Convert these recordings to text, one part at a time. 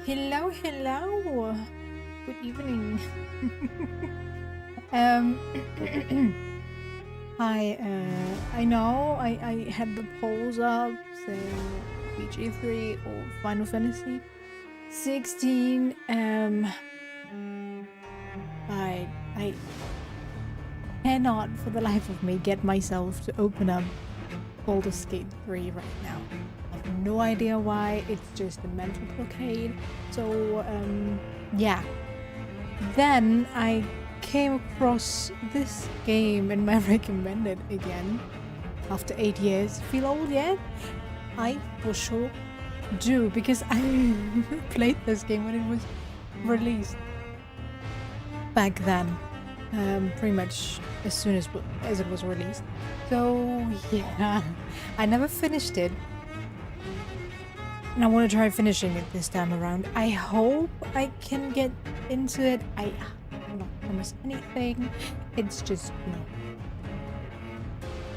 Hello, hello. Good evening. I know I had the polls up saying BG3 or Final Fantasy 16. I cannot for the life of me get myself to open up Baldur's Gate 3 right now. I have no idea why. It's just a mental blockade. So yeah. Then I came across this game in my recommended again after 8 years. Feel old yet? I for sure do, because I played this game when it was released back then, pretty much as soon as it was released. So yeah, I never finished it, and I want to try finishing it this time around. I hope I can get into it. I will not promise anything. It's just,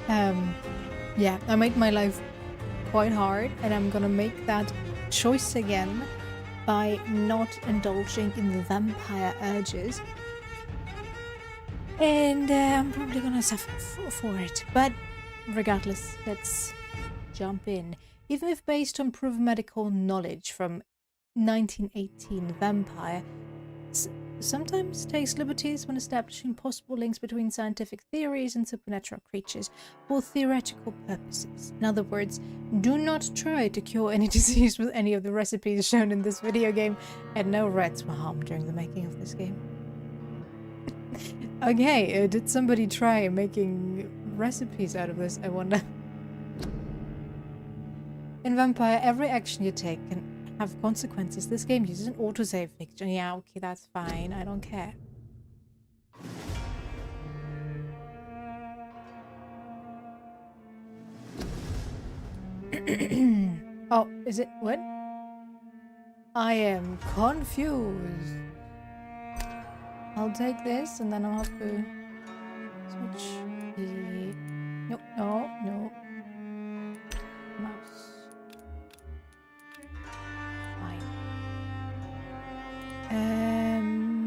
yeah, I made my life quite hard, and I'm gonna make that choice again by not indulging in the vampire urges. And I'm probably gonna suffer for it. But regardless, let's jump in. Even if based on proven medical knowledge from 1918, Vampyr sometimes takes liberties when establishing possible links between scientific theories and supernatural creatures for theoretical purposes. In other words, do not try to cure any disease with any of the recipes shown in this video game, and no rats were harmed during the making of this game. Okay, did somebody try making recipes out of this, I wonder? In Vampyr, every action you take can have consequences. This game uses an autosave fiction. Yeah, okay, that's fine. I don't care. Oh, is it? What? I am confused. I'll take this and then I'll have to switch the... No, no, no. Mouse.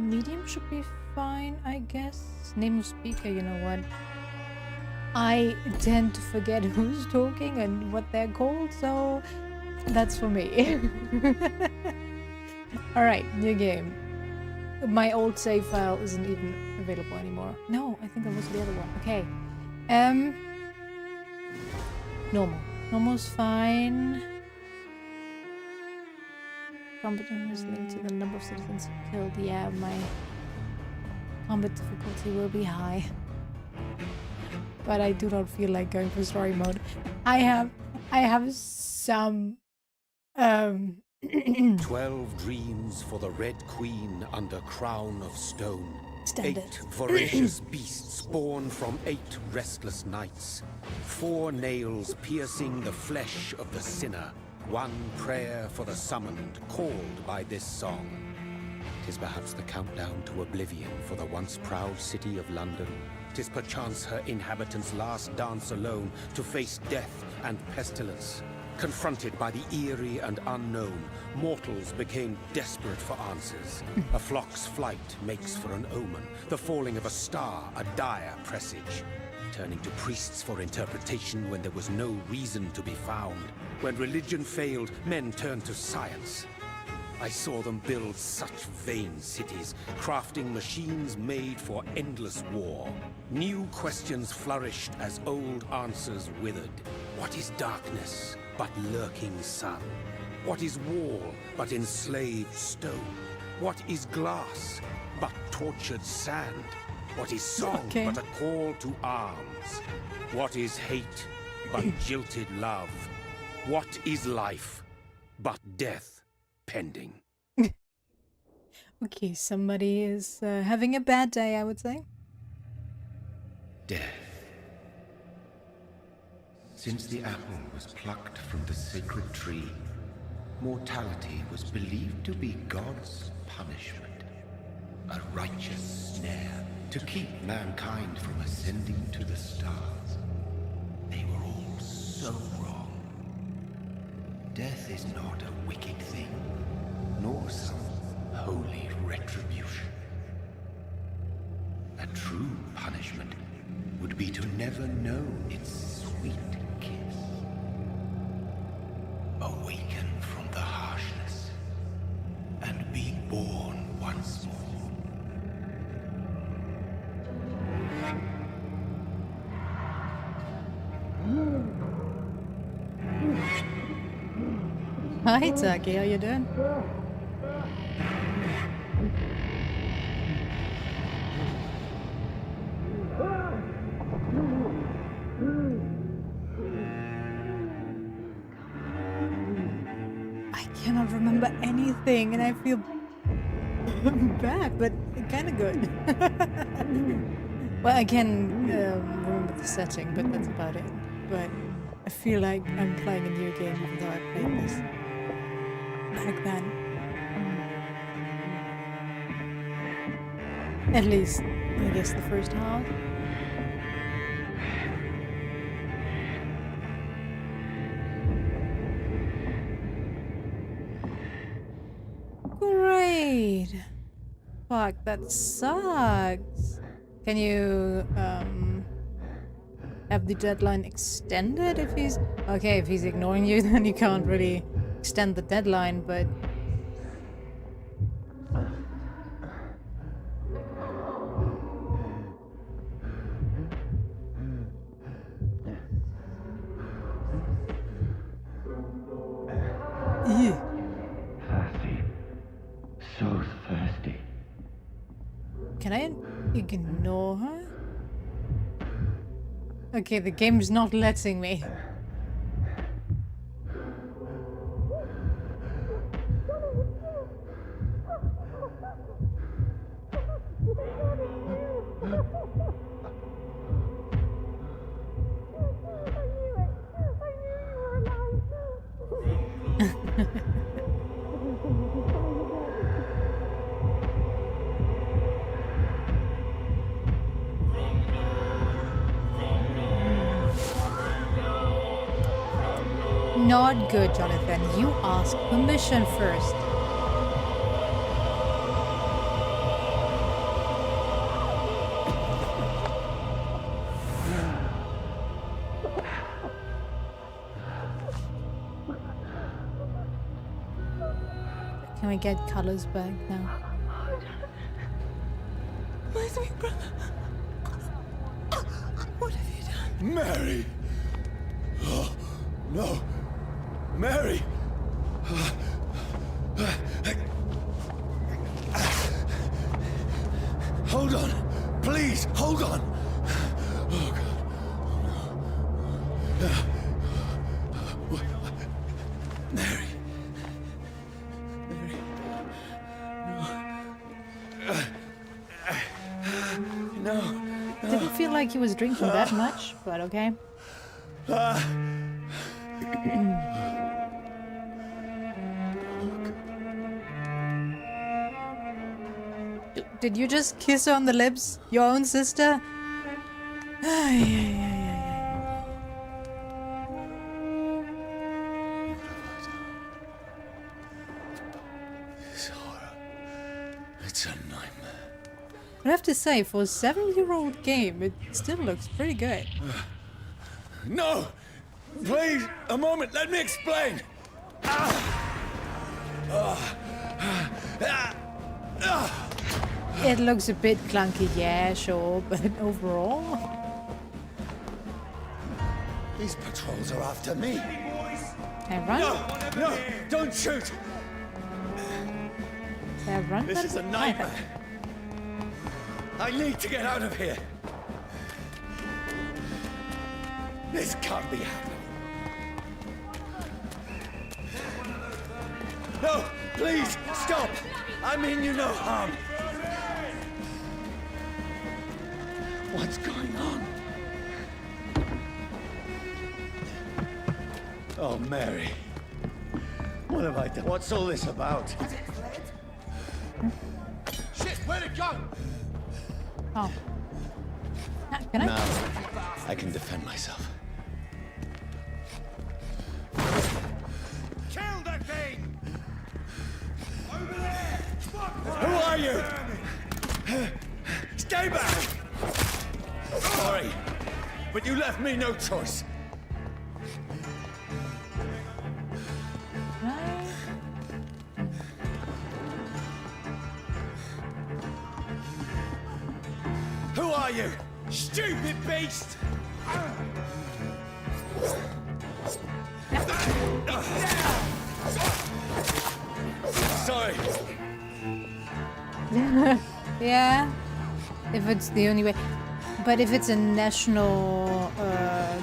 Medium should be fine, I guess. Name of speaker, you know what? I tend to forget who's talking and what they're called, so that's for me. Alright, new game. My old save file isn't even available anymore. No, I think that was the other one. Okay. Normal. Normal's fine. Combat is linked to the number of citizens killed. Yeah, my combat difficulty will be high. But I do not feel like going for story mode. I have some 12 dreams for the Red Queen under crown of stone. Standard. 8 voracious beasts born from 8 restless nights. 4 nails piercing the flesh of the sinner. 1 prayer for the summoned, called by this song. 'Tis perhaps the countdown to oblivion for the once proud city of London. 'Tis perchance her inhabitants' last dance alone to face death and pestilence. Confronted by the eerie and unknown, mortals became desperate for answers. A flock's flight makes for an omen, the falling of a star a dire presage. Turning to priests for interpretation when there was no reason to be found. When religion failed, men turned to science. I saw them build such vain cities, crafting machines made for endless war. New questions flourished as old answers withered. What is darkness but lurking sun? What is wall but enslaved stone? What is glass but tortured sand? What is song but a call to arms? What is hate but jilted love? What is life but death pending? Okay, somebody is having a bad day, I would say. Death. Since the apple was plucked from the sacred tree, mortality was believed to be God's punishment. A righteous snare to keep mankind from ascending to the stars. They were all so wrong. Death is not a wicked thing. nor some holy retribution. A true punishment would be to never know its sweet kiss. Awaken from the harshness and be born once more. Hi, Taki. How you doing? I cannot remember anything, and I feel bad, but kind of good. Well, I can remember the setting, but that's about it. But I feel like I'm playing a new game, even though I played this back then. At least, I guess, the first half. Great! Fuck, that sucks. Can you, have the deadline extended if he's... Okay, if he's ignoring you, then you can't really extend the deadline, but... Ew. Thirsty. So thirsty. Can I ignore her? Okay, the game's not letting me. Not good, Jonathan. You ask permission first. Can we get colors back now? My sweet brother. What have you done? Mary! Oh, no! Mary! Hold on! Please, hold on! Oh, God. Oh, no. Mary. Mary. No. No. Didn't feel like he was drinking that much, but okay. Did you just kiss her on the lips? Your own sister? Ay, ay, ay, ay, This horror. It's a nightmare. I have to say, for a 7-year-old game, it still looks pretty good. No! Please, a moment, let me explain! It looks a bit clunky, yeah, sure, but overall... These patrols are after me! Can I run? No! No! Don't shoot! Can I run? This is a nightmare! I need to get out of here! This can't be happening! No! Please, stop! I mean you no harm! What's going on? Oh, Mary. What have I done? What's all this about? Shit, where'd it go? Oh. Can I? Now, I can defend myself. Kill that thing! Who are you? Stay back! Sorry, but you left me no choice. Right. Who are you? Stupid beast! Sorry. Yeah, if it's the only way. But if it's a national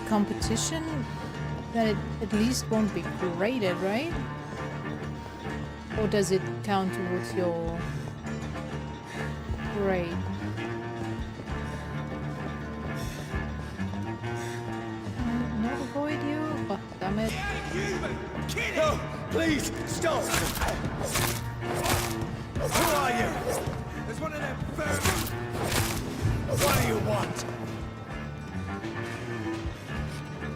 competition, then it at least won't be graded, right? Or does it count towards your grade? Not avoid you? Oh, damn it. No, please, stop! Who are you? There's one of them vermin. What do you want?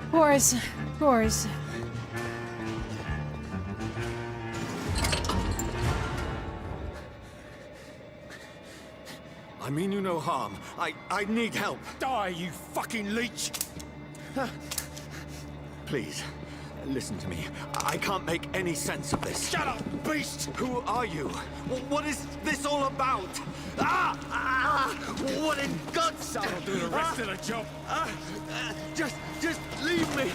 Of course, of course. I mean you no harm. I need help. Die, you fucking leech! Please, listen to me. I can't make any sense of this. Shut up, beast! Who are you? What is this all about? What in God's name? I'll do the rest of the job. Just leave me.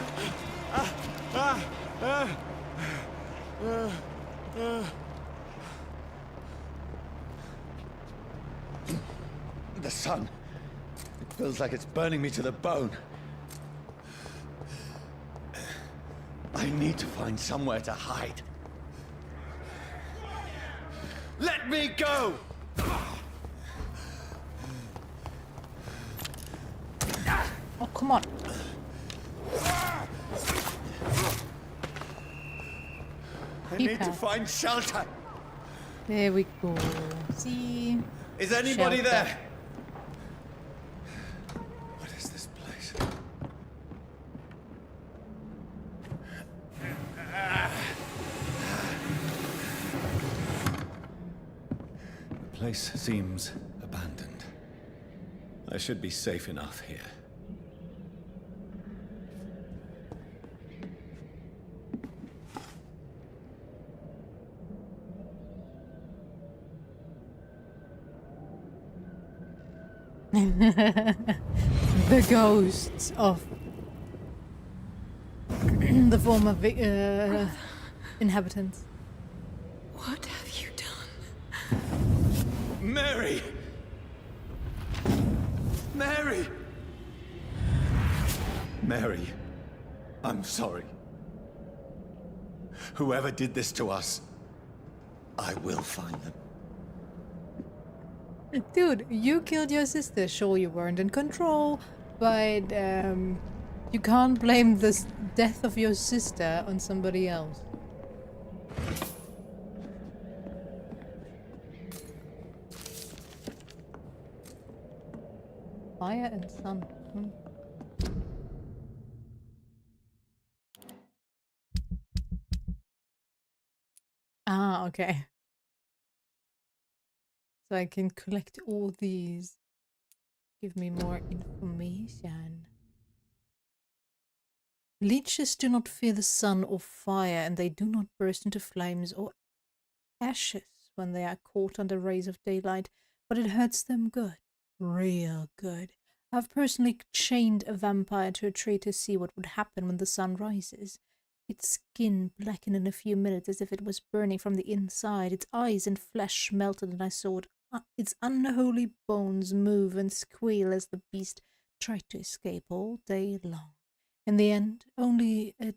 The sun. It feels like it's burning me to the bone. I need to find somewhere to hide. Let me go! Oh, come on. I need to find shelter. There we go. See? Is anybody Shelter. there? What is this place? The place seems abandoned. I should be safe enough here. The ghosts of the former inhabitants. What have you done? Mary! Mary! Mary, I'm sorry. Whoever did this to us, I will find them. Dude, you killed your sister. Sure, you weren't in control, but you can't blame the death of your sister on somebody else. Fire and sun. Hmm. Ah, okay. So I can collect all these. Give me more information. Leeches do not fear the sun or fire, and they do not burst into flames or ashes when they are caught under rays of daylight, but it hurts them good. Real good. I've personally chained a vampire to a tree to see what would happen when the sun rises. Its skin blackened in a few minutes as if it was burning from the inside. Its eyes and flesh melted, and I saw its unholy bones move and squeal as the beast tried to escape all day long. In the end, only a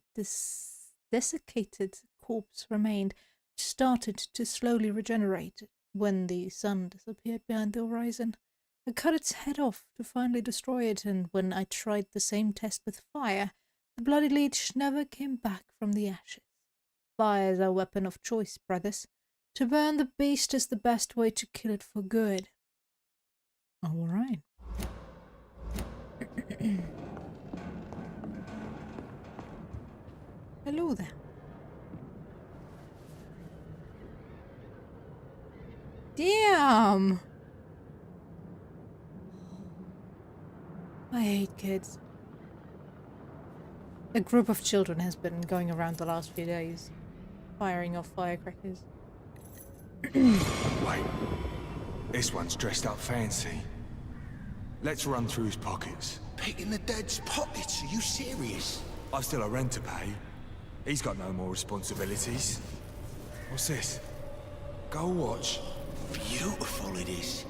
desiccated corpse remained, which started to slowly regenerate when the sun disappeared behind the horizon. I cut its head off to finally destroy it, and when I tried the same test with fire, the bloody leech never came back from the ashes. Fire is our weapon of choice, brothers. To burn the beast is the best way to kill it for good. All right. Hello there. I hate kids. A group of children has been going around the last few days, firing off firecrackers. Wait. This one's dressed up fancy. Let's run through his pockets. Picking the dead's pockets? Are you serious? I've still a rent to pay. He's got no more responsibilities. What's this? Go watch. Beautiful it is.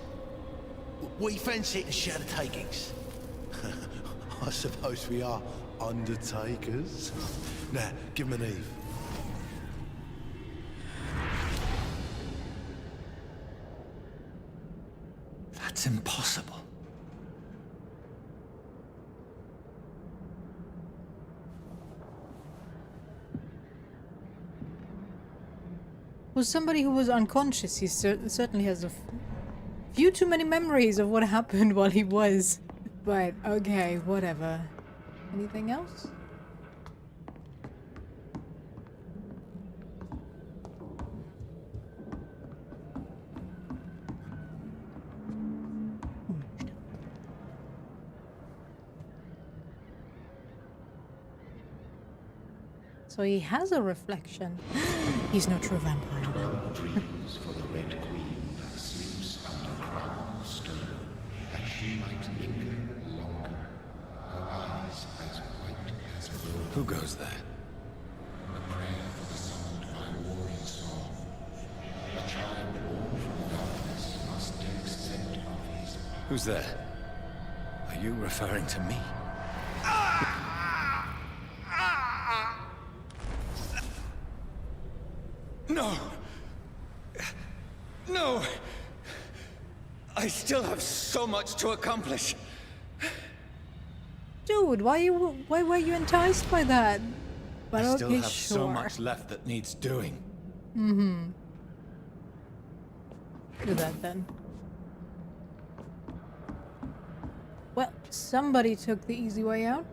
We fancy it and share the takings. I suppose we are undertakers. Now, give him an Eve. That's impossible. For somebody who was unconscious, he certainly has a few too many memories of what happened while he was. But, okay, whatever. Anything else? So he has a reflection. He's no true vampire. Dreams for the Red Queen that sleeps under crown stone, that she might linger longer, her eyes as white as wool. Who goes there? A prayer for the summoned by warrior song. A child born from darkness must take scent of his power. Who's there? Are you referring to me? No! No! I still have so much to accomplish. Dude, why were you enticed by that? But I okay, still have sure. so much left that needs doing. Do that then. Well, somebody took the easy way out.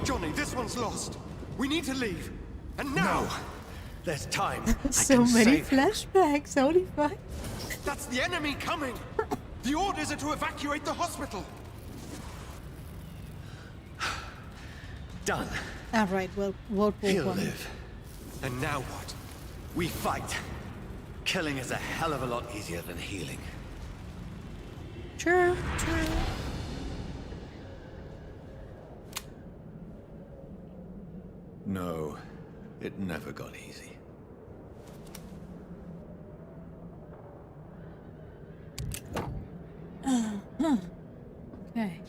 Johnny, this one's lost. We need to leave. And now! No. There's time. So many flashbacks, holy fuck. That's the enemy coming! The orders are to evacuate the hospital! Done. Alright, well, World War He'll One. live. And now what? We fight. Killing is a hell of a lot easier than healing. True. No, it never got easy. Okay.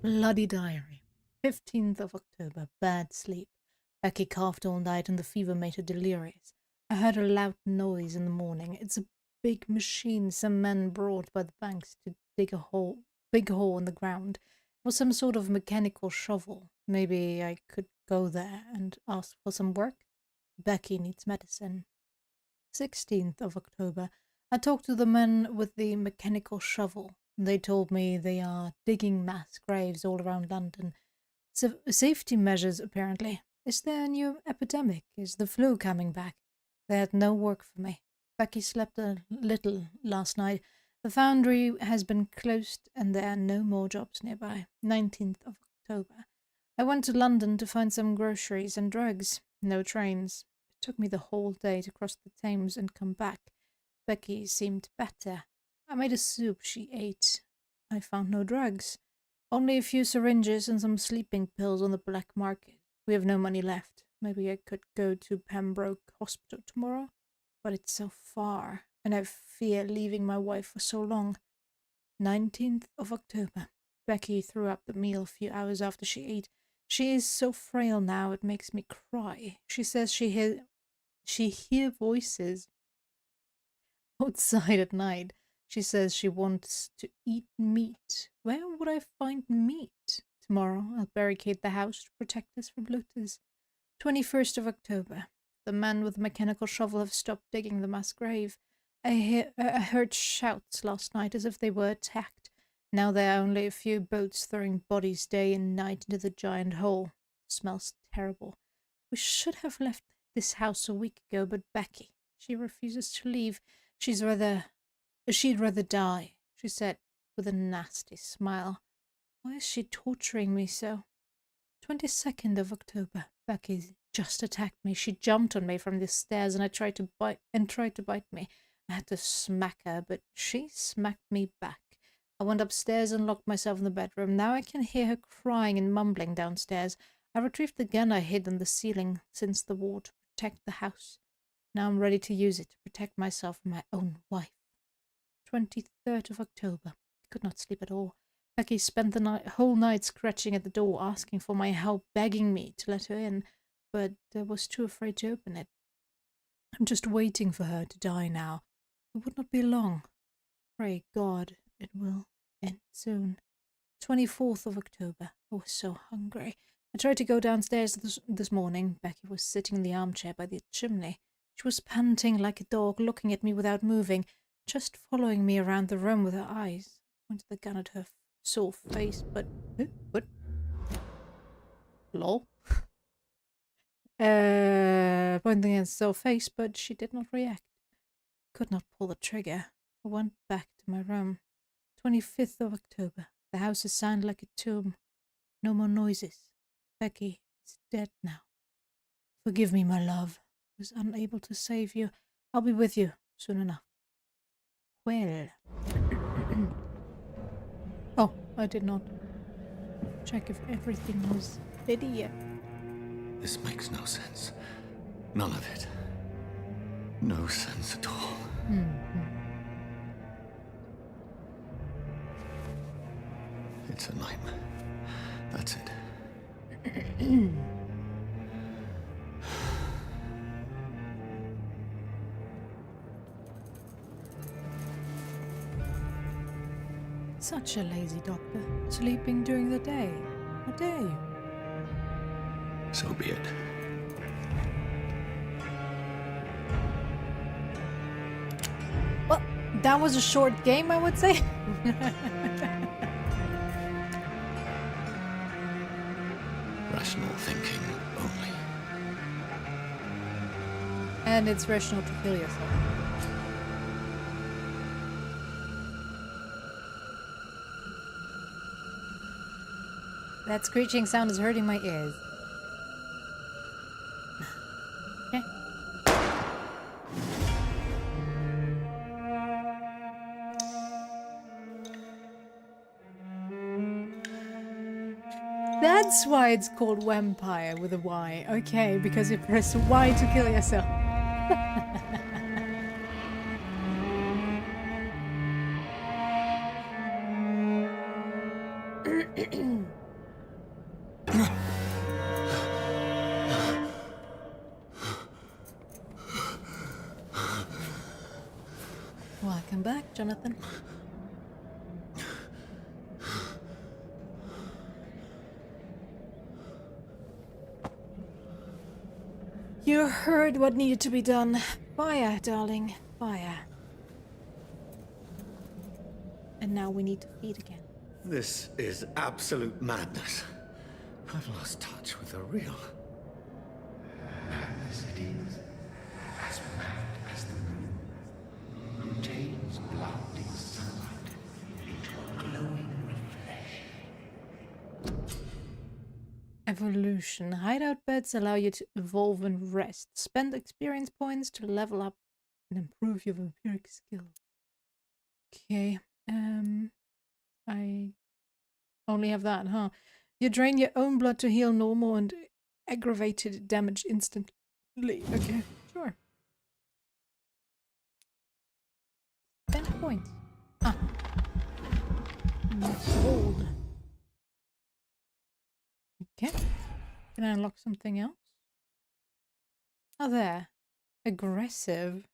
Bloody diary. 15th of October. Bad sleep. Becky coughed all night and the fever made her delirious. I heard a loud noise in the morning. It's a big machine some men brought by the banks to dig a big hole in the ground. It was some sort of mechanical shovel. Maybe I could go there and ask for some work? Becky needs medicine. 16th of October. I talked to the men with the mechanical shovel. They told me they are digging mass graves all around London. Safety measures, apparently. Is there a new epidemic? Is the flu coming back? They had no work for me. Becky slept a little last night. The foundry has been closed and there are no more jobs nearby. 19th of October. I went to London to find some groceries and drugs. No trains. It took me the whole day to cross the Thames and come back. Becky seemed better. I made a soup she ate. I found no drugs. Only a few syringes and some sleeping pills on the black market. We have no money left. Maybe I could go to Pembroke Hospital tomorrow. But it's so far, and I fear leaving my wife for so long. 19th of October. Becky threw up the meal a few hours after she ate. She is so frail now, it makes me cry. She says she hear voices outside at night. She says she wants to eat meat. Where would I find meat? Tomorrow I'll barricade the house to protect us from looters. 21st of October. The men with the mechanical shovel have stopped digging the mass grave. I heard shouts last night as if they were attacked. Now there are only a few boats throwing bodies day and night into the giant hole. It smells terrible. We should have left this house a week ago, but Becky, she refuses to leave. She'd rather die, she said with a nasty smile. Why is she torturing me so? 22nd of October. Becky just attacked me. She jumped on me from the stairs and tried to bite me. I had to smack her, but she smacked me back. I went upstairs and locked myself in the bedroom. Now I can hear her crying and mumbling downstairs. I retrieved the gun I hid on the ceiling since the war to protect the house. Now I'm ready to use it to protect myself and my own wife. 23rd of October. I could not sleep at all. Becky spent the whole night scratching at the door, asking for my help, begging me to let her in, but I was too afraid to open it. I'm just waiting for her to die now. It would not be long. Pray God it will end soon. 24th of October. I was so hungry. I tried to go downstairs this morning. Becky was sitting in the armchair by the chimney. She was panting like a dog, looking at me without moving, just following me around the room with her eyes. I pointed the gun at her sore face, but... what? Lol. Pointing at her sore face, but she did not react. Could not pull the trigger. I went back to my room. 25th of October. The house is silent like a tomb. No more noises. Becky is dead now. Forgive me, my love. I was unable to save you. I'll be with you soon enough. Well. Oh, I did not check if everything was ready yet. This makes no sense. None of it. No sense at all. It's a nightmare. That's it. Such a lazy doctor. Sleeping during the day. How dare you? So be it. Well, that was a short game, I would say. Rational thinking only. And it's rational to kill yourself. That screeching sound is hurting my ears. Okay. That's why it's called Vampyr with a Y. Okay, because you press Y to kill yourself. Welcome back, Jonathan. You heard what needed to be done. Fire, darling. Fire. And now we need to feed again. This is absolute madness. I've lost touch with the real. Madness it is. As mad as the moon. Contains blood in sunlight into a glowing reflection. Evolution. Hideout beds allow you to evolve and rest. Spend experience points to level up and improve your vampiric skill. Okay. I only have that, huh? You drain your own blood to heal normal and aggravated damage instantly. Okay, sure. 10 points. Ah. Hold. Okay. Can I unlock something else? Oh, there. Aggressive.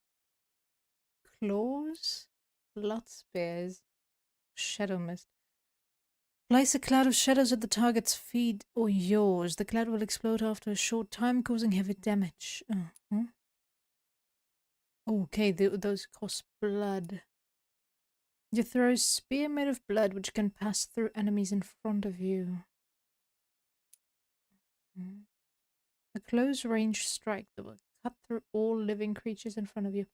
Claws. blood spears. Shadow mist. Place a cloud of shadows at the target's feet or yours. The cloud will explode after a short time, causing heavy damage. Okay, those cost blood. You throw a spear made of blood which can pass through enemies in front of you. A close-range strike that will cut through all living creatures in front of you.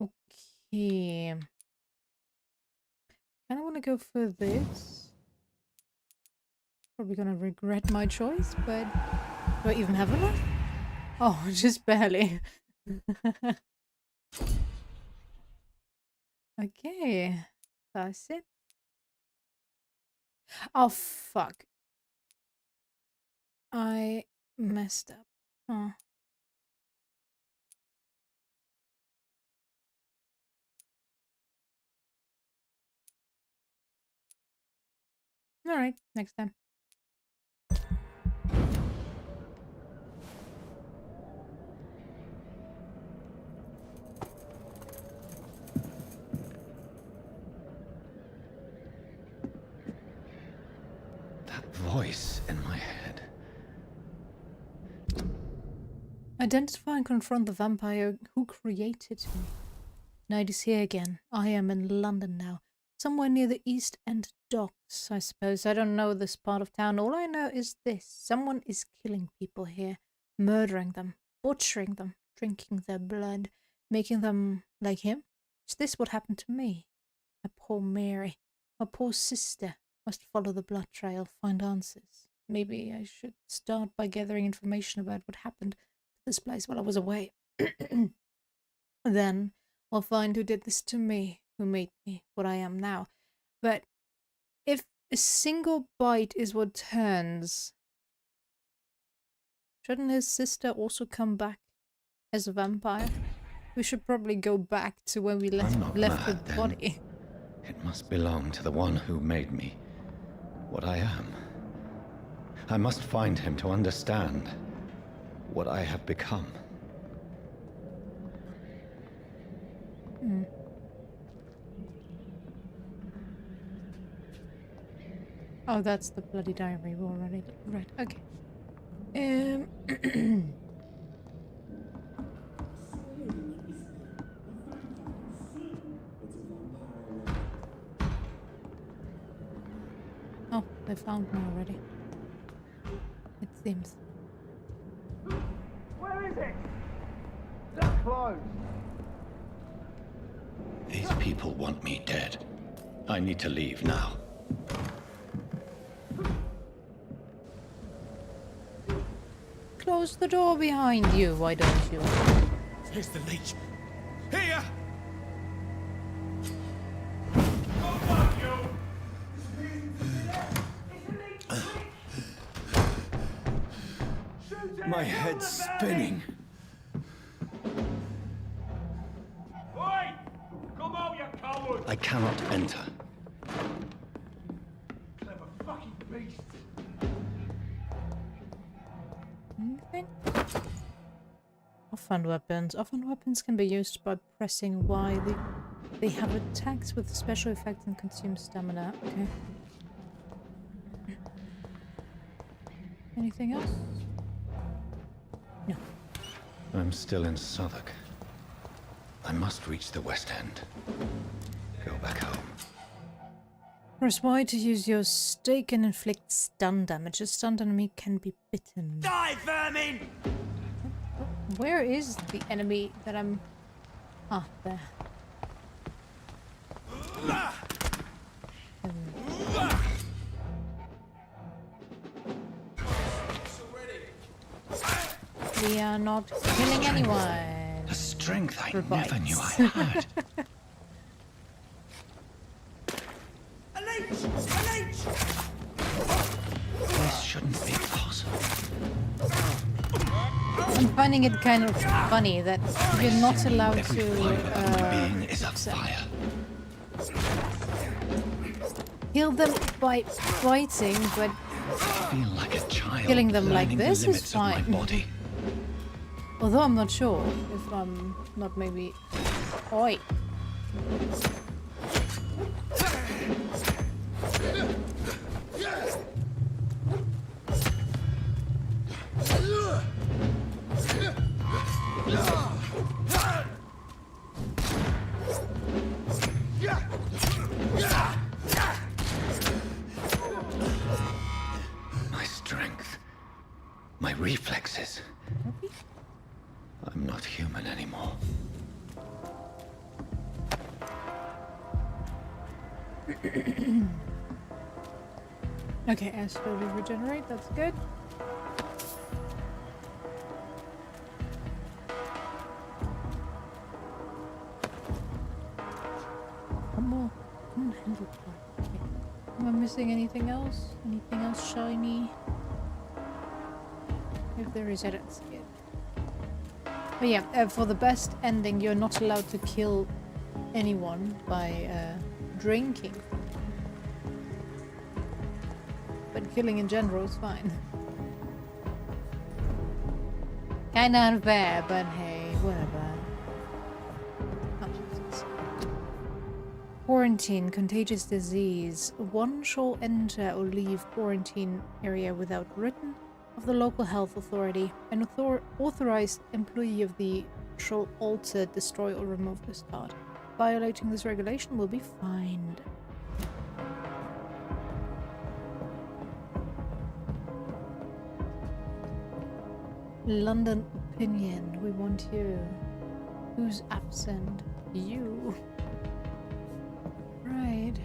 Okay. I want to go for this. Probably gonna regret my choice, but do I even have enough? Oh, just barely. Okay, that's it. Oh, fuck. I messed up. Huh. Alright, next time. That voice in my head. Identify and confront the vampire who created me. Night is here again. I am in London now. Somewhere near the East End docks, I suppose. I don't know this part of town. All I know is this. Someone is killing people here. Murdering them. Butchering them. Drinking their blood. Making them like him. Is this what happened to me? My poor Mary. My poor sister. Must follow the blood trail. Find answers. Maybe I should start by gathering information about what happened to this place while I was away. Then I'll find who did this to me. Who made me what I am now. But if a single bite is what turns, shouldn't his sister also come back as a vampire? We should probably go back to when we left the body. It must belong to the one who made me what I am. I must find him to understand what I have become. Oh, that's the bloody diary we already read. Okay. Oh, they found me already. It seems. Where is it? They're closed. These people want me dead. I need to leave now. Close the door behind you, why don't you? Here's the leech. Here! My head's spinning. Oi! Come out, you coward! I cannot enter. Clever fucking beast! Anything? Offhand weapons. Offhand weapons can be used by pressing Y. They have attacks with special effects and consume stamina. Okay. Anything else? No. I'm still in Southwark. I must reach the West End. Go back home. Press Y to use your stake and inflict stun damage. A stunned enemy can be bitten. Die, vermin! Where is the enemy that I'm... Ah, there. We are not killing anyone. A strength I For never bites. knew I had. A leech! A leech! This shouldn't be possible. I'm finding it kind of funny that you're not allowed Every fiber of my being is a fire. heal them by biting, but I feel like a child killing them like learning the this is limits of my fine. body. Although I'm not sure if I'm not maybe... Oi! my reflexes. I'm not human anymore. Okay, I slowly regenerate, that's good. One more. Handle part. Okay. Am I missing anything else? Anything else shiny? If there is, I don't see it. But yeah, for the best ending, you're not allowed to kill anyone by drinking. But killing in general is fine. Kinda unfair, but hey, whatever. Oh, Jesus. Quarantine, contagious disease. One shall enter or leave quarantine area without written of the local health authority. An authorized employee of the shall alter, destroy, or remove this card. Violating this regulation will be fined. London opinion. We want you. Who's absent? You. Right.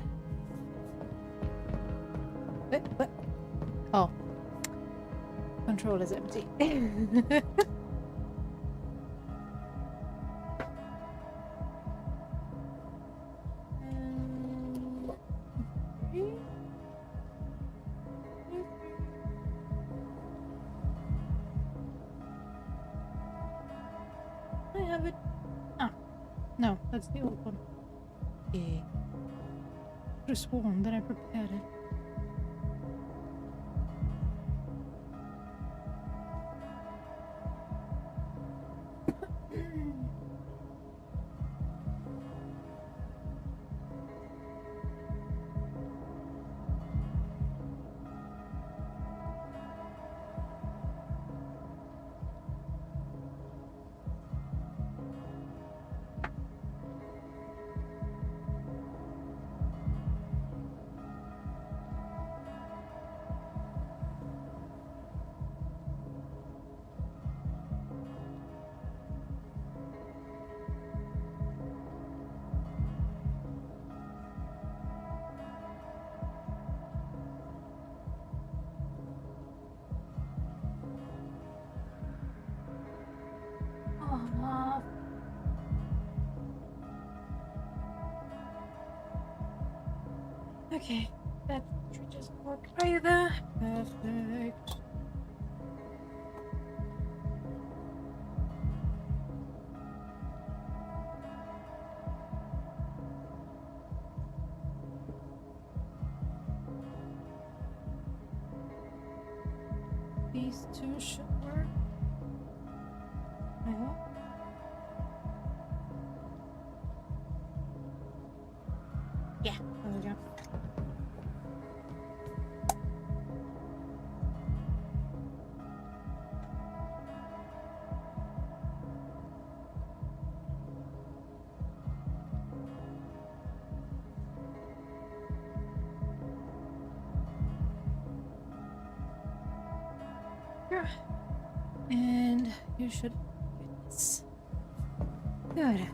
What? Oh. Control is empty. I have it. Ah. No, that's the old one. Yeah. Could have sworn that I prepared it. Okay, that should just work either. Perfect. These two should work. I hope. Yeah, there we go. And you should get this. Good.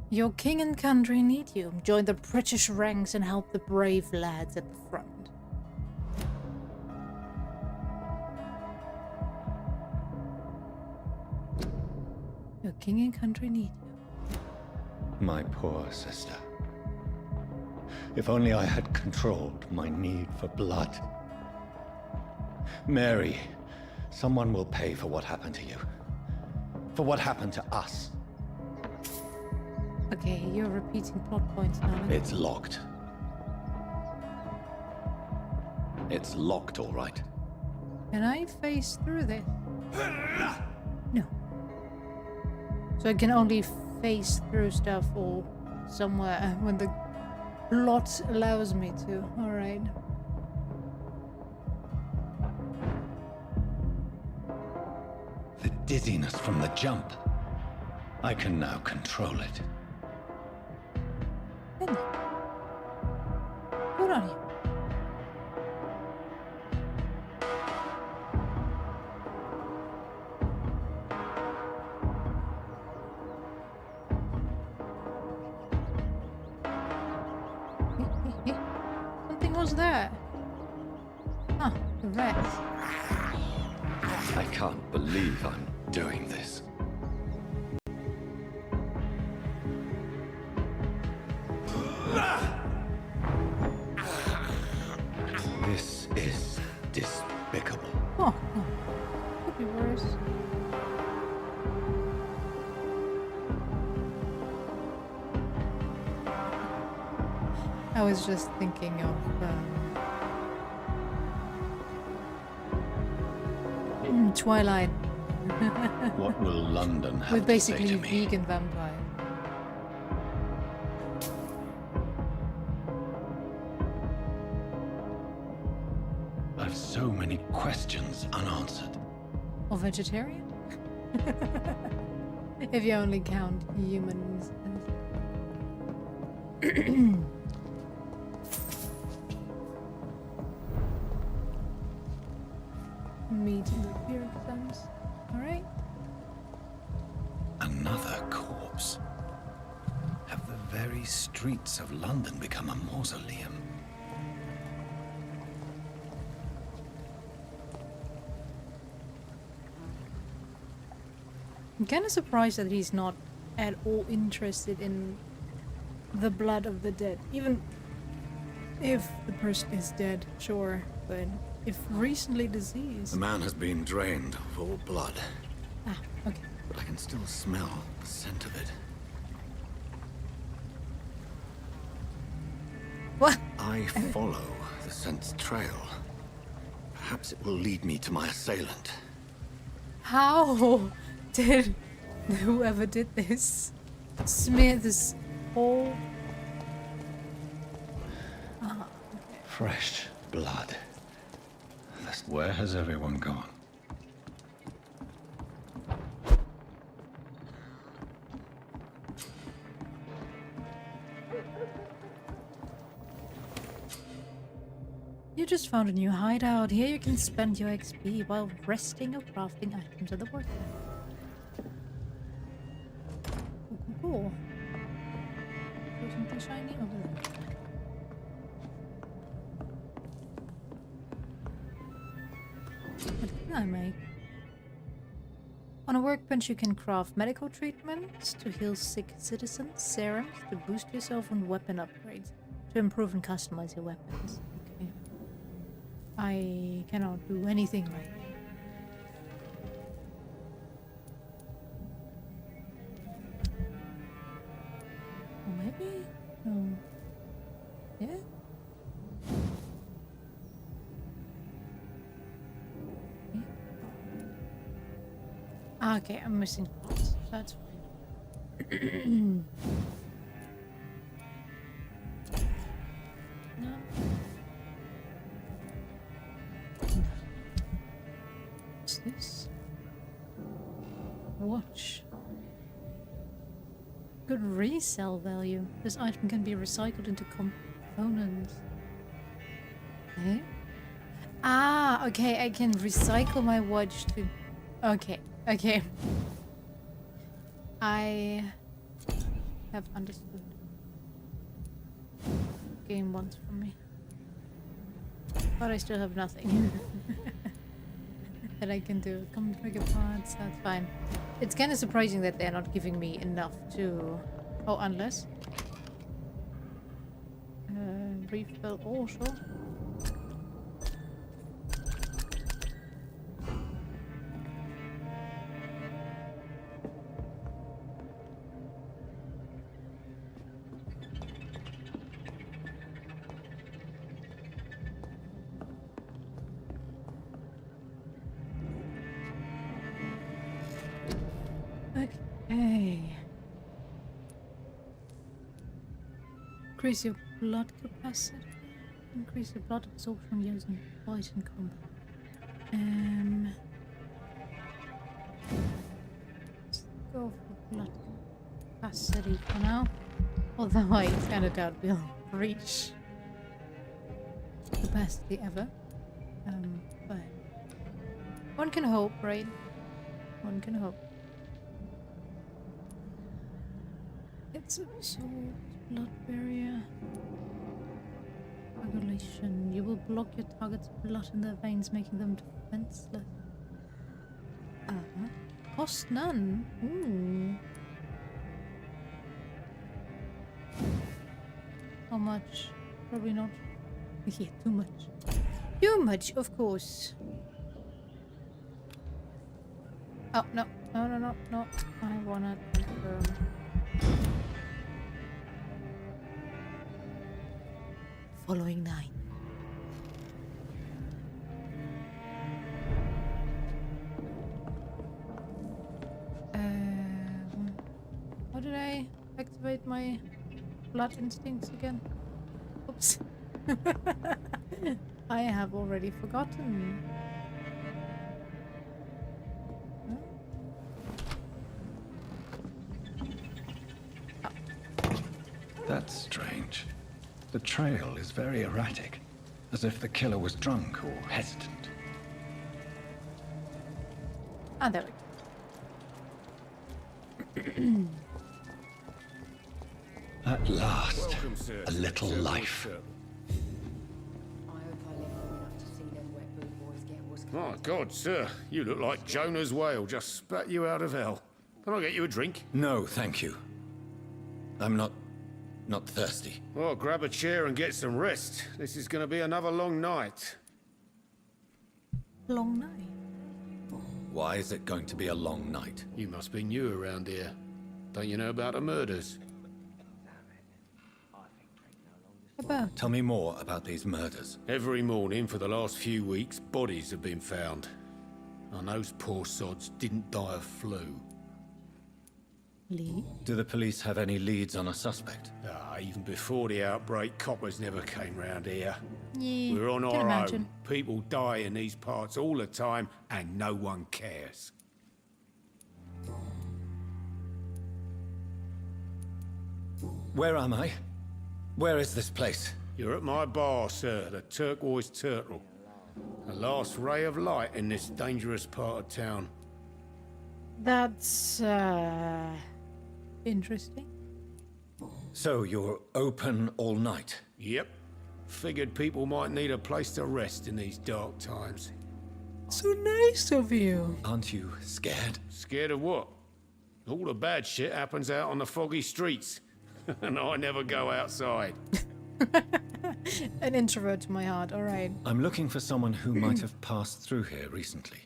Your king and country need you. Join the British ranks and help the brave lads at the front. Your king and country need you. My poor sister. If only I had controlled my need for blood. Mary, someone will pay for what happened to you. For what happened to us. Okay, you're repeating plot points now. It's locked. It's locked, all right. Can I face through this? No. So I can only face through stuff or somewhere when the plot allows me to. Alright. The dizziness from the jump. I can now control it. Good. Good on you. Something was there. Huh, the rats. I can't believe I'm doing this. This is despicable. Oh, oh. Could be worse. I was just thinking of Twilight What will London have with to say basically to me? vegan vampire. I've so many questions unanswered. Or vegetarian? If you only count humans as... Meat in the pure sense. Alright. Another corpse. Have the very streets of London become a mausoleum? I'm kind of surprised that he's not at all interested in the blood of the dead. Even if the person is dead, sure, but if recently deceased... The man has been drained of all blood, Ah, okay. but I can still smell the scent of it. What? I follow the scent's trail. Perhaps it will lead me to my assailant. How did whoever did this smear this whole... Ah, okay. Fresh blood. Where has everyone gone? You just found a new hideout. Here you can spend your XP while resting or crafting items at the workbench. Cool. There's something shiny over there. What can I make? On a workbench you can craft medical treatments to heal sick citizens, serums to boost yourself, and weapon upgrades to improve and customize your weapons. Okay. I cannot do anything right now. Or maybe? No. Yeah? Okay, I'm missing parts. That's fine. No. What's this? Watch. Good resale value. This item can be recycled into components. Eh? Ah, okay, I can recycle my watch to... Okay. Okay. I have understood. Game wants from me. But I still have nothing that I can do. Come trigger parts, that's fine. It's kind of surprising that they're not giving me enough to... Oh, unless... refill also. Okay. Increase your blood capacity. Increase your blood absorption using fight and combat. go for blood capacity for now. Although I kind of doubt we'll reach capacity ever. But one can hope, right? One can hope. It's absorbed blood barrier. Coagulation. You will block your target's blood in their veins, making them defenseless. Cost none. Ooh. How much? Probably not. Yeah, too much. Too much, of course. Oh, no. No, no, no, no. I wanna confirm. Following 9. How did I activate my blood instincts again? Oops. I have already forgotten. That's strange. The trail is very erratic, as if the killer was drunk or hesitant. Ah, there we go. At last, Welcome, sir. a little Sir, life. sir. I hope I live long enough to see them wet boot boys get what's My God, sir, you look like Jonah's whale just spat you out of hell. Can I get you a drink? No, thank you. I'm not thirsty. Well, grab a chair and get some rest. This is going to be another long night. Long night. Why is it going to be a long night? You must be new around here. Don't you know about the murders? About. Tell me more about these murders. Every morning for the last few weeks, bodies have been found. And those poor sods didn't die of flu. Lee. Do the police have any leads on a suspect? Even before the outbreak, coppers never came round here. Yeah, We're on can our imagine. own. People die in these parts all the time, and no one cares. Where am I? Where is this place? You're at my bar, sir, the Turquoise Turtle. The last ray of light in this dangerous part of town. That's interesting. So you're open all night? Yep. Figured people might need a place to rest in these dark times. So nice of you. Aren't you scared? Scared of what? All the bad shit happens out on the foggy streets. And I never go outside. An introvert to my heart, alright. I'm looking for someone who might have passed through here recently.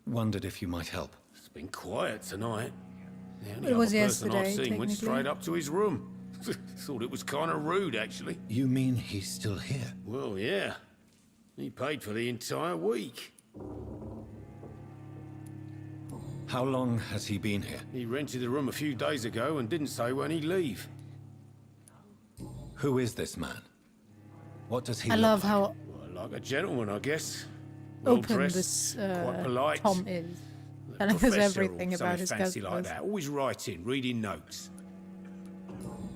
Wondered if you might help. It's been quiet tonight. The only It was other person yesterday, I've seen went technically. straight up to his room. Thought it was kind of rude, actually. You mean he's still here? Well, yeah. He paid for the entire week. How long has he been here? He rented the room a few days ago and didn't say when he'd leave. Who is this man? What does he I look love like? how Well, like a gentleman, I guess. open Well-dressed, this quite polite. Tom is. A Telling us professor or everything about something his fancy like customers. that. Always writing, reading notes.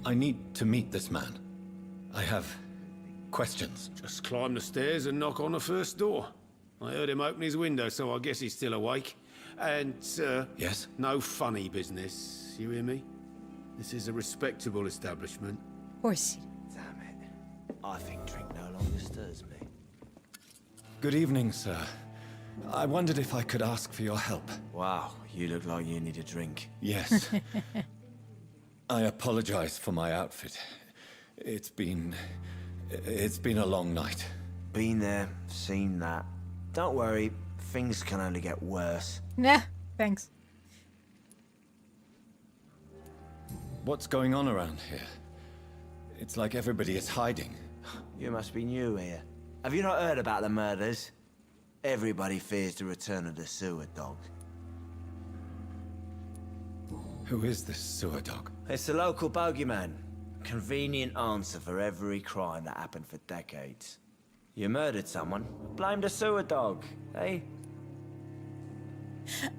I need to meet this man. I have questions. Just climb the stairs and knock on the first door. I heard him open his window, so I guess he's still awake. And, Yes? no funny business. You hear me? This is a respectable establishment. Of course. Damn it. I think drink no longer stirs me. Good evening, sir. I wondered if I could ask for your help. Wow, you look like you need a drink. Yes. I apologize for my outfit. It's been a long night. Been there, seen that. Don't worry, things can only get worse. Nah, thanks. What's going on around here? It's like everybody is hiding. You must be new here. Have you not heard about the murders? Everybody fears the return of the sewer dog. Who is this sewer dog? It's the local bogeyman. Convenient answer for every crime that happened for decades. You murdered someone, blame the sewer dog, eh?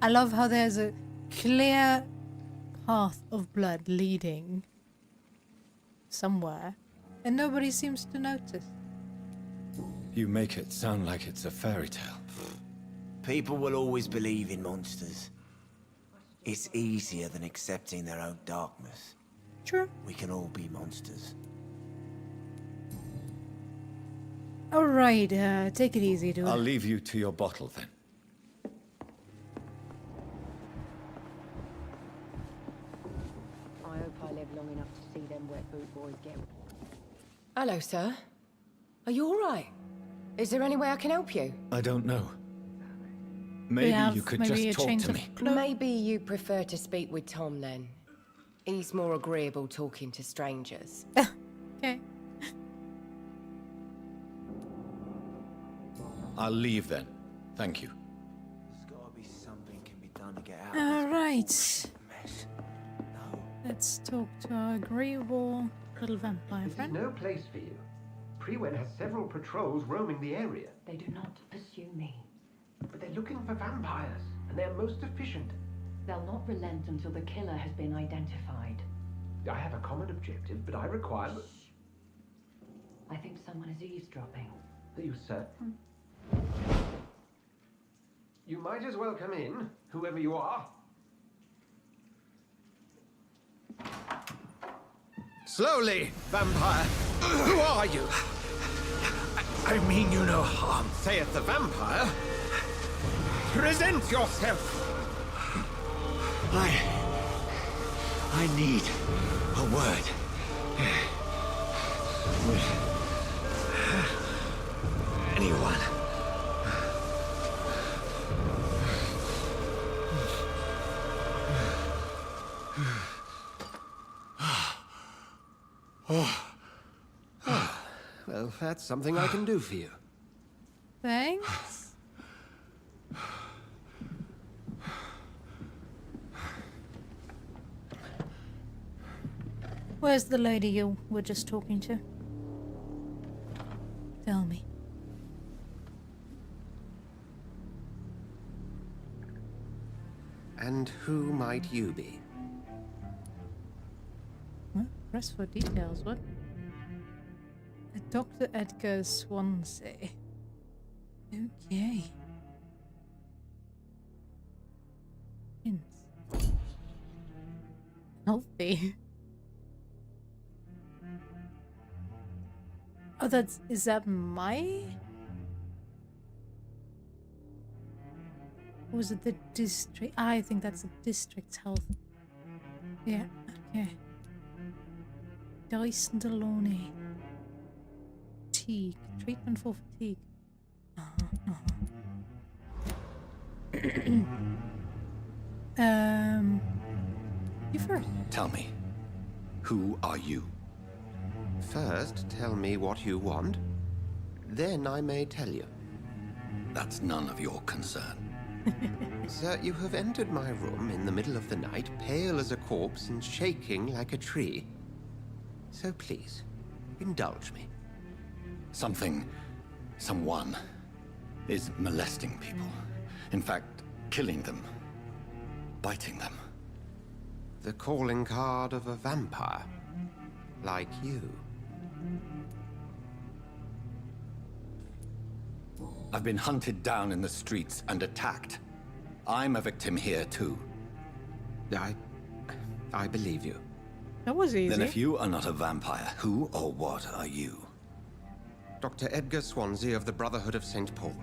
I love how there's a clear path of blood leading somewhere, and nobody seems to notice. You make it sound like it's a fairy tale. People will always believe in monsters. It's easier than accepting their own darkness. True. We can all be monsters. Alright, take it easy, dude. I'll leave you to your bottle then. I hope I live long enough to see them wet boot boys get... Hello, sir. Are you all right? Is there any way I can help you? I don't know. Maybe you could maybe just a talk change to of me. clothes? Maybe you prefer to speak with Tom then. He's more agreeable talking to strangers. Okay. I'll leave then. Thank you. There's gotta be something can be done to get out Alright. of this mess. No. Let's talk to our agreeable little vampire This is friend. no place for you. Prewen has several patrols roaming the area. They do not pursue me. But they're looking for vampires, and they're most efficient. They'll not relent until the killer has been identified. I have a common objective, but I require... I think someone is eavesdropping. Are you certain? You might as well come in, whoever you are. Slowly, vampire. Who are you? I mean you no harm. Saith the vampire. Present yourself. I need a word. With anyone. Well, that's something I can do for you. Thanks. Where's the lady you were just talking to? Tell me. And who might you be? What? Press for details, what? Dr. Edgar Swansea. Okay. Hints. Healthy. Oh, is that my? Or was it the district? I think that's the district's health. Yeah, okay. Dyson Deloney. Fatigue. Treatment for fatigue. You first. Tell me, who are you? First, tell me what you want. Then I may tell you. That's none of your concern. Sir, you have entered my room in the middle of the night, pale as a corpse and shaking like a tree. So please, indulge me. Someone is molesting people. In fact, killing them. Biting them. The calling card of a vampire. Like you. I've been hunted down in the streets and attacked. I'm a victim here too. I believe you. That was easy. Then if you are not a vampire, who or what are you? Dr. Edgar Swansea of the Brotherhood of St. Paul.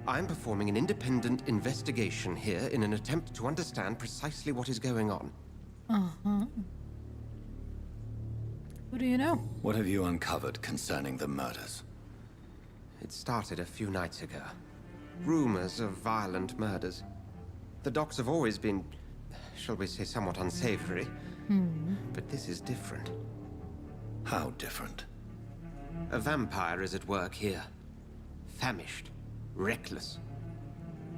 I'm performing an independent investigation here in an attempt to understand precisely what is going on. Uh-huh. Who do you know? What have you uncovered concerning the murders? It started a few nights ago. Rumors of violent murders. The docks have always been, shall we say, somewhat unsavory. But this is different. How different? A vampire is at work here. Famished. Reckless.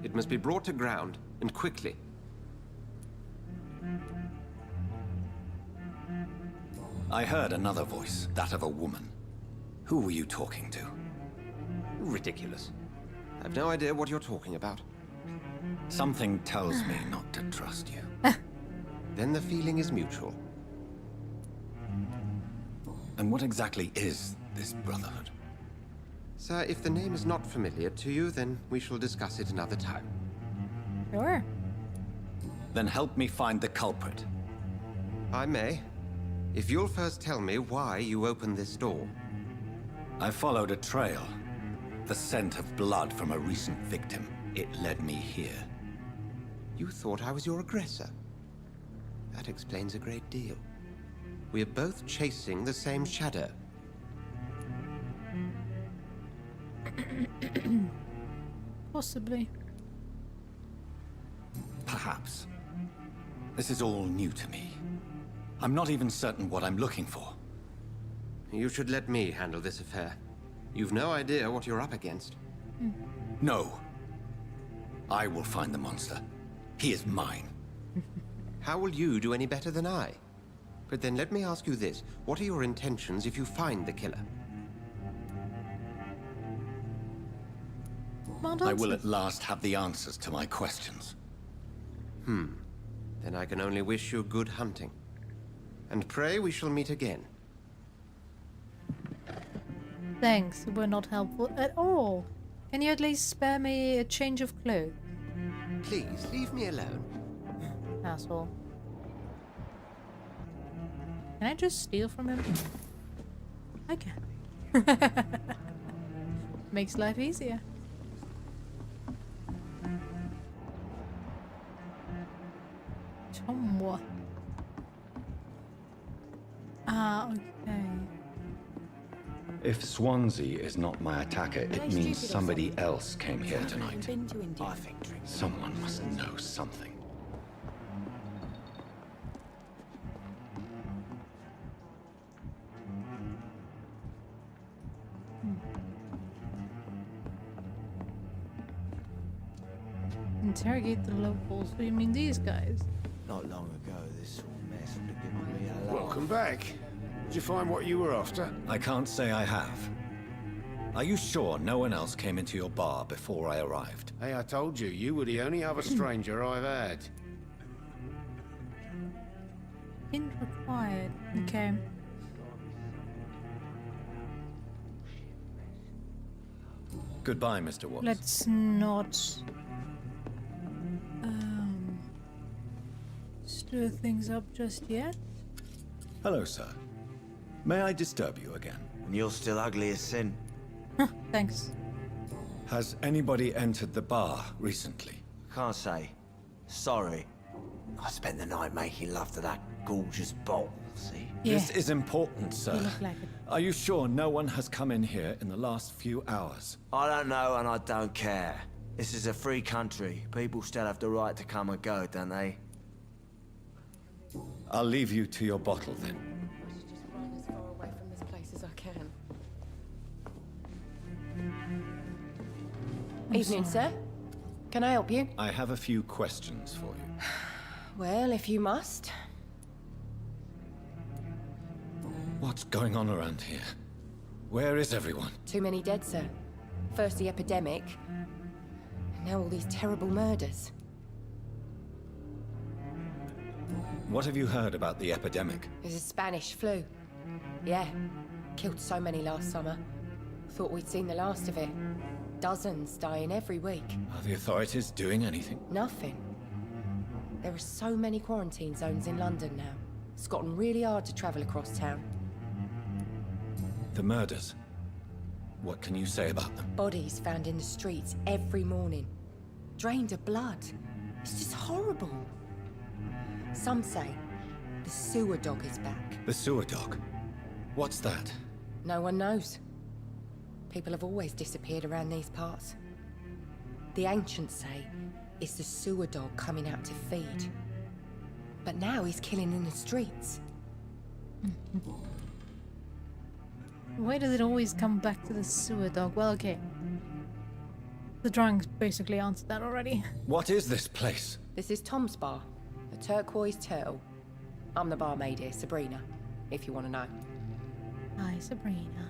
It must be brought to ground, and quickly. I heard another voice, that of a woman. Who were you talking to? Ridiculous. I've no idea what you're talking about. Something tells me not to trust you. then the feeling is mutual. And what exactly is this Brotherhood? Sir, if the name is not familiar to you, then we shall discuss it another time. Sure. Then help me find the culprit. I may. If you'll first tell me why you opened this door. I followed a trail. The scent of blood from a recent victim. It led me here. You thought I was your aggressor. That explains a great deal. We're both chasing the same shadow. Possibly. Perhaps. This is all new to me. I'm not even certain what I'm looking for. You should let me handle this affair. You've no idea what you're up against. No. I will find the monster. He is mine. How will you do any better than I? But then let me ask you this. What are your intentions if you find the killer? I will at last have the answers to my questions. Then I can only wish you good hunting. And pray we shall meet again. Thanks, we're not helpful at all. Can you at least spare me a change of clothes? Please, leave me alone. Asshole. Can I just steal from him? I can. Makes life easier. Tom what? Ah, okay. If Swansea is not my attacker, it means somebody else came here tonight. I think drink. Someone must know something. Interrogate the locals. What do you mean these guys? Not long ago, this sort of mess would have given me a laugh. Welcome back. Did you find what you were after? I can't say I have. Are you sure no one else came into your bar before I arrived? Hey, I told you, you were the only other stranger I've had. Hint required. Okay. Goodbye, Mr. Watts. Let's not stir things up just yet. Hello, sir. May I disturb you again? And you're still ugly as sin. Thanks. Has anybody entered the bar recently? Can't say. Sorry. I spent the night making love to that gorgeous bottle, see? Yeah. This is important, sir. You look like it. Are you sure no one has come in here in the last few hours? I don't know and I don't care. This is a free country. People still have the right to come and go, don't they? I'll leave you to your bottle then. I should just run as far away from this place as I can. Evening, sir. Can I help you? I have a few questions for you. Well, if you must. What's going on around here? Where is everyone? Too many dead, sir. First the epidemic, and now all these terrible murders. What have you heard about the epidemic? There's a Spanish flu. Yeah, killed so many last summer. Thought we'd seen the last of it. Dozens dying every week. Are the authorities doing anything? Nothing. There are so many quarantine zones in London now. It's gotten really hard to travel across town. The murders. What can you say about them? Bodies found in the streets every morning. Drained of blood. It's just horrible. Some say the sewer dog is back. The sewer dog? What's that? No one knows. People have always disappeared around these parts. The ancients say it's the sewer dog coming out to feed. But now he's killing in the streets. Why does it always come back to the sewer dog? Well, okay. The drunks basically answered that already. What is this place? This is Tom's bar, the Turquoise Turtle. I'm the barmaid here, Sabrina, if you want to know. Hi, Sabrina.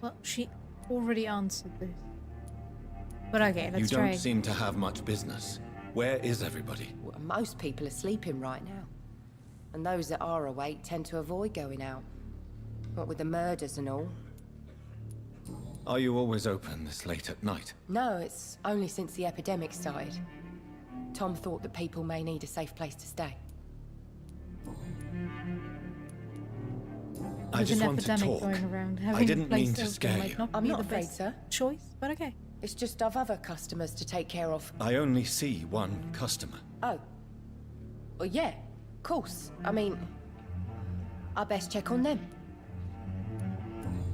Well, she already answered this. But okay, let's you try. don't seem to have much business. Where is everybody? Well, most people are sleeping right now. And those that are awake tend to avoid going out. What with the murders and all. Are you always open this late at night? No, it's only since the epidemic started. Tom thought that people may need a safe place to stay. I There's just an want to epidemic talk. going around. I Having didn't a place mean to open scare might you. not I'm be not the afraid, best sir. choice, but okay. It's just I've other customers to take care of. I only see one customer. Oh. Well, yeah, of course. I mean, I best check on them.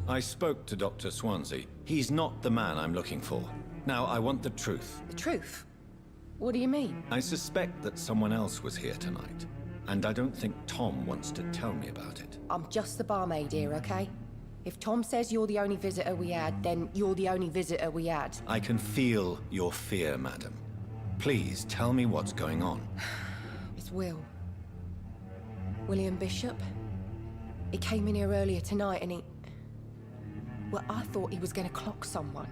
I spoke to Dr. Swansea. He's not the man I'm looking for. Now, I want the truth. The truth? What do you mean? I suspect that someone else was here tonight, and I don't think Tom wants to tell me about it. I'm just the barmaid here, okay? If Tom says you're the only visitor we had, then you're the only visitor we had. I can feel your fear, madam. Please tell me what's going on. It's Will. William Bishop. He came in here earlier tonight and he... Well, I thought he was gonna clock someone.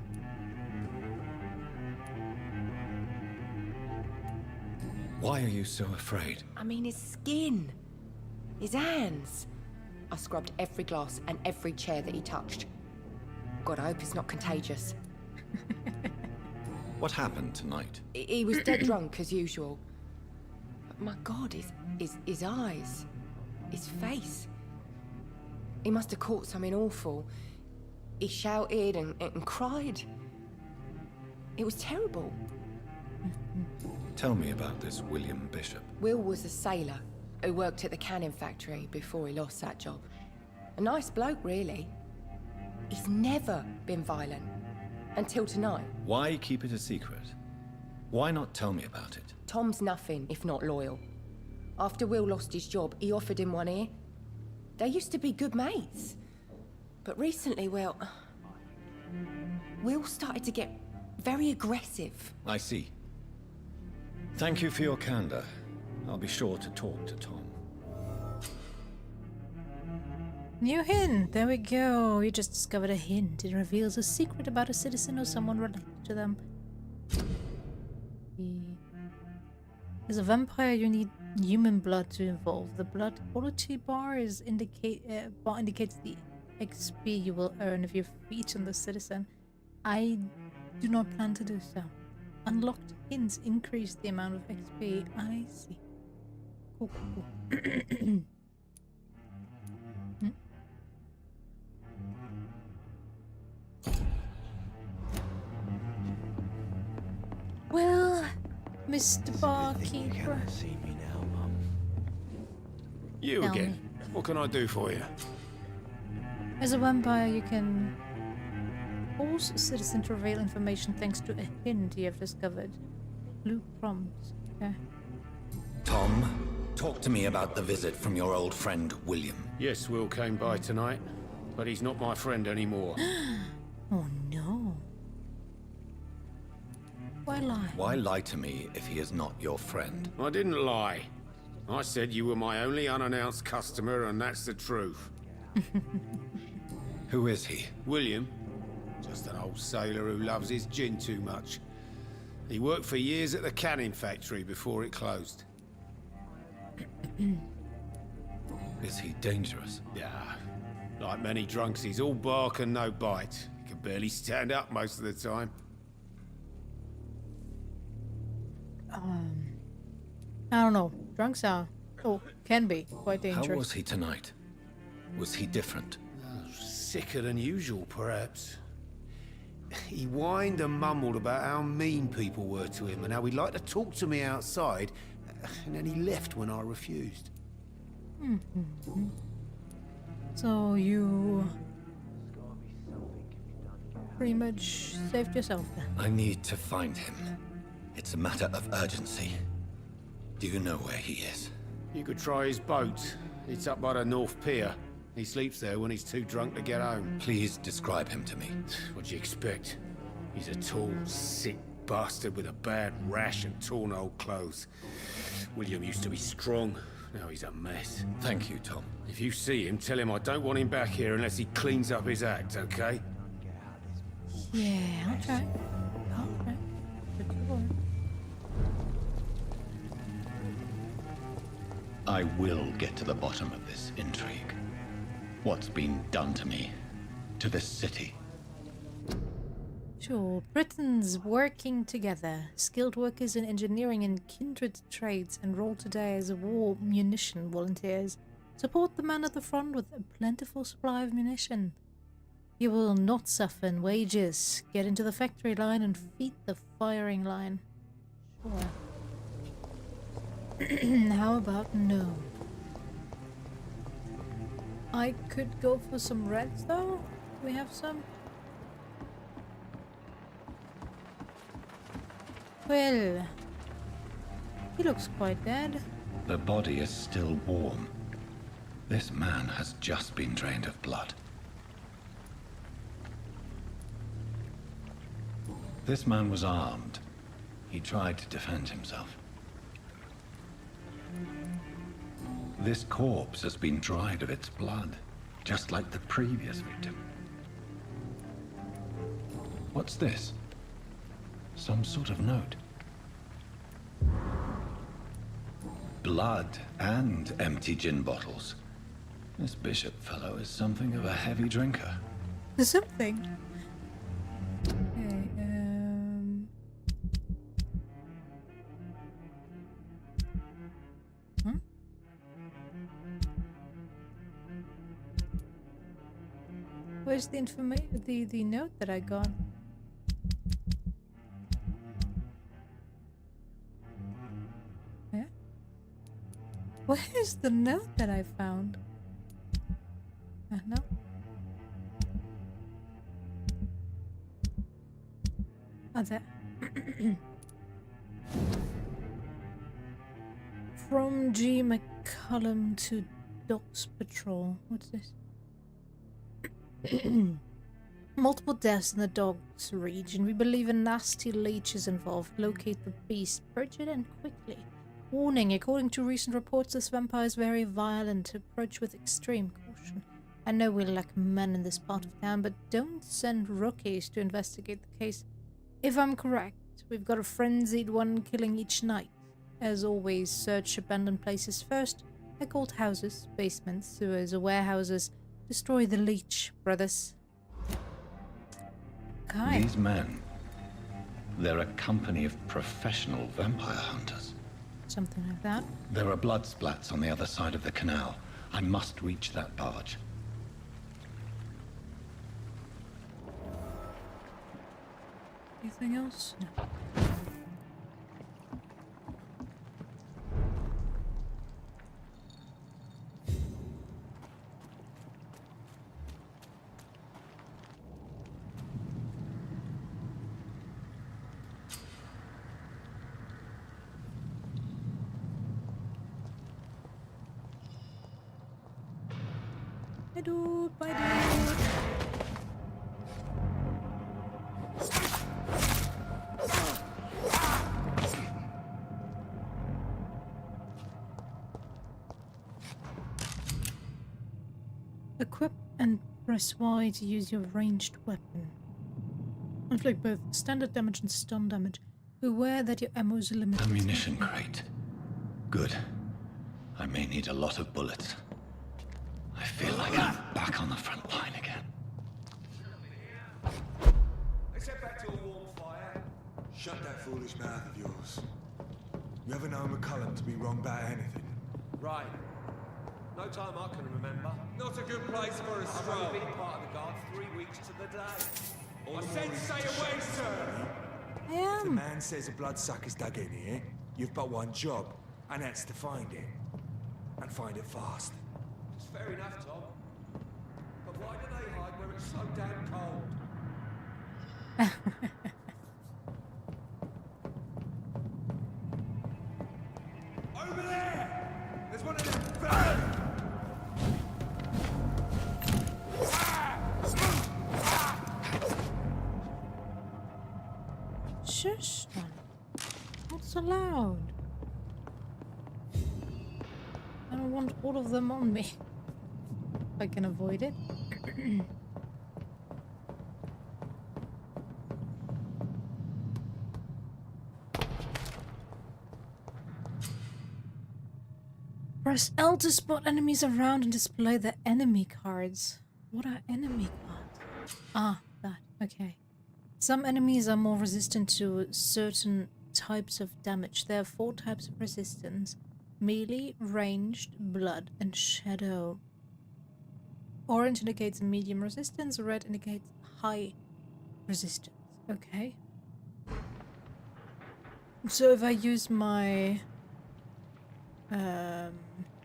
Why are you so afraid? I mean, his skin. His hands. I scrubbed every glass and every chair that he touched. God, I hope it's not contagious. What happened tonight? He was dead drunk, as usual. But my God, his eyes. His face. He must have caught something awful. He shouted and cried. It was terrible. Tell me about this William Bishop. Will was a sailor who worked at the canning factory before he lost that job. A nice bloke, really. He's never been violent. Until tonight. Why keep it a secret? Why not tell me about it? Tom's nothing if not loyal. After Will lost his job, he offered him one ear. They used to be good mates. But recently, well... Will started to get very aggressive. I see. Thank you for your candor. I'll be sure to talk to Tom. New hint! There we go. You just discovered a hint. It reveals a secret about a citizen or someone related to them. As a vampire, you need human blood to evolve. The blood quality bar indicates the XP you will earn if you feed on the citizen. I do not plan to do so. Unlocked hints increase the amount of XP. I see. Cool, cool, cool. Well, Mr. Barkeeper. See me now, Mum. You Tell again. me. What can I do for you? As a vampire, you can force a citizen to reveal information thanks to a hint you have discovered. Blue prompts. Okay. Tom, talk to me about the visit from your old friend, William. Yes, Will came by tonight, but he's not my friend anymore. Oh no. Why lie? Why lie to me if he is not your friend? I didn't lie. I said you were my only unannounced customer, and that's the truth. Who is he? William, just an old sailor who loves his gin too much. He worked for years at the canning factory before it closed. Is he dangerous? Yeah, like many drunks, he's all bark and no bite. He can barely stand up most of the time. I don't know. Drunks are, can be quite dangerous. How was he tonight? Was he different? Sicker than usual, perhaps. He whined and mumbled about how mean people were to him and how he'd like to talk to me outside, and then he left when I refused. So you pretty much saved yourself then. I need to find him. It's a matter of urgency. Do you know where he is? You could try his boat. It's up by the North Pier. He sleeps there when he's too drunk to get home. Please describe him to me. What'd you expect? He's a tall, sick bastard with a bad rash and torn old clothes. William used to be strong. Now he's a mess. Thank you, Tom. If you see him, tell him I don't want him back here unless he cleans up his act, okay? Yeah, I'll try. I'll try. Good lord. I will get to the bottom of this intrigue. What's been done to me, to this city. Sure, Britons working together, skilled workers in engineering and kindred trades, enrolled today as war munition volunteers. Support the men at the front with a plentiful supply of munition. You will not suffer in wages. Get into the factory line and feed the firing line. Sure. How about no? I could go for some reds though. Do we have some? Well, he looks quite dead. The body is still warm. This man has just been drained of blood. This man was armed. He tried to defend himself. This corpse has been dried of its blood, just like the previous victim. What's this? Some sort of note. Blood and empty gin bottles. This bishop fellow is something of a heavy drinker. Something. Okay, Hmm? Where's the the note that I got? Yeah? Where's the note that I found? No. Oh, there. From G. McCullum to Docks Patrol. What's this? Multiple deaths in the Docks region. We believe a nasty leech is involved. Locate the beast. Purge it and quickly. Warning, according to recent reports, this vampire is very violent. Approach with extreme caution. I know we lack men in this part of town, but don't send rookies to investigate the case. If I'm correct, we've got a frenzied one killing each night. As always, search abandoned places first. Occult houses, basements, sewers, or warehouses. Destroy the leech, brothers. Okay. These men, they're a company of professional vampire hunters. Something like that. There are blood splats on the other side of the canal. I must reach that barge. Anything else? No. Bye, dude. Bye, dude. Equip and press Y to use your ranged weapon. Inflict both standard damage and stun damage. Beware that your ammo is limited. Ammunition crate. Good. I may need a lot of bullets. I feel like I'm back on the front line again. Let's head back to a warm fire. Shut that foolish mouth of yours. You ever known McCullum to be wrong about anything? Right. No time I can remember. Not a good place for a I've stroll. only been part of the guard 3 weeks to the day. I said stay away, sir. I If the am. man says a bloodsucker's dug in here, you've but one job, and that's to find it. And find it fast. It's fair enough, Tom. But why do they hide where it's so damn cold? Over there! There's one of them. Shush, man. Not so loud. I don't want all of them on me. If I can avoid it. Press L to spot enemies around and display the enemy cards. What are enemy cards? Ah, that. Okay. Some enemies are more resistant to certain types of damage. There are 4 types of resistance. Melee, ranged, blood, and shadow. Orange indicates medium resistance, red indicates high resistance. Okay. So if I use my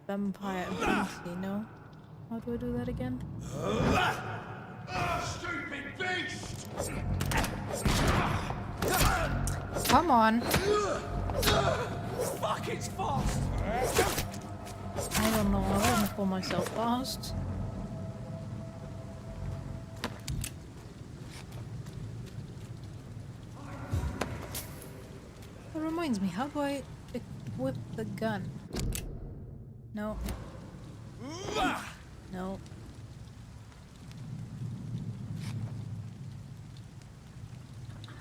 vampire ability, no? How do I do that again? Stupid beast! Come on. Fuck, it's fast! I don't know. I wouldn't call myself fast. That reminds me, how do I equip the gun? No. No.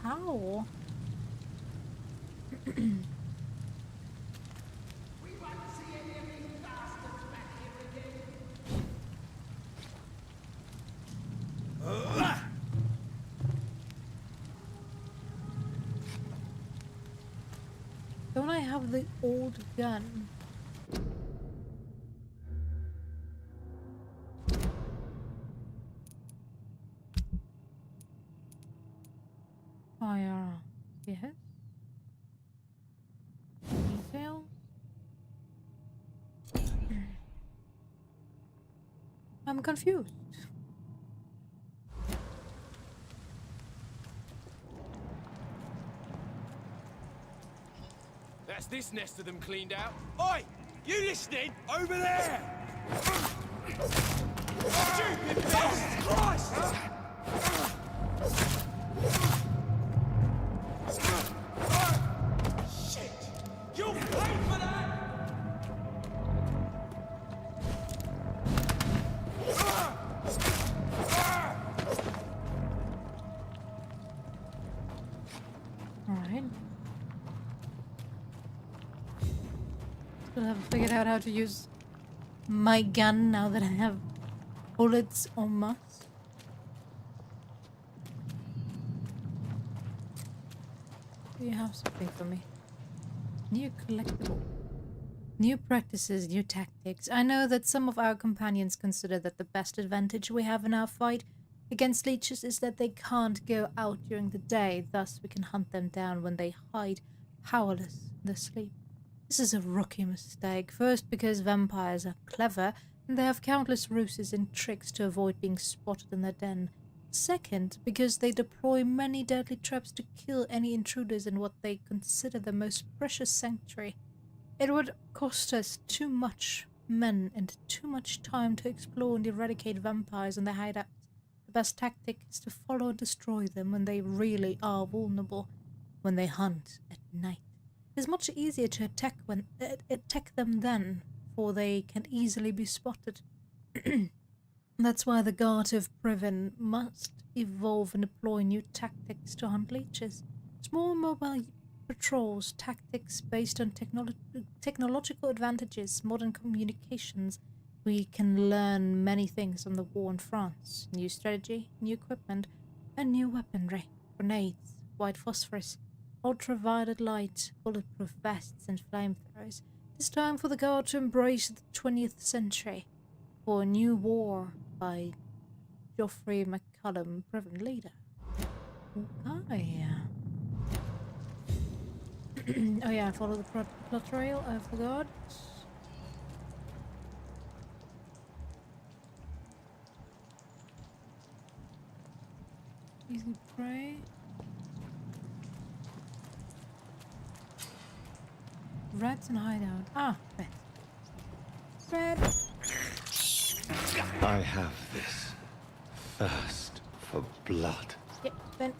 How? Don't I have the old gun? Fire. Yes. Details. I'm confused. That's this nest of them cleaned out. Oi! You listening? Over there! Stupid beast! Christ! Shit! You'll pay for that! Alright. Still haven't figured out how to use my gun now that I have bullets en masse. Do you have something for me? New collectible. New practices, new tactics. I know that some of our companions consider that the best advantage we have in our fight against leeches is that they can't go out during the day, thus we can hunt them down when they hide, powerless in their sleep. This is a rookie mistake. First, because vampires are clever, and they have countless ruses and tricks to avoid being spotted in their den. Second, because they deploy many deadly traps to kill any intruders in what they consider the most precious sanctuary. It would cost us too much men and too much time to explore and eradicate vampires in their hideouts. The best tactic is to follow and destroy them when they really are vulnerable, when they hunt at night. It is much easier to attack them then, for they can easily be spotted. That's why the Guard of Privin must evolve and deploy new tactics to hunt leeches. Small mobile patrols, tactics based on technological advantages, modern communications. We can learn many things from the war in France. New strategy, new equipment, and new weaponry. Grenades, white phosphorus, ultraviolet light, bulletproof vests, and flamethrowers. It is time for the Guard to embrace the 20th century. For a new war by Geoffrey McCullum, Privin leader. Okay. Oh yeah, follow the plot trail, I forgot. Easy prey. Rats and hideout. Ah, red. Red! I have this thirst for blood. Yep, then.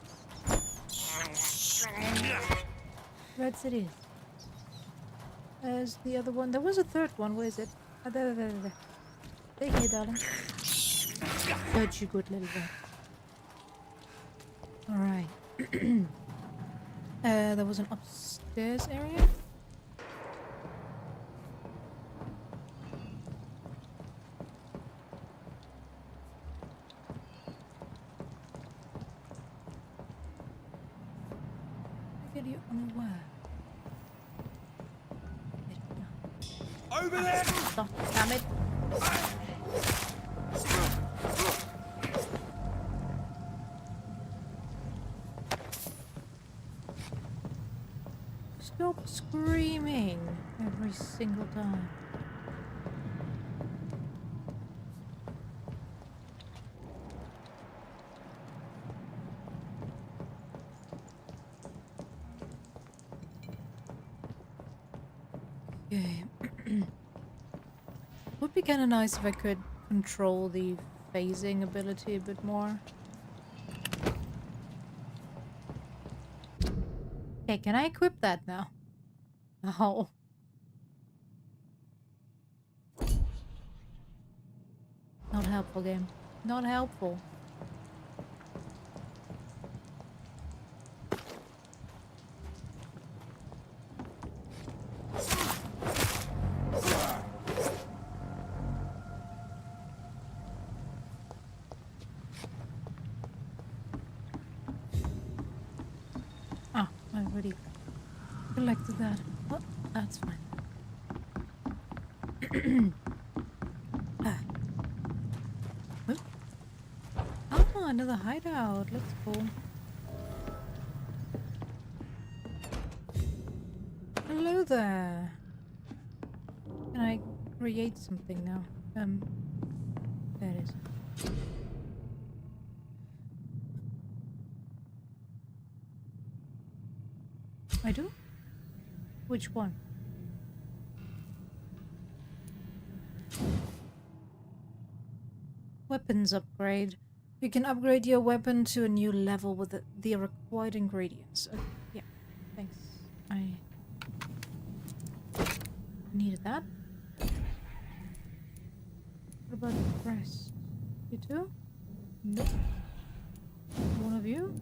Reds it is. There's the other one. There was a third one. Where is it? There. Stay here, darling. Good, you good little red. Alright. There was an upstairs area. unaware. Over there! Stop, damn it! Stop screaming every single time. Okay. Would be kind of nice if I could control the phasing ability a bit more. Okay, can I equip that now? Oh. Not helpful, game. Not helpful. Ah, I already collected that. Oh, that's fine. What? Oh, another hideout. Let's go. Hello there. Can I create something now? There it is. I do? Which one? Weapons upgrade. You can upgrade your weapon to a new level with the required ingredients. Yeah, thanks. I needed that. What about the rest? You too? Nope. One of you?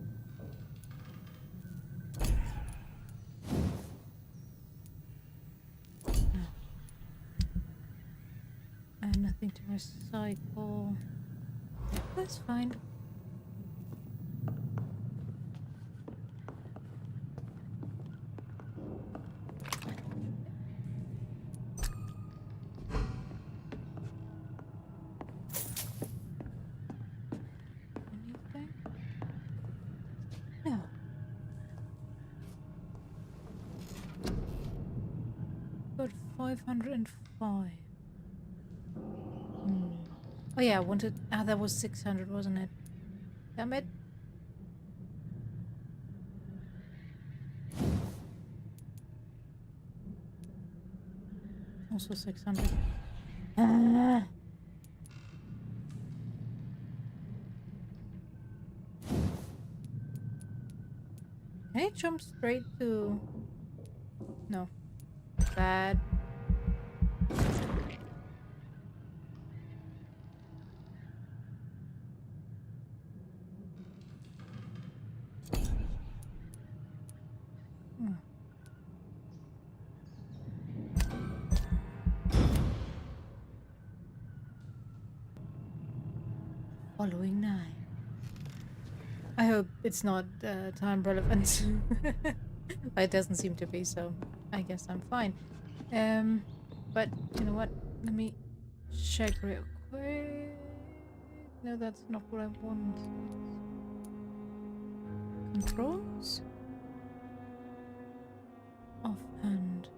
No. And nothing to recycle. That's fine. Anything? No. Got 505. Oh yeah, I wanted... Ah, that was 600, wasn't it? Damn it. Also 600. Ah. Can I jump straight to... No. Bad. Following 9. I hope it's not time relevant. It doesn't seem to be, so I guess I'm fine. But you know what? Let me check real quick. No, that's not what I want. Controls? Offhand.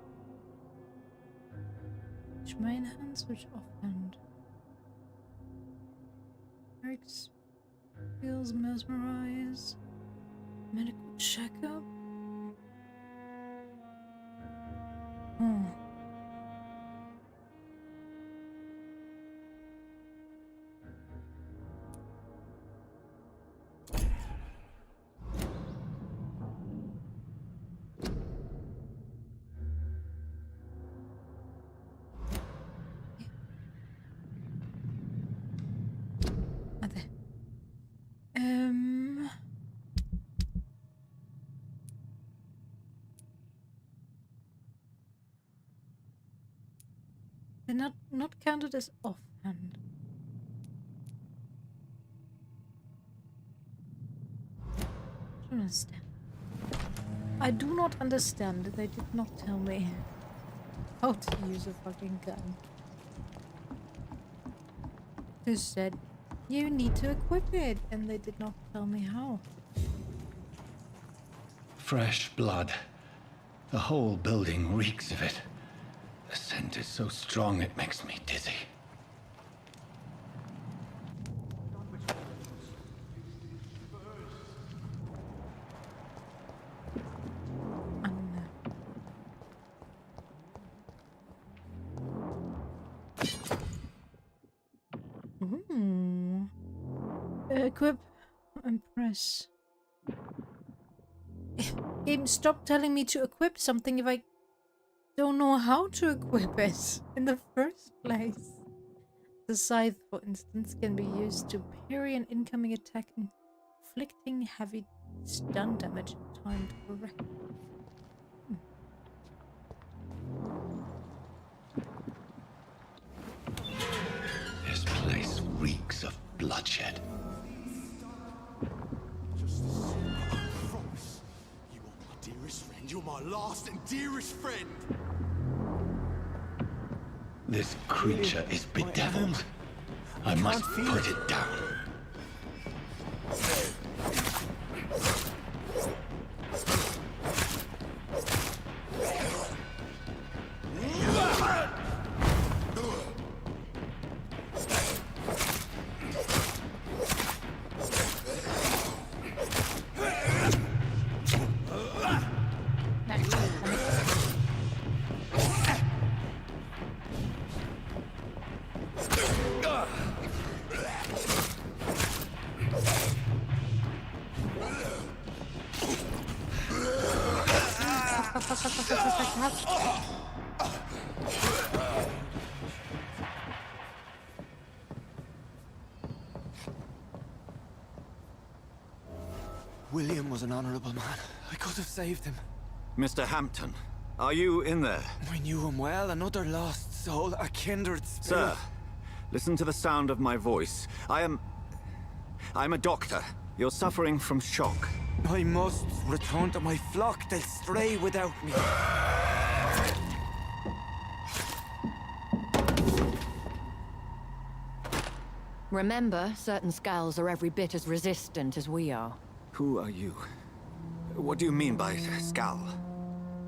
Switch main hand, switch offhand. Eric's skills, mesmerize. Medical checkup. They're not counted as offhand. I don't understand. I do not understand. They did not tell me how to use a fucking gun. They said, you need to equip it, and they did not tell me how. Fresh blood. The whole building reeks of it. The scent is so strong it makes me dizzy. Equip and press. Game, stop telling me to equip something if I don't know how to equip it in the first place. The scythe, for instance, can be used to parry an incoming attack, inflicting heavy stun damage timed correctly. This place reeks of bloodshed. Dearest friend, you're my last and dearest friend. This creature is bedeviled. I must put it down. William was an honorable man. I could have saved him. Mr. Hampton, are you in there? I knew him well, another lost soul, a kindred spirit. Sir, listen to the sound of my voice. I'm a doctor. You're suffering from shock. I must return to my flock. They'll stray without me. Remember, certain skulls are every bit as resistant as we are. Who are you? What do you mean by Skal?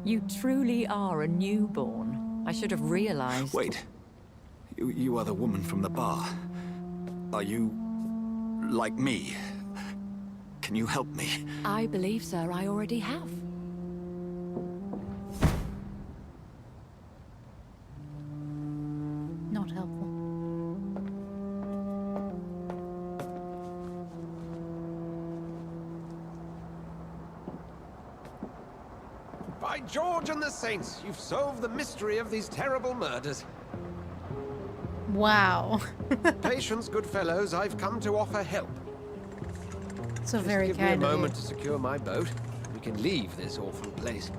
You truly are a newborn. I should have realized. Wait. You are the woman from the bar. Are you... like me? Can you help me? I believe, sir, I already have. Not helpful. By George and the Saints, you've solved the mystery of these terrible murders. Wow. Patience, good fellows, I've come to offer help. So Just very give me a kind of moment you. to secure my boat. We can leave this awful place.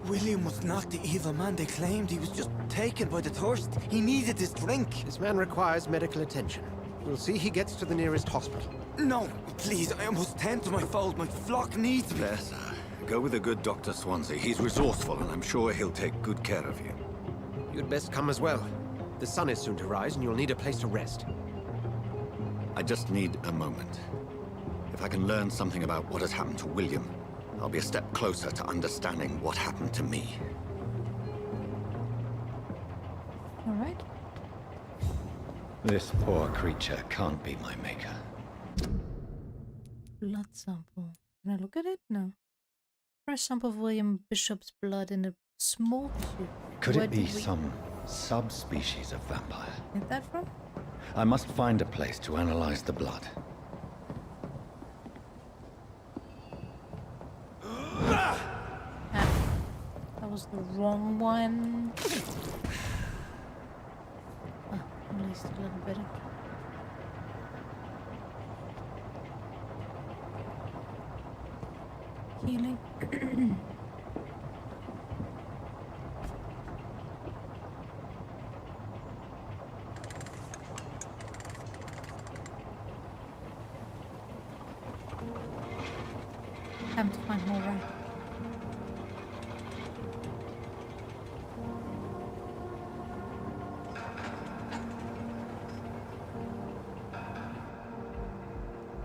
William was not the evil man they claimed. He was just taken by the thirst. He needed his drink. This man requires medical attention. We'll see he gets to the nearest hospital. No, please, I must tend to my fold. My flock needs me. There, sir. Go with the good Dr. Swansea. He's resourceful, and I'm sure he'll take good care of you. You'd best come as well. The sun is soon to rise, and you'll need a place to rest. I just need a moment. If I can learn something about what has happened to William, I'll be a step closer to understanding what happened to me. All right. This poor creature can't be my maker. Blood sample. Can I look at it? No. Fresh sample of William Bishop's blood in a small tube. Could Where it be did we some subspecies of vampire? get that from? I must find a place to analyze the blood. That was the wrong one. Oh, at least a little bit. Healing. Time to find more right.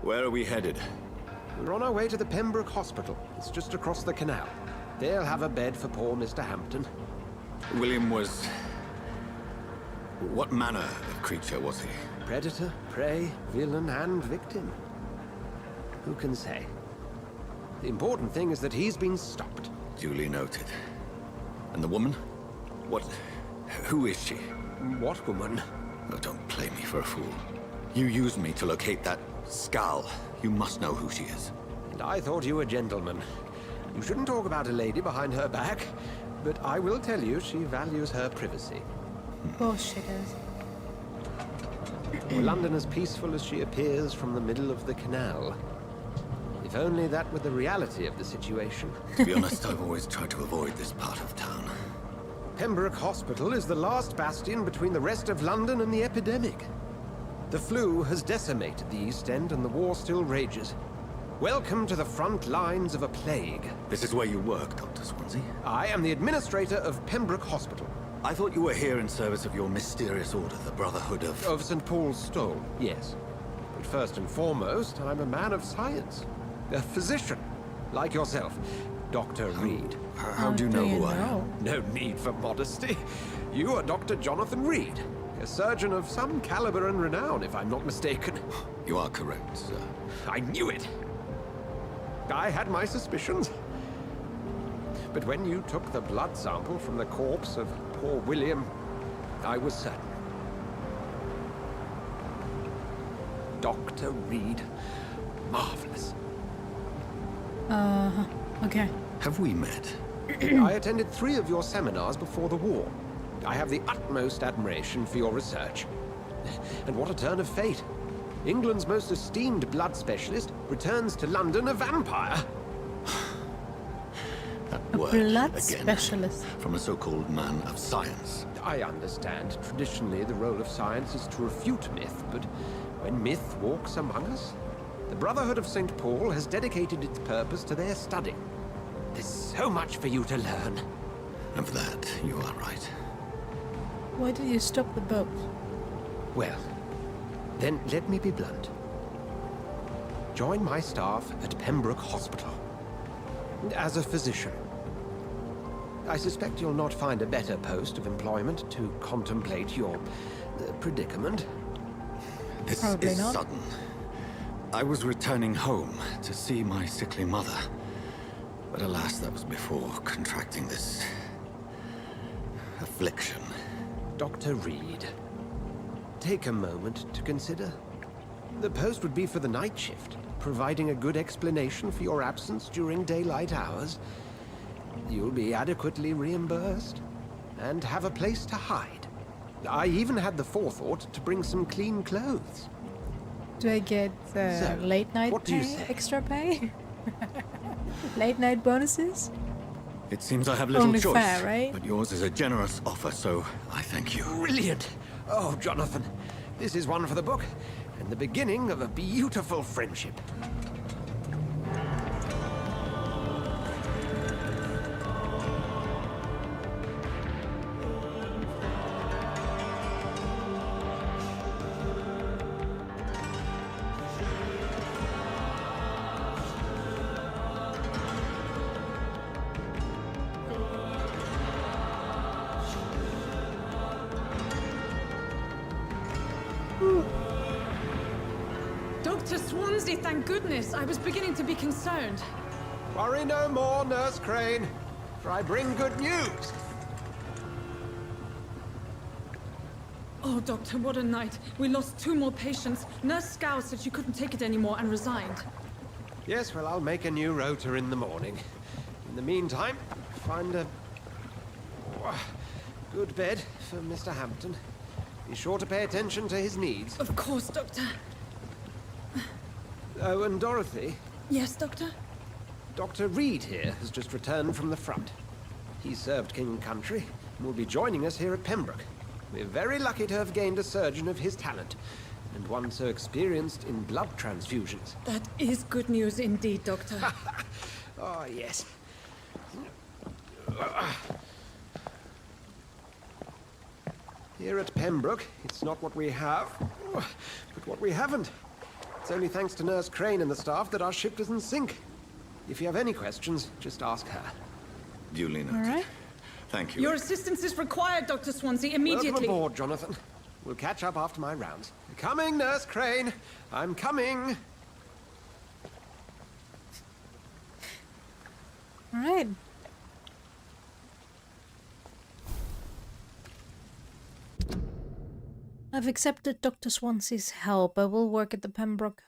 Where are we headed? We're on our way to the Pembroke Hospital. It's just across the canal. They'll have a bed for poor Mr. Hampton. William was... What manner of creature was he? Predator, prey, villain, and victim. Who can say? The important thing is that he's been stopped. Duly noted. And the woman? What... Who is she? What woman? Oh, don't play me for a fool. You used me to locate that skull. You must know who she is. And I thought you a gentleman. You shouldn't talk about a lady behind her back, but I will tell you she values her privacy. Of course she does. Were London as peaceful as she appears from the middle of the canal? If only that were the reality of the situation. To be honest, I've always tried to avoid this part of town. Pembroke Hospital is the last bastion between the rest of London and the epidemic. The flu has decimated the East End and the war still rages. Welcome to the front lines of a plague. This is where you work, Dr. Swansea? I am the administrator of Pembroke Hospital. I thought you were here in service of your mysterious order, the Brotherhood of... Of St. Paul's Stole, yes. But first and foremost, I'm a man of science. A physician, like yourself, Dr. Reed. How do you know who I am? No need for modesty. You are Dr. Jonathan Reed, a surgeon of some caliber and renown, if I'm not mistaken. You are correct, sir. I knew it. I had my suspicions. But when you took the blood sample from the corpse of poor William, I was certain. Dr. Reed. Marvelous. Okay. Have we met? I attended 3 of your seminars before the war. I have the utmost admiration for your research. And what a turn of fate. England's most esteemed blood specialist returns to London a vampire. That word, Blood again, specialist. from a so-called man of science. I understand. Traditionally, the role of science is to refute myth, but when myth walks among us, the Brotherhood of St. Paul has dedicated its purpose to their study. There's so much for you to learn. Of that, you are right. Why did you stop the boat? Well, then let me be blunt. Join my staff at Pembroke Hospital. As a physician. I suspect you'll not find a better post of employment to contemplate your predicament. This Probably is not. sudden. I was returning home to see my sickly mother. But alas, that was before contracting this... affliction. Dr. Reed, take a moment to consider. The post would be for the night shift, providing a good explanation for your absence during daylight hours. You'll be adequately reimbursed, and have a place to hide. I even had the forethought to bring some clean clothes. Do I get So, late night what do you pay? say? Extra pay? Late night bonuses? It seems I have little Only choice, fair, right? but yours is a generous offer, so I thank you. Brilliant! Oh, Jonathan, this is one for the book, and the beginning of a beautiful friendship. Dr. Swansea, thank goodness. I was beginning to be concerned. Worry no more, Nurse Crane, for I bring good news. Oh, Doctor, what a night. We lost 2 more patients. Nurse Scow said she couldn't take it anymore and resigned. Yes, well, I'll make a new rota in the morning. In the meantime, find a good bed for Mr. Hampton. Be sure to pay attention to his needs. Of course, Doctor. Oh, and Dorothy, Yes, Doctor? Dr. Reed here has just returned from the front. He served King and Country and will be joining us here at Pembroke. We're very lucky to have gained a surgeon of his talent, and one so experienced in blood transfusions. That is good news indeed, Doctor. Oh, yes. Here at Pembroke, it's not what we have, but what we haven't. It's only thanks to Nurse Crane and the staff that our ship doesn't sink. If you have any questions, just ask her. Duly noted. All right. Thank you. Your assistance is required, Dr. Swansea, immediately. Welcome aboard, Jonathan. We'll catch up after my rounds. Coming, Nurse Crane. I'm coming. All right. I've accepted Dr. Swansea's help. I will work at the Pembroke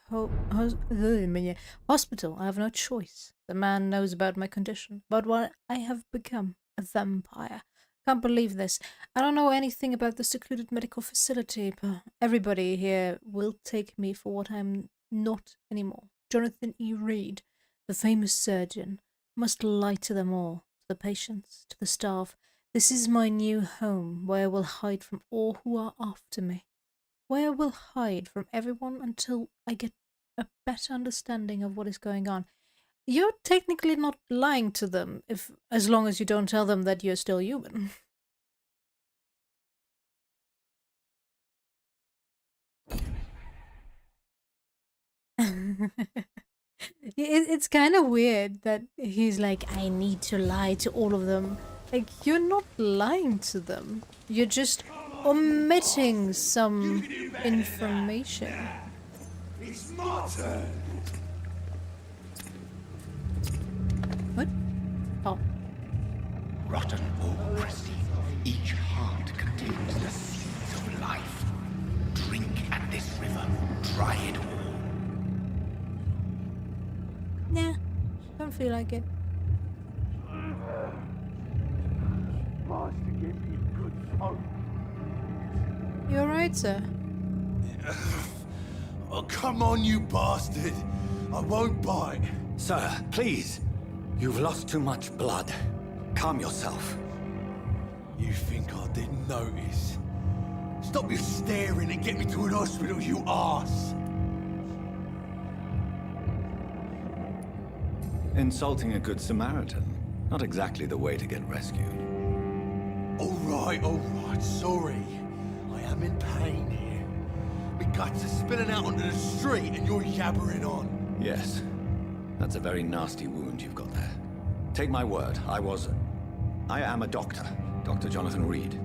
hospital. I have no choice. The man knows about my condition, about what I have become, a vampire. Can't believe this. I don't know anything about the secluded medical facility, but everybody here will take me for what I'm not anymore. Jonathan E. Reed, the famous surgeon, must lie to them all, to the patients, to the staff. This is my new home, where I will hide from all who are after me. Where I will hide from everyone until I get a better understanding of what is going on. You're technically not lying to them, as long as you don't tell them that you're still human. It's kind of weird that he's like, I need to lie to all of them. Like, you're not lying to them. You're just omitting some information. It's my turn. What? Oh. Rotten or pristine, each heart contains the seeds of life. Drink at this river, try it all. Nah, don't feel like it. You alright, sir? Oh, come on, you bastard. I won't bite. Sir, please. You've lost too much blood. Calm yourself. You think I didn't notice? Stop your staring and get me to an hospital, you arse. Insulting a good Samaritan. Not exactly the way to get rescued. All right, sorry. I am in pain here. My guts are spilling out onto the street and you're yabbering on. Yes. That's a very nasty wound you've got there. Take my word, I am a doctor. Dr. Jonathan Reed.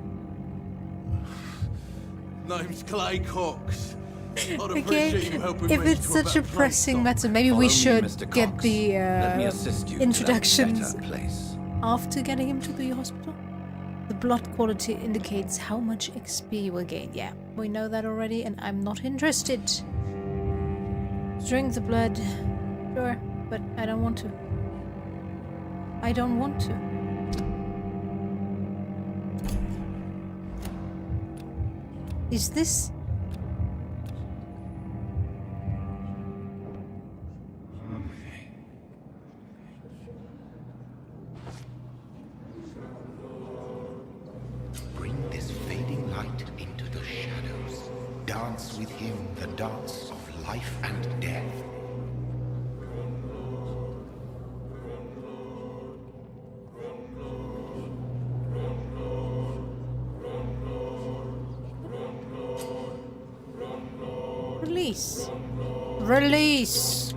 Name's Clay Cox. I'd Okay, appreciate you helping if me it's to a such a better pressing place, matter, maybe we Follow me, should Mr. get Cox. the Let me assist you to that introductions better place. after getting him to the hospital. The blood quality indicates how much XP we'll gain. Yeah, we know that already, and I'm not interested. Drink the blood. Sure, but I don't want to. I don't want to. Is this... Bring this fading light into the shadows. Dance with him the dance of life and death. Release. Release!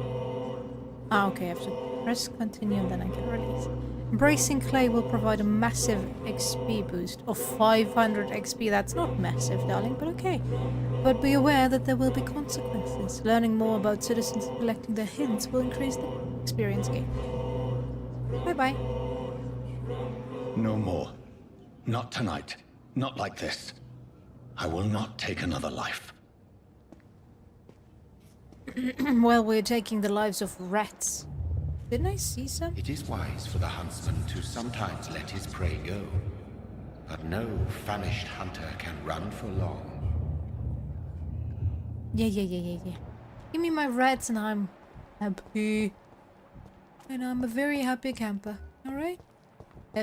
Ah, okay, I have to press continue and then I can release. Embracing Clay will provide a massive XP boost of 500 XP. That's not massive, darling, but okay. But be aware that there will be consequences. Learning more about citizens and collecting their hints will increase the experience gain. Bye-bye. No more. Not tonight. Not like this. I will not take another life. Well, we're taking the lives of rats. Didn't I see some? It is wise for the huntsman to sometimes let his prey go. But no famished hunter can run for long. Yeah. Give me my rats and I'm happy. And I'm a very happy camper. Alright?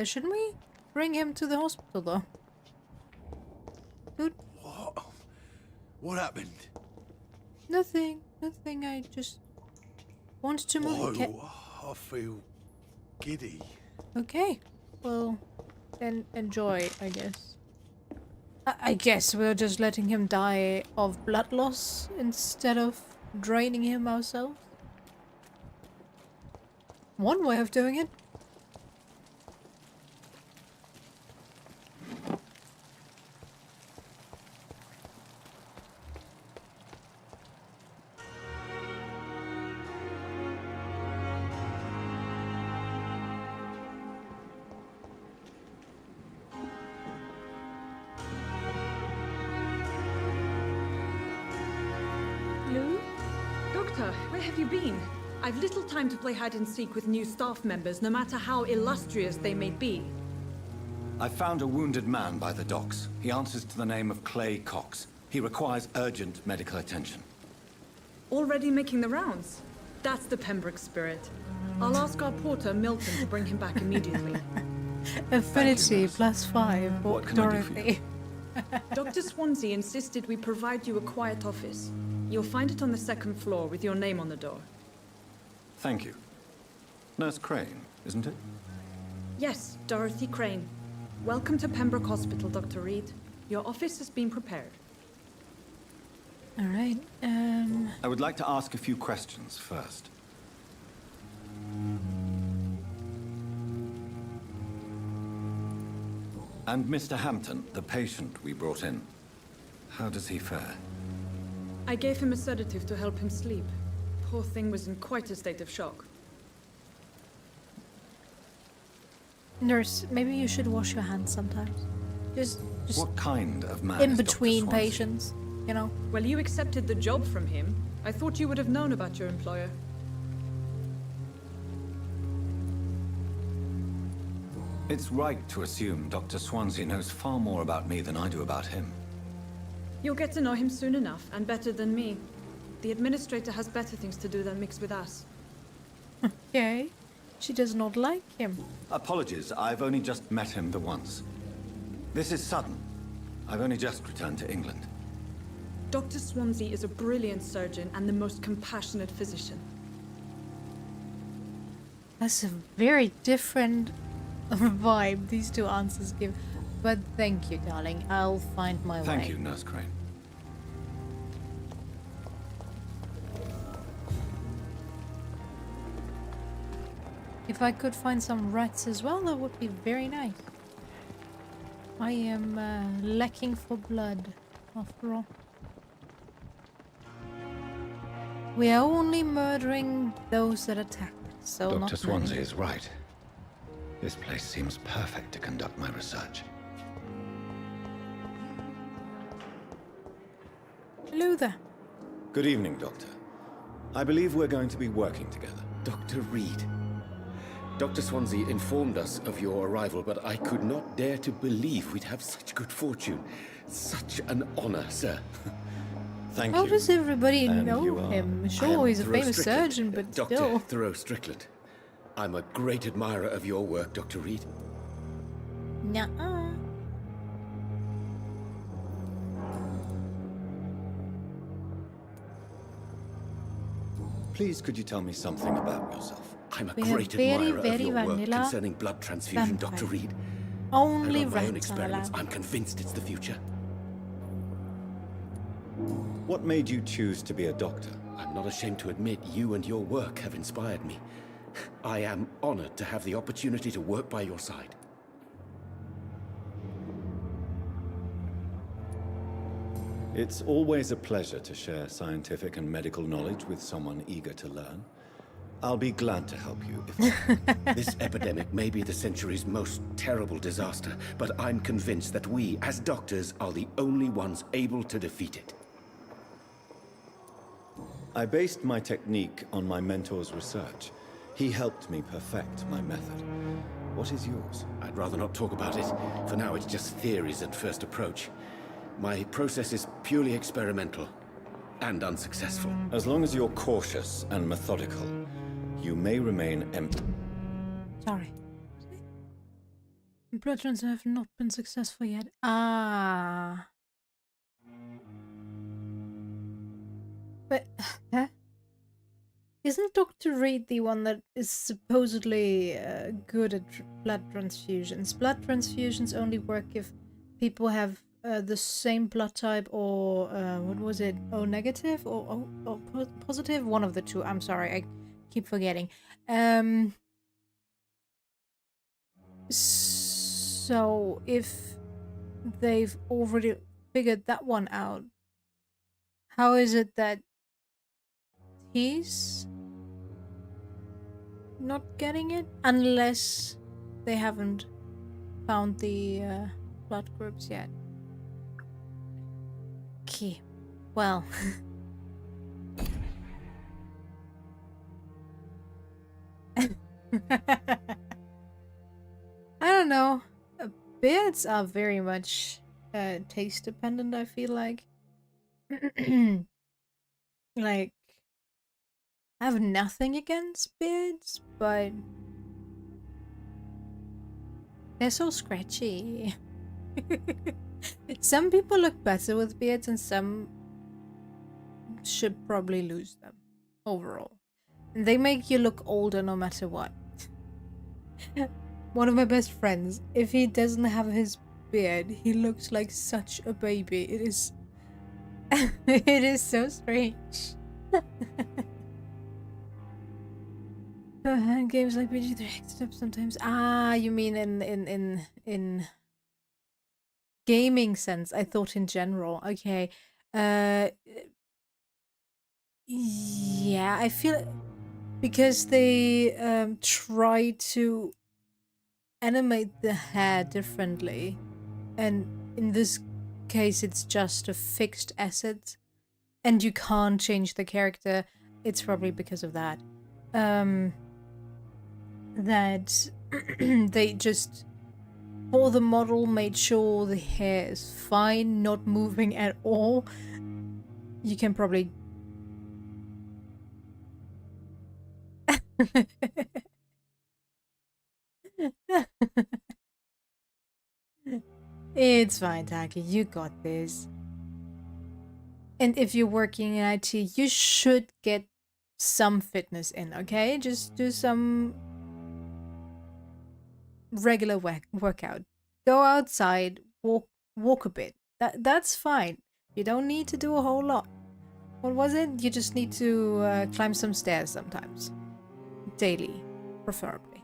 Shouldn't we bring him to the hospital though? Dude? What happened? Nothing. I just wanted to move. I feel giddy. Okay, well, then enjoy, I guess. I guess we're just letting him die of blood loss instead of draining him ourselves. One way of doing it. Doctor, where have you been? I've little time to play hide and seek with new staff members, no matter how illustrious they may be. I found a wounded man by the docks. He answers to the name of Clay Cox. He requires urgent medical attention. Already making the rounds? That's the Pembroke spirit. I'll ask our porter, Milton, to bring him back immediately. Affinity +5. What can I do for you? Dr. Swansea insisted we provide you a quiet office. You'll find it on the second floor with your name on the door. Thank you. Nurse Crane, isn't it? Yes, Dorothy Crane. Welcome to Pembroke Hospital, Dr. Reed. Your office has been prepared. All right. I would like to ask a few questions first. And Mr. Hampton, the patient we brought in, how does he fare? I gave him a sedative to help him sleep. Poor thing was in quite a state of shock. Nurse, maybe you should wash your hands sometimes. Just what kind of man in is between Dr. Swansea? patients, you know. Well, you accepted the job from him. I thought you would have known about your employer. It's right to assume Dr. Swansea knows far more about me than I do about him. You'll get to know him soon enough, and better than me. The administrator has better things to do than mix with us. Okay. She does not like him. Apologies, I've only just met him the once. This is sudden. I've only just returned to England. Dr. Swansea is a brilliant surgeon and the most compassionate physician. That's a very different vibe these two answers give. But thank you, darling. I'll find my way. Thank you, Nurse Crane. If I could find some rats as well, that would be very nice. I am lacking for blood, after all. We are only murdering those that attack, so not Dr. Swansea many. is right. This place seems perfect to conduct my research. Hello there. Good evening, Doctor. I believe we're going to be working together. Dr. Reed. Dr. Swansea informed us of your arrival, but I could not dare to believe we'd have such good fortune. Such an honor, sir. Thank How you. does everybody And know you are- him? I Sure, am he's a Thoreau famous Strickland, surgeon, but Dr. still. Thoreau Strickland. I'm a great admirer of your work, Dr. Reed. Nuh-uh. Please, could you tell me something about yourself? I'm a We are great very, admirer of very your work vanilla concerning blood transfusion, vampire. Dr. Reed. Only And on my own rats are experiments, allowed. I'm convinced it's the future. What made you choose to be a doctor? I'm not ashamed to admit you and your work have inspired me. I am honored to have the opportunity to work by your side. It's always a pleasure to share scientific and medical knowledge with someone eager to learn. I'll be glad to help you if This epidemic may be the century's most terrible disaster, but I'm convinced that we, as doctors, are the only ones able to defeat it. I based my technique on my mentor's research. He helped me perfect my method. What is yours? I'd rather not talk about it. For now, it's just theories at first approach. My process is purely experimental and unsuccessful. As long as you're cautious and methodical, you may remain empty. Sorry. Blood transfusions have not been successful yet. Ah. But, huh? Isn't Dr. Reed the one that is supposedly good at blood transfusions? Blood transfusions only work if people have the same blood type or what was it? O negative or positive? One of the two. I'm sorry, I keep forgetting. So if they've already figured that one out, how is it that he's not getting it? Unless they haven't found the blood groups yet. Okay, well. I don't know. Beards are very much taste dependent, I feel like. Like, I have nothing against beards, but they're so scratchy. Some people look better with beards and some should probably lose them overall. And they make you look older no matter what. One of my best friends, if he doesn't have his beard, he looks like such a baby. It is it is so strange. Games like PG-3 acted up sometimes. Ah, you mean in gaming sense. I thought in general. Okay. Yeah, I feel because they try to animate the hair differently, and in this case it's just a fixed asset and you can't change the character. It's probably because of that that they just for the model made sure the hair is fine, not moving at all. You can probably It's fine, Taki. You got this. And if you're working in IT, you should get some fitness in, okay? Just do some regular workout. Go outside, walk a bit. That's fine. You don't need to do a whole lot. What was it? You just need to climb some stairs sometimes. Daily, preferably.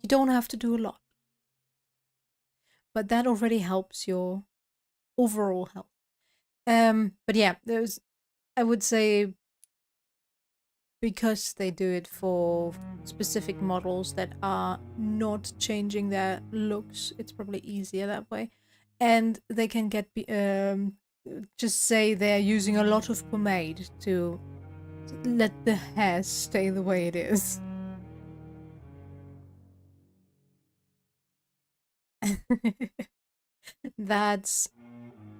You don't have to do a lot. But that already helps your overall health. But yeah, I would say because they do it for specific models that are not changing their looks, it's probably easier that way. And they can get just say they're using a lot of pomade to let the hair stay the way it is. That's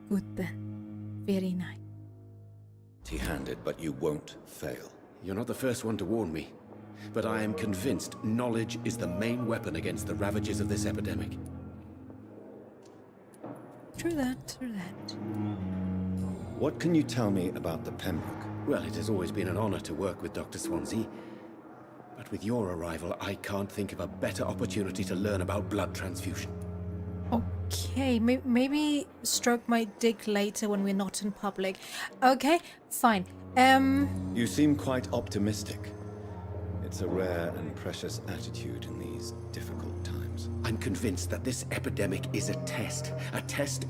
good then. Very nice. Empty-handed, but you won't fail. You're not the first one to warn me, but I am convinced knowledge is the main weapon against the ravages of this epidemic. True that, true that. What can you tell me about the Pembroke? Well, it has always been an honor to work with Dr. Swansea. But with your arrival, I can't think of a better opportunity to learn about blood transfusion. Okay, maybe stroke my dick later when we're not in public. Okay, fine. You seem quite optimistic. It's a rare and precious attitude in these difficult times. I'm convinced that this epidemic is a test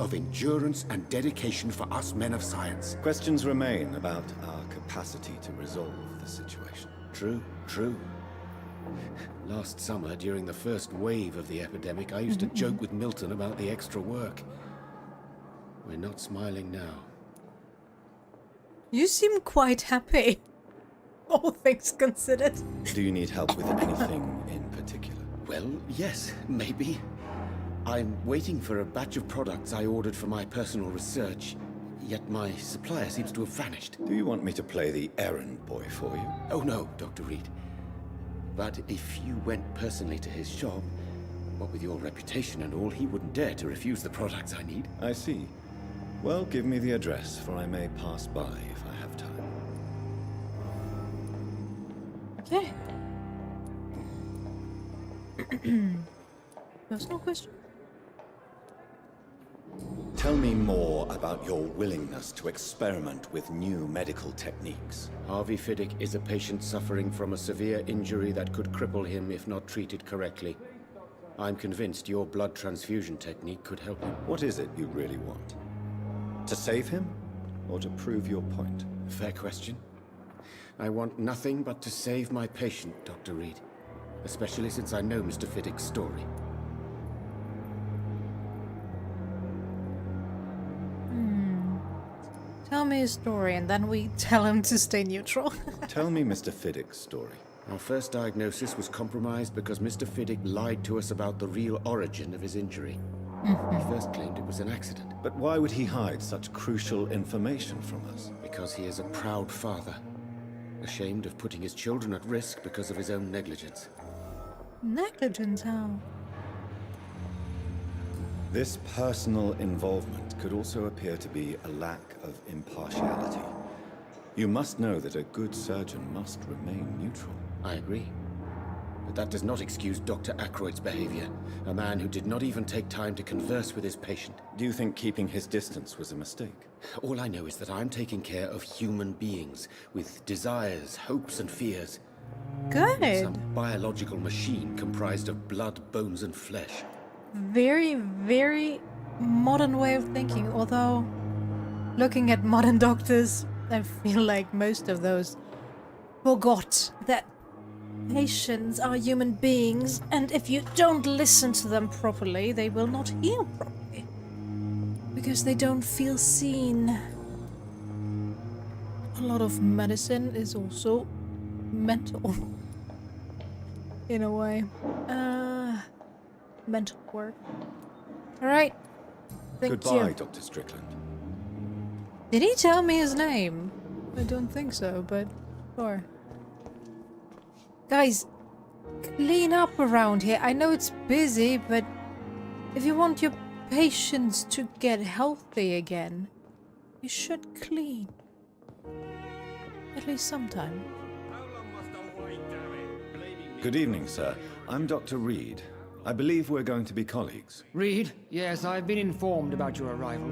of endurance and dedication for us men of science. Questions remain about our capacity to resolve the situation. True. Last summer, during the first wave of the epidemic, I used to joke with Milton about the extra work. We're not smiling now. You seem quite happy, all things considered. Do you need help with anything in particular? Well, yes, maybe. I'm waiting for a batch of products I ordered for my personal research, yet my supplier seems to have vanished. Do you want me to play the errand boy for you? Oh no, Dr. Reed. But if you went personally to his shop, what with your reputation and all, he wouldn't dare to refuse the products I need. I see. Well, give me the address, for I may pass by if I have time. Personal question? Tell me more about your willingness to experiment with new medical techniques. Harvey Fiddick is a patient suffering from a severe injury that could cripple him if not treated correctly. I'm convinced your blood transfusion technique could help him. What is it you really want? To save him? Or to prove your point? Fair question. I want nothing but to save my patient, Dr. Reed. Especially since I know Mr. Fiddick's story. Tell me a story, and then we tell him to stay neutral. Tell me Mr. Fiddick's story. Our first diagnosis was compromised because Mr. Fiddick lied to us about the real origin of his injury. He first claimed it was an accident. But why would he hide such crucial information from us? Because he is a proud father. Ashamed of putting his children at risk because of his own negligence. Negligence, how? This personal involvement could also appear to be a lack of impartiality. You must know that a good surgeon must remain neutral. I agree. But that does not excuse Dr. Ackroyd's behavior. A man who did not even take time to converse with his patient. Do you think keeping his distance was a mistake? All I know is that I'm taking care of human beings with desires, hopes, and fears. Good. Some biological machine comprised of blood, bones, and flesh. Very, very modern way of thinking, although looking at modern doctors, I feel like most of those forgot that patients are human beings, and if you don't listen to them properly, they will not heal properly. Because they don't feel seen. A lot of medicine is also mental. In a way. Mental work. Alright. Thank Goodbye, you. Dr. Strickland. Did he tell me his name? I don't think so, but sure. Guys, clean up around here. I know it's busy, but if you want your patients to get healthy again, you should clean. At least sometime. Good evening, sir. I'm Dr. Reed. I believe we're going to be colleagues. Reed? Yes, I've been informed about your arrival.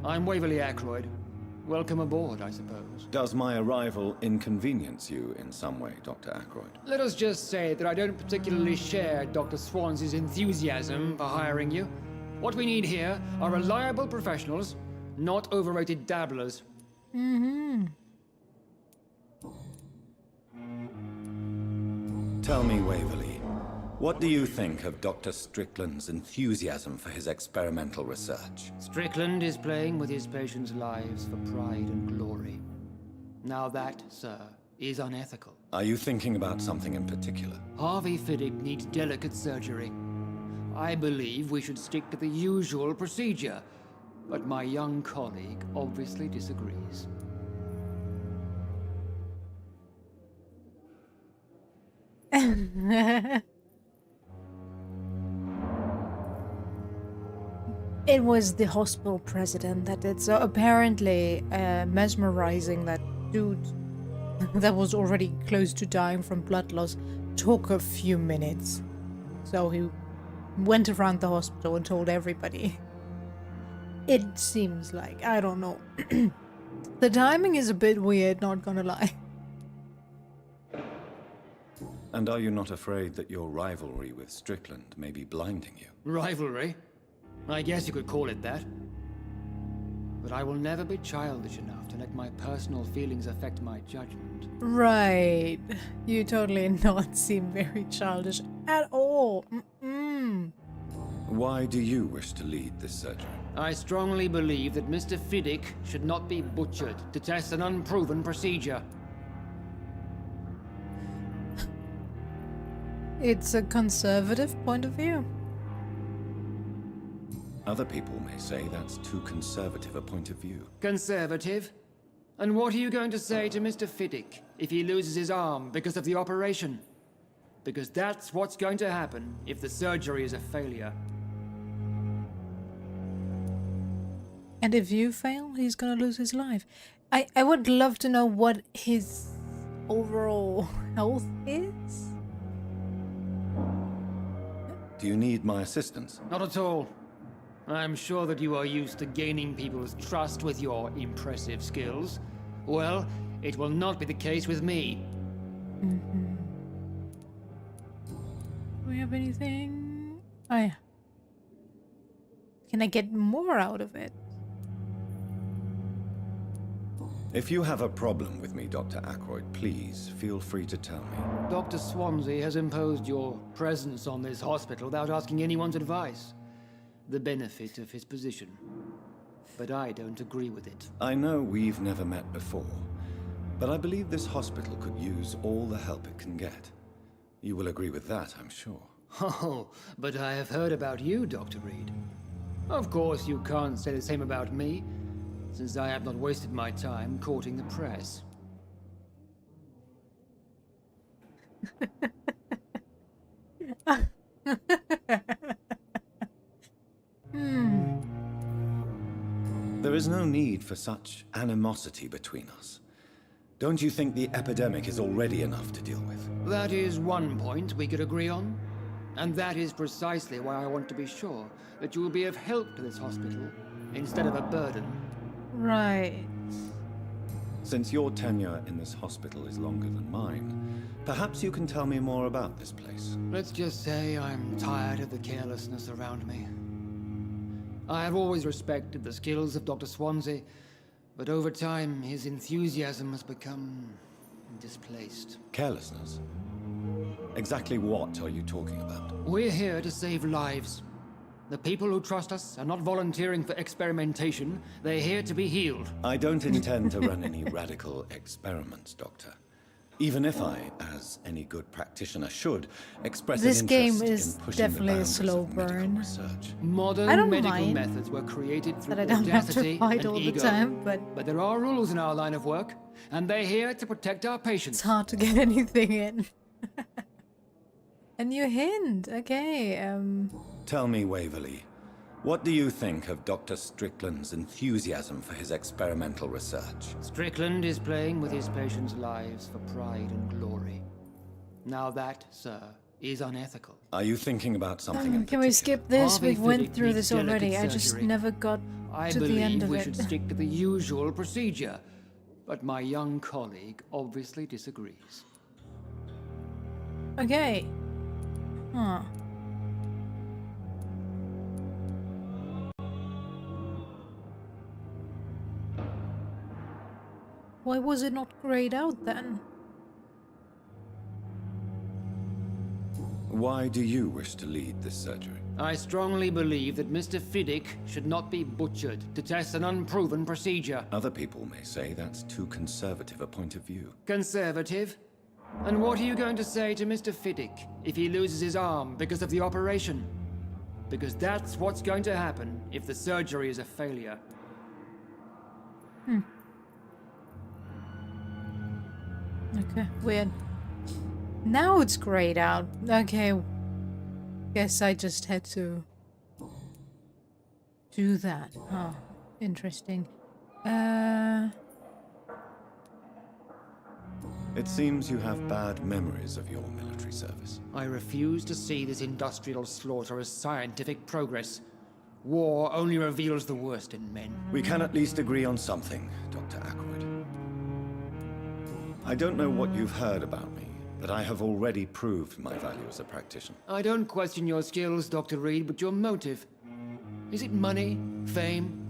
I'm Waverly Ackroyd. Welcome aboard, I suppose. Does my arrival inconvenience you in some way, Dr. Ackroyd? Let us just say that I don't particularly share Dr. Swans's enthusiasm for hiring you. What we need here are reliable professionals, not overrated dabblers. Tell me, Waverly, what do you think of Dr. Strickland's enthusiasm for his experimental research? Strickland is playing with his patients' lives for pride and glory. Now that, sir, is unethical. Are you thinking about something in particular? Harvey Fiddick needs delicate surgery. I believe we should stick to the usual procedure, but my young colleague obviously disagrees. It was the hospital president that did so. Apparently, mesmerizing that dude that was already close to dying from blood loss took a few minutes. So he went around the hospital and told everybody. It seems like, I don't know. The timing is a bit weird, not gonna lie. And are you not afraid that your rivalry with Strickland may be blinding you? Rivalry? I guess you could call it that. But I will never be childish enough to let my personal feelings affect my judgment. Right. You totally not seem very childish at all. Why do you wish to lead this surgery? I strongly believe that Mr. Fiddick should not be butchered to test an unproven procedure. It's a conservative point of view. Other people may say that's too conservative a point of view. Conservative? And what are you going to say to Mr. Fiddick if he loses his arm because of the operation? Because that's what's going to happen if the surgery is a failure. And if you fail, he's gonna lose his life. I would love to know what his overall health is. Do you need my assistance? Not at all. I'm sure that you are used to gaining people's trust with your impressive skills. Well, it will not be the case with me. Mm-hmm. Do we have anything? Oh yeah. Can I get more out of it? If you have a problem with me, Dr. Ackroyd, please feel free to tell me. Dr. Swansea has imposed your presence on this hospital without asking anyone's advice. The benefit of his position. But I don't agree with it. I know we've never met before, but I believe this hospital could use all the help it can get. You will agree with that, I'm sure. Oh, but I have heard about you, Dr. Reed. Of course, you can't say the same about me, since I have not wasted my time courting the press. There is no need for such animosity between us. Don't you think the epidemic is already enough to deal with? That is one point we could agree on. And that is precisely why I want to be sure that you will be of help to this hospital, instead of a burden. Right. Since your tenure in this hospital is longer than mine, perhaps you can tell me more about this place. Let's just say I'm tired of the carelessness around me. I have always respected the skills of Dr. Swansea, but over time his enthusiasm has become displaced. Carelessness? Exactly what are you talking about? We're here to save lives. The people who trust us are not volunteering for experimentation. They're here to be healed. I don't intend to run any radical experiments, Doctor. Even if I, as any good practitioner should, express this an game interest is in pushing definitely the a boundaries slow of medical burn. research. Modern I don't medical mind methods were created through that I don't have to audacity fight and all the ego. time, but there are rules in our line of work, and they're here to protect our patients. it's hard to get anything in. A new hint. Okay. Tell me, Waverly, what do you think of Dr. Strickland's enthusiasm for his experimental research? Strickland is playing with his patients' lives for pride and glory. Now that, sir, is unethical. Are you thinking about something in Can we skip this? Harvey We've went Fiddick through needs this delicate already. I just surgery. never got I to the end believe of we it. should stick to the usual procedure, but my young colleague obviously disagrees. Okay. Huh. Why was it not grayed out then? Why do you wish to lead this surgery? I strongly believe that Mr. Fiddick should not be butchered to test an unproven procedure. Other people may say that's too conservative a point of view. Conservative? And what are you going to say to Mr. Fiddick if he loses his arm because of the operation? Because that's what's going to happen if the surgery is a failure. Okay, weird. Now it's grayed out. Okay. Guess I just had to do that. Huh. Interesting. It seems you have bad memories of your military service. I refuse to see this industrial slaughter as scientific progress. War only reveals the worst in men. We can at least agree on something, Dr. Ackroyd. I don't know what you've heard about me, but I have already proved my value as a practitioner. I don't question your skills, Dr. Reed, but your motive. Is it money, fame,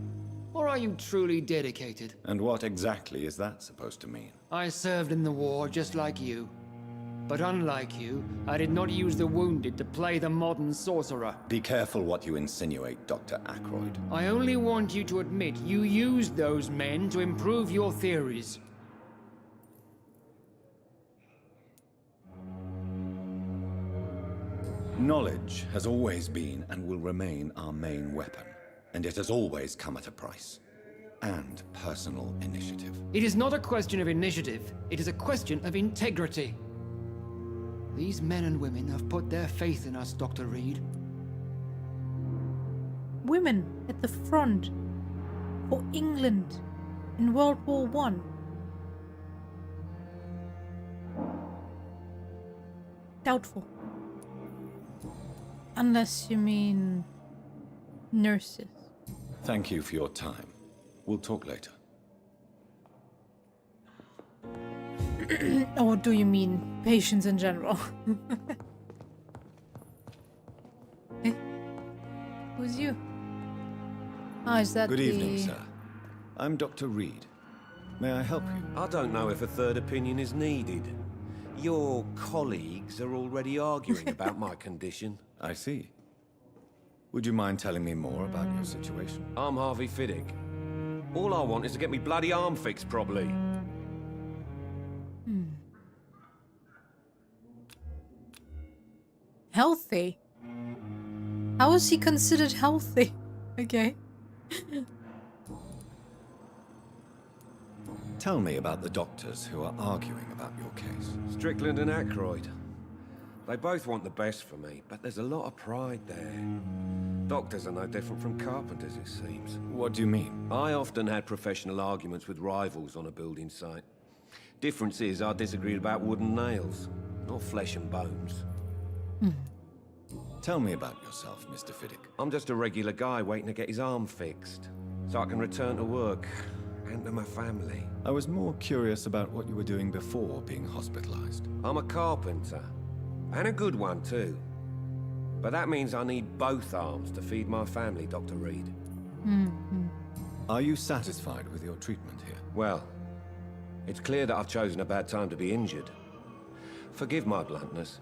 or are you truly dedicated? And what exactly is that supposed to mean? I served in the war just like you. But unlike you, I did not use the wounded to play the modern sorcerer. Be careful what you insinuate, Dr. Ackroyd. I only want you to admit you used those men to improve your theories. Knowledge has always been and will remain our main weapon, and it has always come at a price. And personal initiative. It is not a question of initiative, it is a question of integrity. These men and women have put their faith in us, Dr. Reed. Women at the front for England in World War I. Doubtful. Unless you mean nurses. Thank you for your time. We'll talk later. Or do you mean patients in general? Eh? Who's you? Ah, is that Good the... evening, sir. I'm Dr. Reed. May I help you? I don't know if a third opinion is needed. Your colleagues are already arguing about my condition. I see. Would you mind telling me more about your situation? I'm Harvey Fiddick. All I want is to get me bloody arm fixed properly. Healthy? How is he considered healthy? Okay. Tell me about the doctors who are arguing about your case. Strickland and Aykroyd. They both want the best for me, but there's a lot of pride there. Doctors are no different from carpenters, it seems. What do you mean? I often had professional arguments with rivals on a building site. Difference is, I disagreed about wooden nails, not flesh and bones. Tell me about yourself, Mr. Fiddick. I'm just a regular guy waiting to get his arm fixed, so I can return to work and to my family. I was more curious about what you were doing before being hospitalized. I'm a carpenter, and a good one too. But that means I need both arms to feed my family, Dr. Reed. Are you satisfied with your treatment here? Well, it's clear that I've chosen a bad time to be injured. Forgive my bluntness,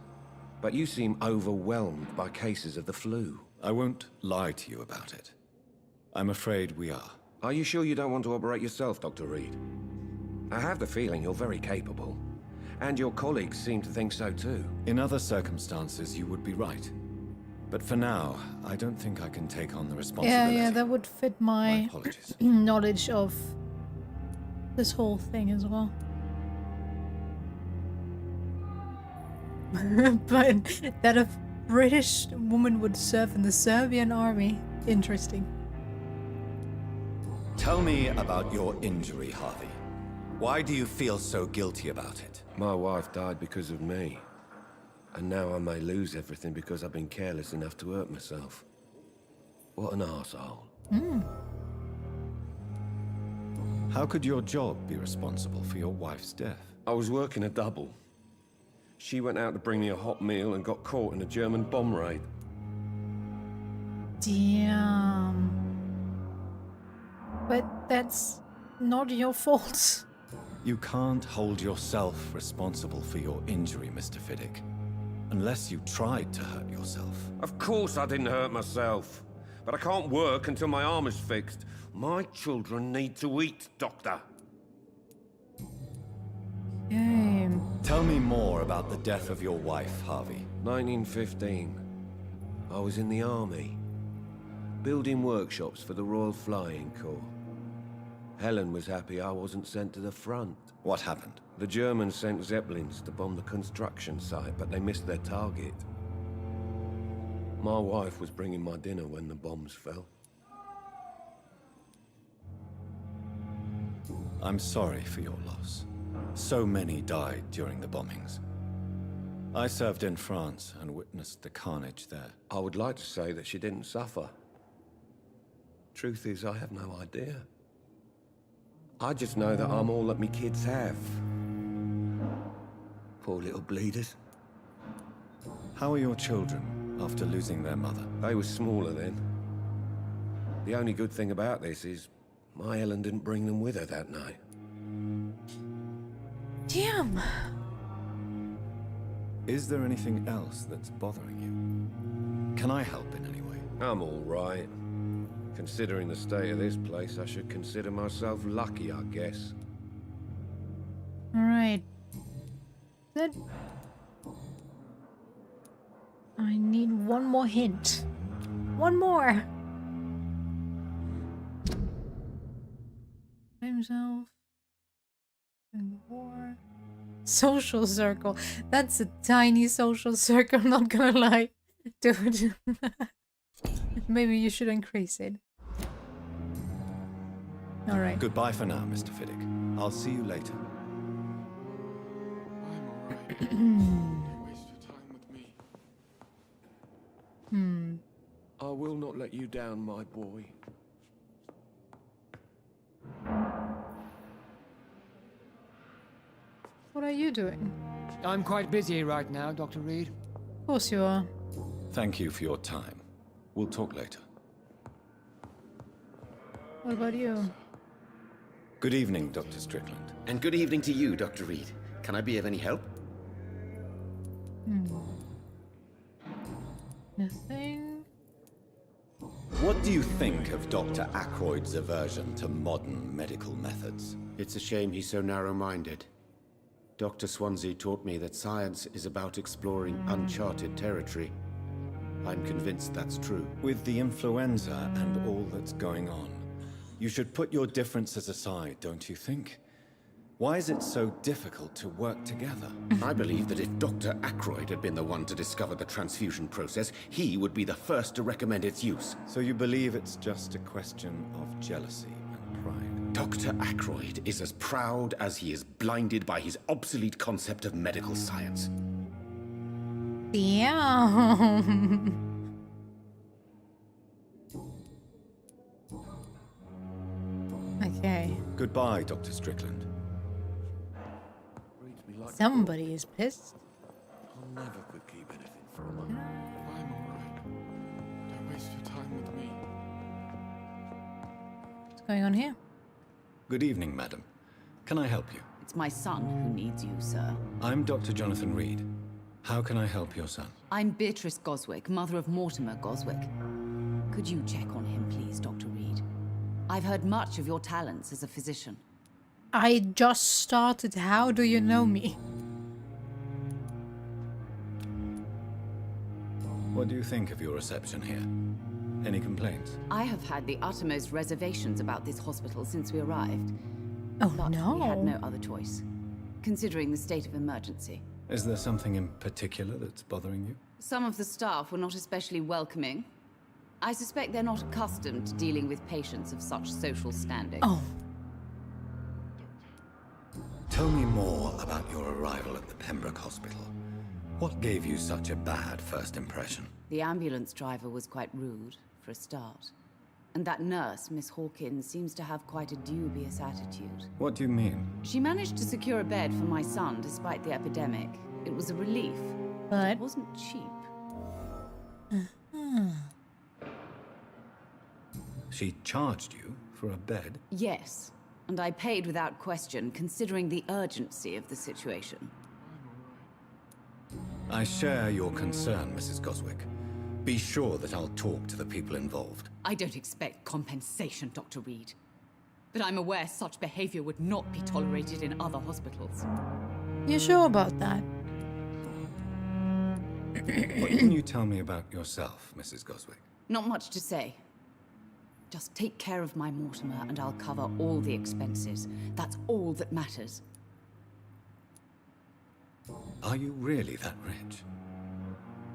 but you seem overwhelmed by cases of the flu. I won't lie to you about it. I'm afraid we are. Are you sure you don't want to operate yourself, Dr. Reed? I have the feeling you're very capable. And your colleagues seem to think so too. In other circumstances, you would be right. But for now, I don't think I can take on the responsibility. Yeah, that would fit my apologies. knowledge of this whole thing as well. But that a British woman would serve in the Serbian army. Interesting. Tell me about your injury, Harvey. Why do you feel so guilty about it? My wife died because of me. And now I may lose everything because I've been careless enough to hurt myself. What an arsehole. How could your job be responsible for your wife's death? I was working a double. She went out to bring me a hot meal and got caught in a German bomb raid. Damn. But that's not your fault. You can't hold yourself responsible for your injury, Mr. Fiddick. Unless you tried to hurt yourself. Of course I didn't hurt myself. But I can't work until my arm is fixed. My children need to eat, Doctor. Tell me more about the death of your wife, Harvey. 1915. I was in the army. Building workshops for the Royal Flying Corps. Helen was happy I wasn't sent to the front. What happened? The Germans sent Zeppelins to bomb the construction site, but they missed their target. My wife was bringing my dinner when the bombs fell. I'm sorry for your loss. So many died during the bombings. I served in France and witnessed the carnage there. I would like to say that she didn't suffer. Truth is, I have no idea. I just know that I'm all that me kids have. Poor little bleeders. How are your children after losing their mother? They were smaller then. The only good thing about this is my Ellen didn't bring them with her that night. Damn. Is there anything else that's bothering you? Can I help in any way? I'm all right. Considering the state of this place, I should consider myself lucky, I guess. Alright. That... I need one more hint. One more! Himself. And war. Social circle. That's a tiny social circle, I'm not gonna lie. Dude. Maybe you should increase it. Alright. Goodbye for now, Mr. Fiddick. I'll see you later. I'm alright. Don't waste your time with me. I will not let you down, my boy. What are you doing? I'm quite busy right now, Dr. Reed. Of course you are. Thank you for your time. We'll talk later. What about you? Good evening, Dr. Strickland. And good evening to you, Dr. Reed. Can I be of any help? Nothing. What do you think of Dr. Ackroyd's aversion to modern medical methods? It's a shame he's so narrow-minded. Dr. Swansea taught me that science is about exploring uncharted territory. I'm convinced that's true. With the influenza and all that's going on, you should put your differences aside, don't you think? Why is it so difficult to work together? I believe that if Dr. Ackroyd had been the one to discover the transfusion process, he would be the first to recommend its use. So you believe it's just a question of jealousy and pride? Dr. Ackroyd is as proud as he is blinded by his obsolete concept of medical science. Damn. Okay. Goodbye, Dr. Strickland. Somebody is pissed. I never could keep anything from her. I'm alright. Don't waste your time with me. What's going on here? Good evening, madam. Can I help you? It's my son who needs you, sir. I'm Dr. Jonathan Reed. How can I help your son? I'm Beatrice Goswick, mother of Mortimer Goswick. Could you check on him, please, Dr. Reed? I've heard much of your talents as a physician. I just started. How do you know me? What do you think of your reception here? Any complaints? I have had the uttermost reservations about this hospital since we arrived. Oh, but no. we had no other choice, considering the state of emergency. Is there something in particular that's bothering you? Some of the staff were not especially welcoming. I suspect they're not accustomed to dealing with patients of such social standing. Oh. Tell me more about your arrival at the Pembroke Hospital. What gave you such a bad first impression? The ambulance driver was quite rude, for a start. And that nurse, Miss Hawkins, seems to have quite a dubious attitude. What do you mean? She managed to secure a bed for my son despite the epidemic. It was a relief, but it wasn't cheap. She charged you for a bed? Yes, and I paid without question, considering the urgency of the situation. I share your concern, Mrs. Goswick. Be sure that I'll talk to the people involved. I don't expect compensation, Dr. Reed. But I'm aware such behavior would not be tolerated in other hospitals. You sure about that? What can you tell me about yourself, Mrs. Goswick? Not much to say. Just take care of my Mortimer and I'll cover all the expenses. That's all that matters. Are you really that rich?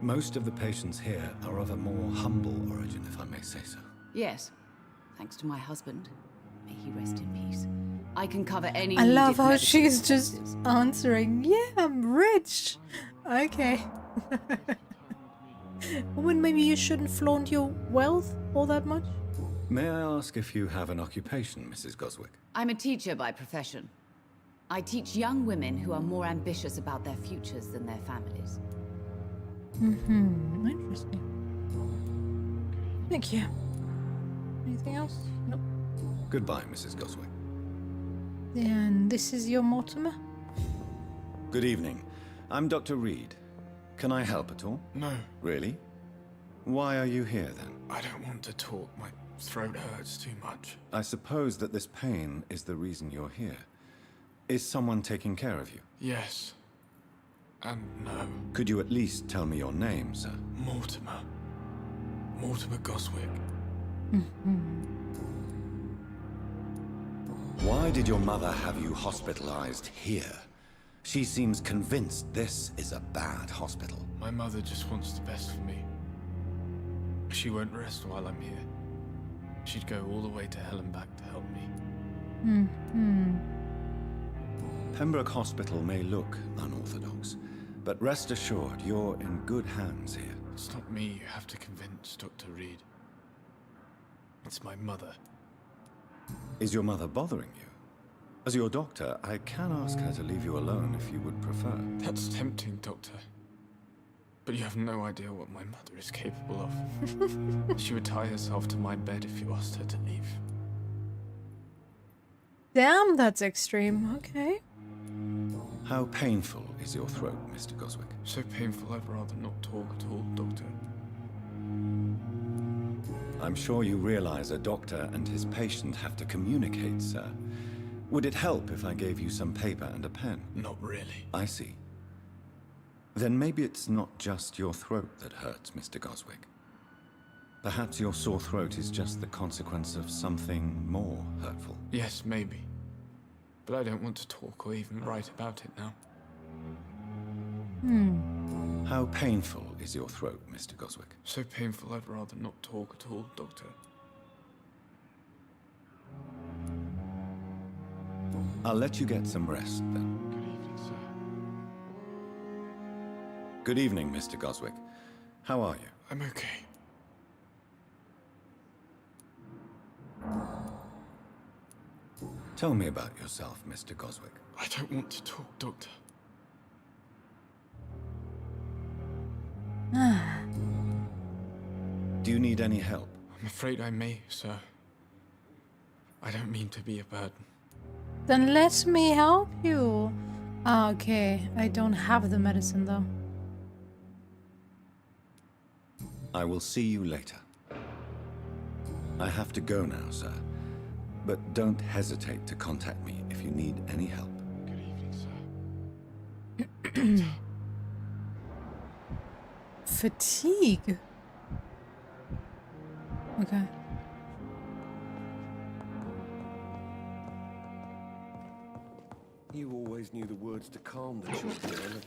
Most of the patients here are of a more humble origin, if I may say so. Yes, thanks to my husband. May he rest in peace. I can cover any I love needed how medical she's just expenses. answering, yeah, I'm rich. Okay. Woman, maybe you shouldn't flaunt your wealth all that much? May I ask if you have an occupation, Mrs. Goswick? I'm a teacher by profession. I teach young women who are more ambitious about their futures than their families. Mm-hmm. Interesting. Thank you. Anything else? Nope. Goodbye, Mrs. Goswick. And this is your Mortimer? Good evening. I'm Dr. Reed. Can I help at all? No. Really? Why are you here, then? I don't want to talk. My throat hurts too much. I suppose that this pain is the reason you're here. Is someone taking care of you? Yes. And no. Could you at least tell me your name, sir? Mortimer. Mortimer Goswick. Why did your mother have you hospitalized here? She seems convinced this is a bad hospital. My mother just wants the best for me. She won't rest while I'm here. She'd go all the way to hell and back to help me. Pembroke Hospital may look unorthodox, but rest assured you're in good hands here. It's not me you have to convince, Dr. Reed. It's my mother. Is your mother bothering you? As your doctor, I can ask her to leave you alone if you would prefer. That's tempting, Doctor. But you have no idea what my mother is capable of. She would tie herself to my bed if you asked her to leave. Damn, that's extreme. Okay. How painful is your throat, Mr. Goswick? So painful I'd rather not talk at all, Doctor. I'm sure you realize a doctor and his patient have to communicate, sir. Would it help if I gave you some paper and a pen? Not really. I see. Then maybe it's not just your throat that hurts, Mr. Goswick. Perhaps your sore throat is just the consequence of something more hurtful. Yes, maybe. But I don't want to talk or even write about it now. How painful is your throat, Mr. Goswick? So painful I'd rather not talk at all, Doctor. I'll let you get some rest, then. Good evening, sir. Good evening, Mr. Goswick. How are you? I'm okay. Tell me about yourself, Mr. Goswick. I don't want to talk, Doctor. Do you need any help? I'm afraid I may, sir. I don't mean to be a burden. Then let me help you. Ah, okay. I don't have the medicine though. I will see you later. I have to go now, sir. But don't hesitate to contact me if you need any help. Good evening, sir. Fatigue. Okay. You always knew the words to calm the children, Ellen.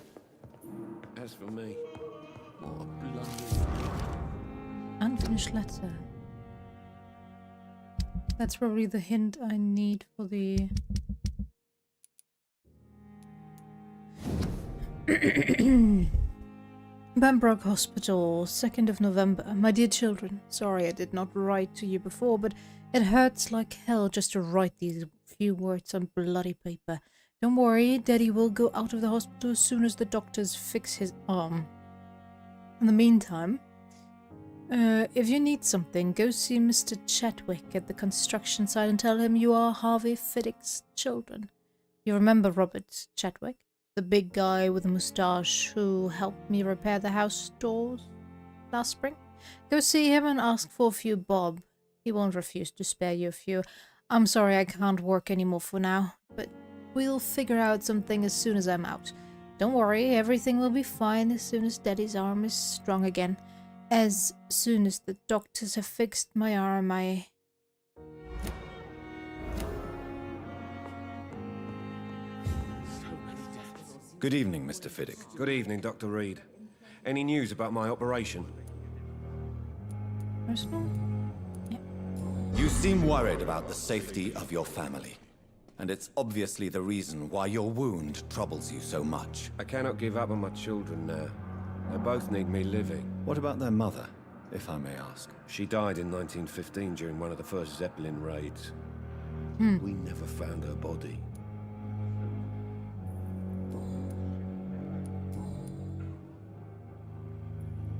As for me, what a bloody... Unfinished letter. That's probably the hint I need for the... Bambrook Hospital, 2nd of November. My dear children, sorry I did not write to you before, but it hurts like hell just to write these few words on bloody paper. Don't worry, Daddy will go out of the hospital as soon as the doctors fix his arm. In the meantime, if you need something, go see Mr. Chadwick at the construction site and tell him you are Harvey Fiddick's children. You remember Robert Chadwick? The big guy with the moustache who helped me repair the house doors last spring? Go see him and ask for a few bob. He won't refuse to spare you a few. I'm sorry I can't work anymore for now, but we'll figure out something as soon as I'm out. Don't worry, everything will be fine as soon as Daddy's arm is strong again. As soon as the doctors have fixed my arm, Good evening, Mr. Fiddick. Good evening, Dr. Reed. Any news about my operation? Personal? Yeah. You seem worried about the safety of your family. And it's obviously the reason why your wound troubles you so much. I cannot give up on my children now. They both need me living. What about their mother, if I may ask? She died in 1915 during one of the first Zeppelin raids. We never found her body.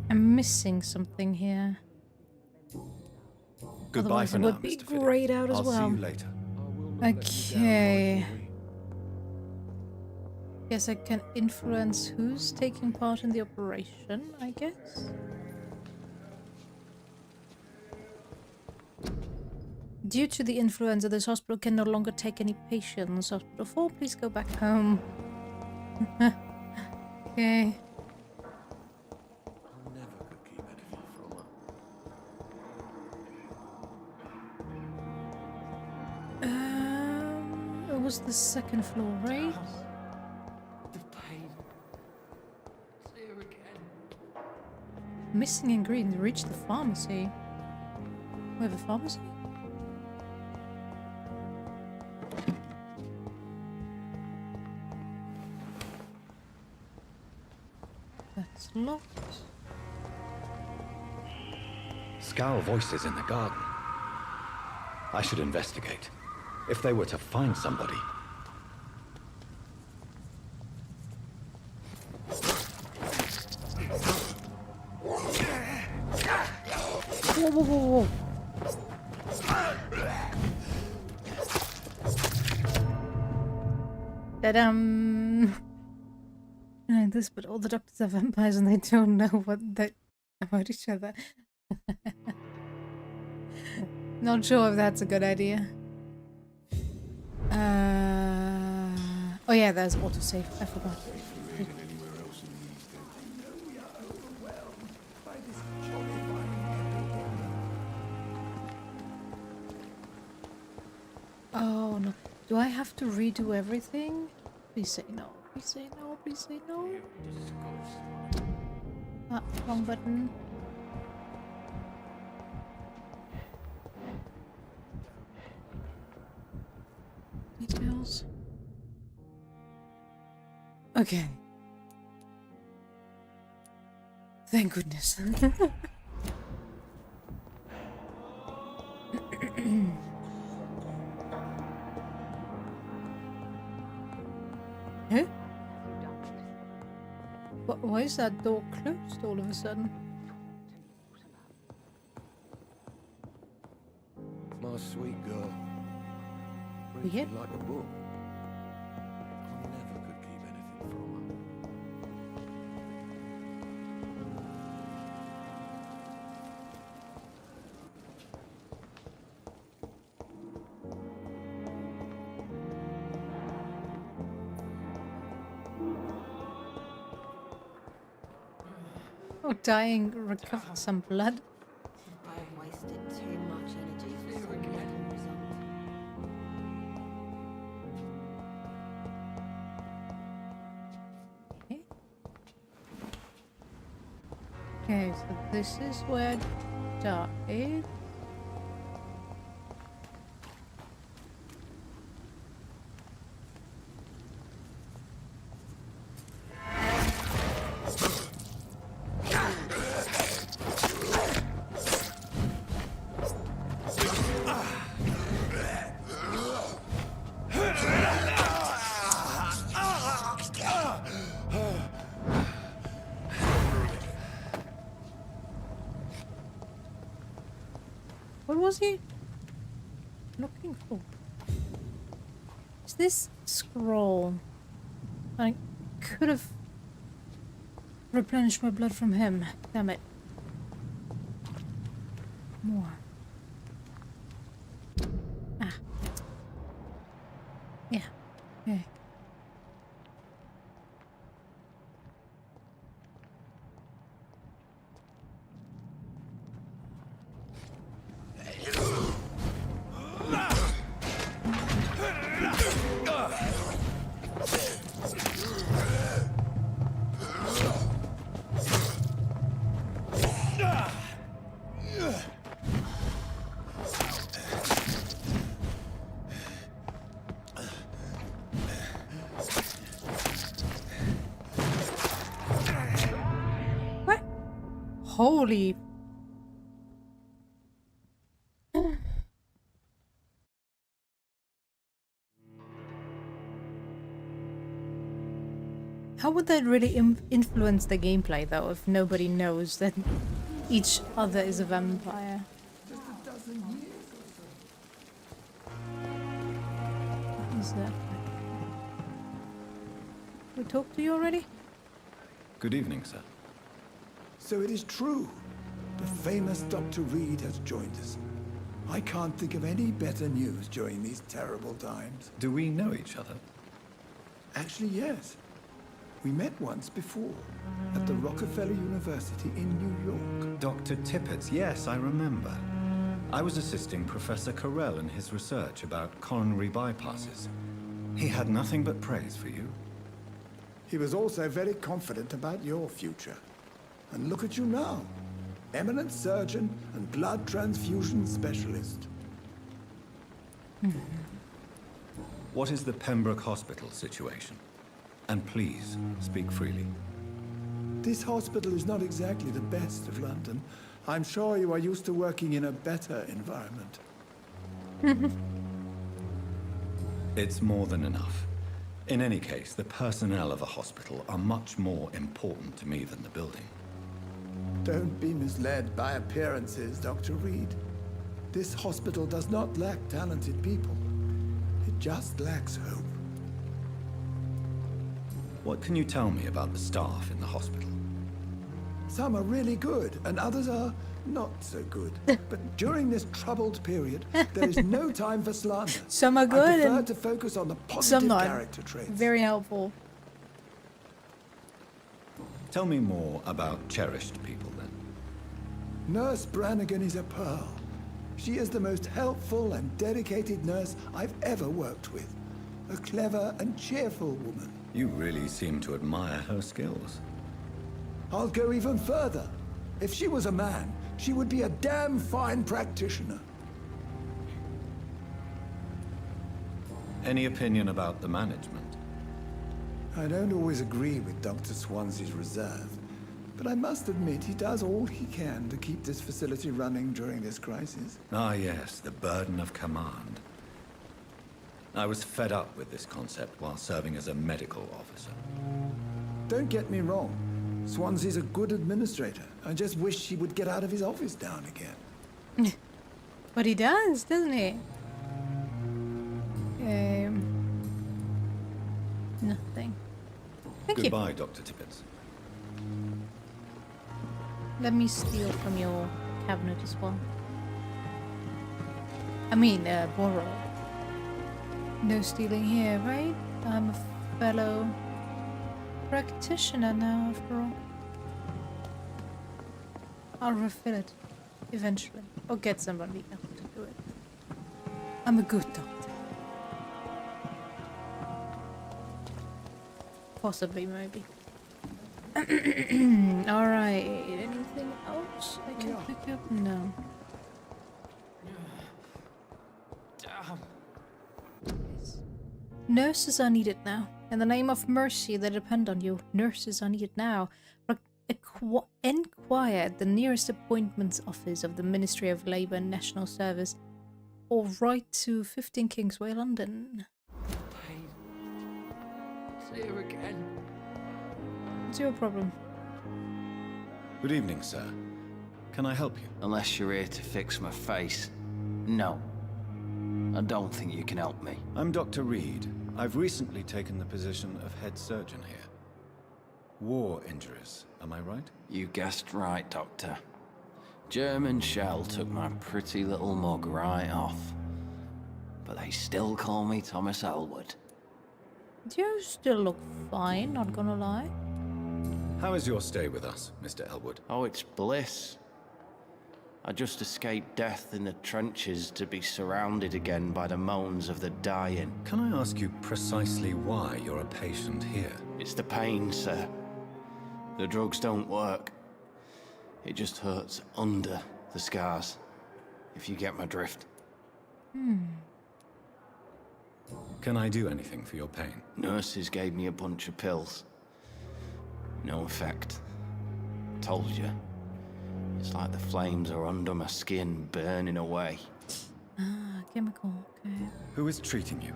I'm missing something here. Goodbye Otherwise for it now, would be Mr. Fiddick. grayed out as I'll well. see you later. Okay. Guess I can influence who's taking part in the operation, I guess. Due to the influenza, this hospital can no longer take any patients. Hospital 4, please go back home. Okay. It was the second floor, right? The pain. It's here again. Missing ingredients. Reach the pharmacy. We have a pharmacy? That's locked. Scowl voices in the garden. I should investigate. If they were to find somebody. Whoa, whoa, whoa, whoa. Like this, but all the doctors are vampires and they don't know about each other. Not sure if that's a good idea. Oh yeah, there's autosave. I forgot. Oh no. Do I have to redo everything? Please say no. Please say no. Please say no. Ah, wrong button. Details. Okay. Thank goodness. Huh? Why is that door closed all of a sudden? My sweet girl. We hit? Like a book. I never could keep anything from her. Oh, dying recovered some blood. I've wasted too much energy for some little result. Okay, so this is where I died. What was he looking for? Is this scroll? I could have replenished my blood from him. Damn it. More. Ah. Yeah. Okay. Holy. How would that really influence the gameplay, though, if nobody knows that each other is a vampire? What is that? We talked to you already? Good evening, sir. So it is true. The famous Dr. Reed has joined us. I can't think of any better news during these terrible times. Do we know each other? Actually, yes. We met once before, at the Rockefeller University in New York. Dr. Tippett's, yes, I remember. I was assisting Professor Carell in his research about coronary bypasses. He had nothing but praise for you. He was also very confident about your future. And look at you now. Eminent surgeon and blood transfusion specialist. What is the Pembroke Hospital situation? And please, speak freely. This hospital is not exactly the best of London, I'm sure you are used to working in a better environment. It's more than enough. In any case, the personnel of a hospital are much more important to me than the building. Don't be misled by appearances, Dr. Reed. This hospital does not lack talented people. It just lacks hope. What can you tell me about the staff in the hospital? Some are really good, and others are not so good. But during this troubled period, there is no time for slander. Some are I good prefer and to focus on the some positive not. character traits. Very helpful. Tell me more about cherished people, then. Nurse Brannigan is a pearl. She is the most helpful and dedicated nurse I've ever worked with. A clever and cheerful woman. You really seem to admire her skills. I'll go even further. If she was a man, she would be a damn fine practitioner. Any opinion about the management? I don't always agree with Dr. Swansea's reserve, but I must admit he does all he can to keep this facility running during this crisis. Ah, yes, the burden of command. I was fed up with this concept while serving as a medical officer. Don't get me wrong. Swansea's a good administrator. I just wish he would get out of his office down again. But he does, doesn't he? Nothing. Thank you. Goodbye, Dr. Tippett. Let me steal from your cabinet as well. I mean, borrow. No stealing here, right? I'm a fellow practitioner now, after all. I'll refill it eventually, or get somebody else to do it. I'm a good doctor. Possibly, maybe. Alright, anything else I can pick up? No. Nurses are needed now. In the name of mercy, they depend on you. Nurses are needed now. Inquire at the nearest appointments office of the Ministry of Labour and National Service, or write to 15 Kingsway, London. See her again. What's your problem? Good evening, sir. Can I help you? Unless you're here to fix my face. No. I don't think you can help me. I'm Dr. Reed. I've recently taken the position of head surgeon here. War injuries, am I right? You guessed right, Doctor. German shell took my pretty little mug right off. But they still call me Thomas Elwood. You still look fine, not gonna lie. How is your stay with us, Mr. Elwood? Oh, it's bliss. I just escaped death in the trenches to be surrounded again by the moans of the dying. Can I ask you precisely why you're a patient here? It's the pain, sir. The drugs don't work. It just hurts under the scars, if you get my drift. Can I do anything for your pain? Nurses gave me a bunch of pills. No effect. Told you. It's like the flames are under my skin, burning away. Ah, chemical, okay. Who is treating you?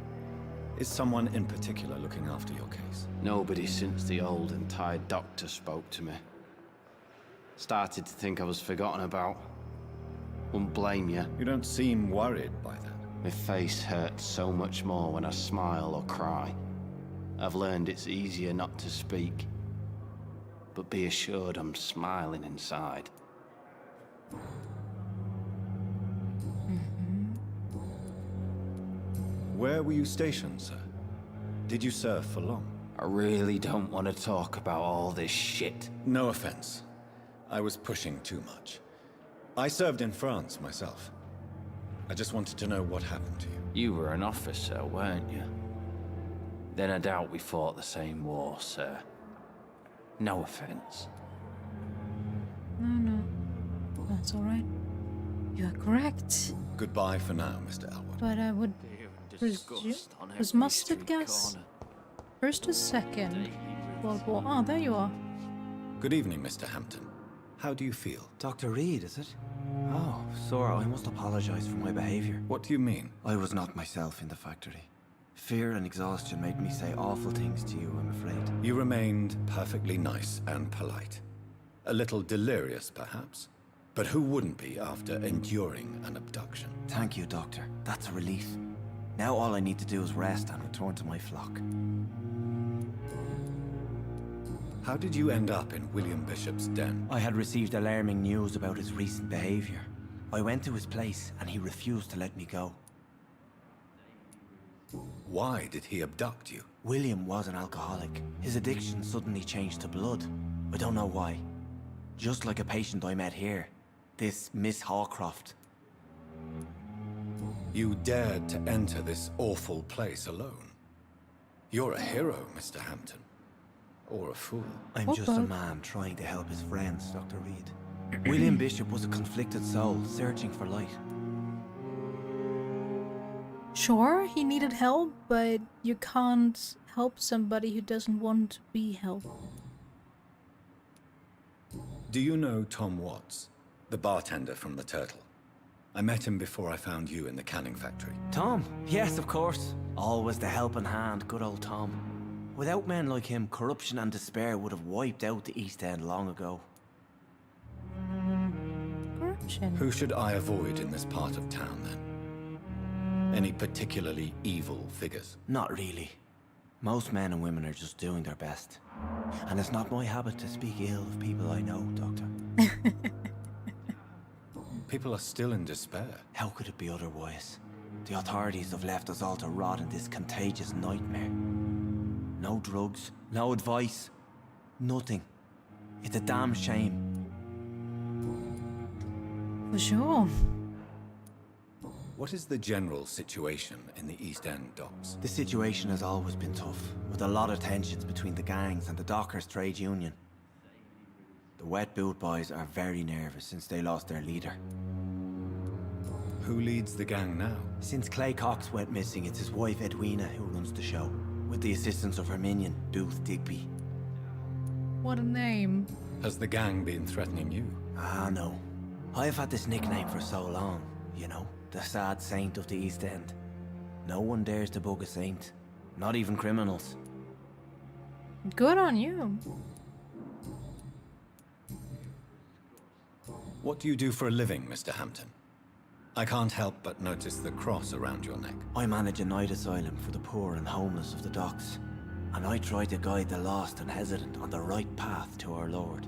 Is someone in particular looking after your case? Nobody since the old and tired doctor spoke to me. Started to think I was forgotten about. Wouldn't blame you. You don't seem worried by that. My face hurts so much more when I smile or cry. I've learned it's easier not to speak. But be assured I'm smiling inside. Where were you stationed, sir? Did you serve for long? I really don't want to talk about all this shit. No offense. I was pushing too much. I served in France myself. I just wanted to know what happened to you. You were an officer, weren't you? Then I doubt we fought the same war, sir. No offense. No. That's alright. You are correct. Goodbye for now, Mr. Elwood. But I would presume... Was mustard gas First or Second World War? Oh, there you are. Good evening, Mr. Hampton. How do you feel? Dr. Reed, is it? Oh, sir, I must apologize for my behavior. What do you mean? I was not myself in the factory. Fear and exhaustion made me say awful things to you, I'm afraid. You remained perfectly nice and polite. A little delirious, perhaps. But who wouldn't be after enduring an abduction? Thank you, Doctor. That's a relief. Now all I need to do is rest and return to my flock. How did you end up in William Bishop's den? I had received alarming news about his recent behavior. I went to his place and he refused to let me go. Why did he abduct you? William was an alcoholic. His addiction suddenly changed to blood. I don't know why. Just like a patient I met here. This Miss Hawcroft. You dared to enter this awful place alone. You're a hero, Mr. Hampton. Or a fool. I'm just a man trying to help his friends, Dr. Reed. William Bishop was a conflicted soul, searching for light. Sure, he needed help, but you can't help somebody who doesn't want to be helped. Do you know Tom Watts, the bartender from the Turtle? I met him before I found you in the canning factory. Tom? Yes, of course. Always the helping hand, good old Tom. Without men like him, corruption and despair would have wiped out the East End long ago. Corruption? Who should I avoid in this part of town, then? Any particularly evil figures? Not really. Most men and women are just doing their best. And it's not my habit to speak ill of people I know, Doctor. People are still in despair. How could it be otherwise? The authorities have left us all to rot in this contagious nightmare. No drugs, no advice, nothing. It's a damn shame. For sure. What is the general situation in the East End docks? The situation has always been tough, with a lot of tensions between the gangs and the dockers' trade union. The wet boot boys are very nervous since they lost their leader. Who leads the gang now? Since Clay Cox went missing, it's his wife Edwina who runs the show, with the assistance of her minion, Booth Digby. What a name. Has the gang been threatening you? Ah, no. I've had this nickname for so long, you know, the sad saint of the East End. No one dares to bug a saint, not even criminals. Good on you. What do you do for a living, Mr. Hampton? I can't help but notice the cross around your neck. I manage a night asylum for the poor and homeless of the docks, and I try to guide the lost and hesitant on the right path to our Lord.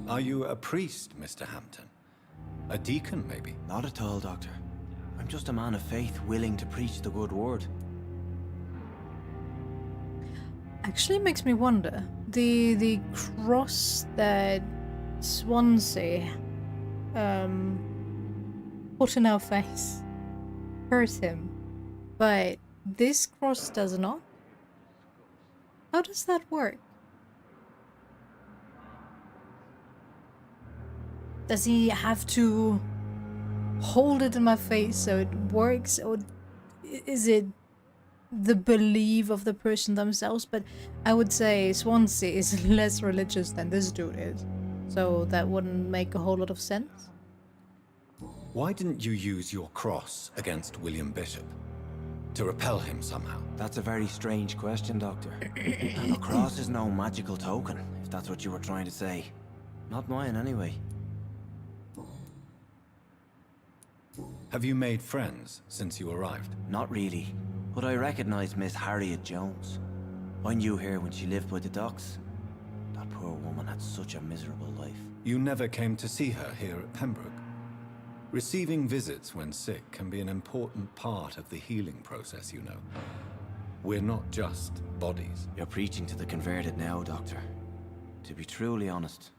Are you a priest, Mr. Hampton? A deacon, maybe? Not at all, Doctor. I'm just a man of faith willing to preach the good word. Actually makes me wonder. The cross that Swansea put in our face hurt him, but this cross does not? How does that work? Does he have to hold it in my face so it works, or is it the belief of the person themselves? But I would say Swansea is less religious than this dude is, so that wouldn't make a whole lot of sense. Why didn't you use your cross against William Bishop? To repel him somehow? That's a very strange question, Doctor. A cross is no magical token, if that's what you were trying to say. Not mine, anyway. Have you made friends since you arrived? Not really, but I recognize Miss Harriet Jones. I knew her when she lived by the docks. That poor woman had such a miserable life. You never came to see her here at Pembroke? Receiving visits when sick can be an important part of the healing process, you know. We're not just bodies. You're preaching to the converted now, Doctor. To be truly honest,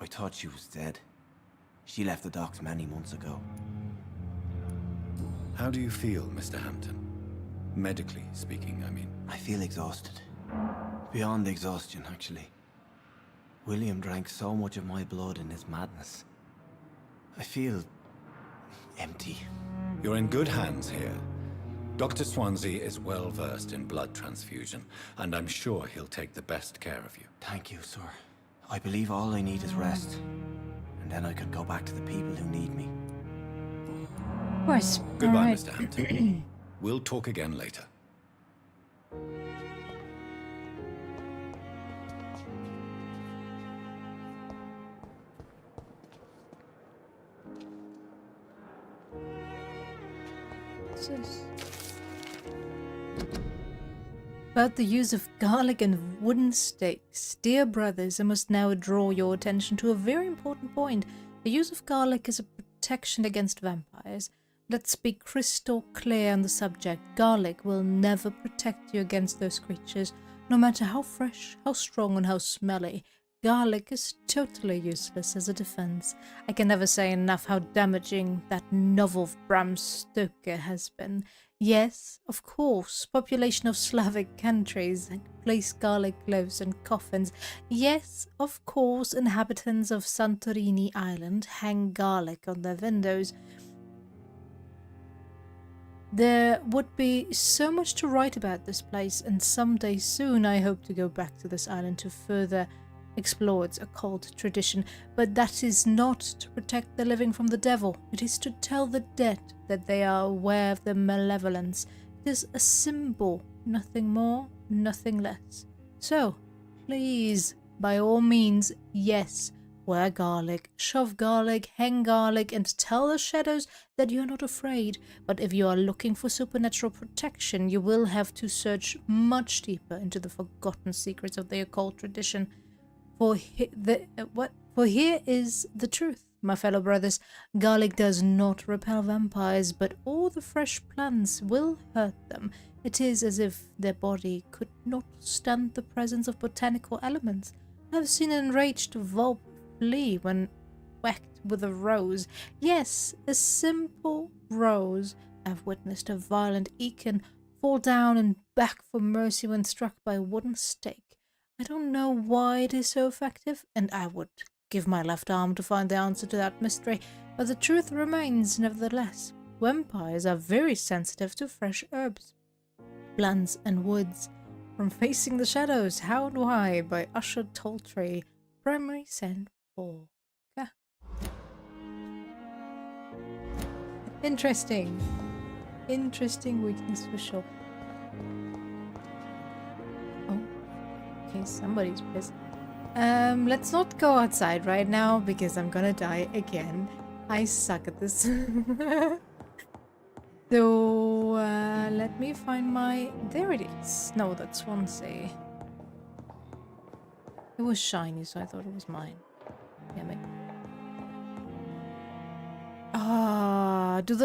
I thought she was dead. She left the docks many months ago. How do you feel, Mr. Hampton? Medically speaking, I mean. I feel exhausted. Beyond exhaustion, actually. William drank so much of my blood in his madness. I feel empty. You're in good hands here. Dr. Swansea is well versed in blood transfusion, and I'm sure he'll take the best care of you. Thank you, sir. I believe all I need is rest. And then I could go back to the people who need me. Of course. Goodbye, Alright. Mr. Hampton. We'll talk again later. About the use of garlic and wooden stakes. Dear brothers, I must now draw your attention to a very important point. The use of garlic is a protection against vampires. Let's be crystal clear on the subject. Garlic will never protect you against those creatures, no matter how fresh, how strong, and how smelly. Garlic is totally useless as a defense. I can never say enough how damaging that novel of Bram Stoker has been. Yes, of course, population of Slavic countries place garlic gloves on coffins. Yes, of course, inhabitants of Santorini Island hang garlic on their windows. There would be so much to write about this place, and someday soon I hope to go back to this island to further explore its occult tradition. But that is not to protect the living from the devil. It is to tell the dead that they are aware of their malevolence. It is a symbol, nothing more, nothing less. So, please, by all means, yes, wear garlic, shove garlic, hang garlic, and tell the shadows that you're not afraid. But if you are looking for supernatural protection, you will have to search much deeper into the forgotten secrets of the occult tradition. For here is the truth, my fellow brothers. Garlic does not repel vampires, but all the fresh plants will hurt them. It is as if their body could not stand the presence of botanical elements. I have seen an enraged vulp flee when whacked with a rose. Yes, a simple rose. I've witnessed a violent Ekin fall down and beg for mercy when struck by a wooden stake. I don't know why it is so effective, and I would give my left arm to find the answer to that mystery, but the truth remains nevertheless. Vampires are very sensitive to fresh herbs, plants, and woods. From Facing the Shadows, How Do I by Usher Toltree, primary scent 4. Yeah. Interesting. Interesting weakness for sure. Okay, somebody's pissed. Let's not go outside right now because I'm gonna die again. I suck at this. So, let me find my... There it is. No, that's Swansea. It was shiny, so I thought it was mine. Damn it. Ah, do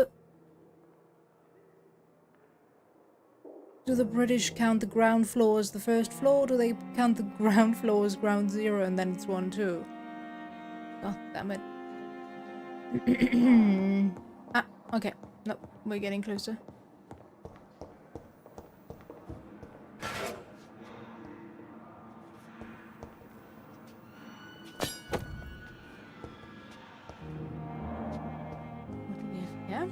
the British count the ground floor as the first floor, or do they count the ground floor as ground zero and then it's 1, 2? God damn it. Ah, okay. No, we're getting closer. What do we have here?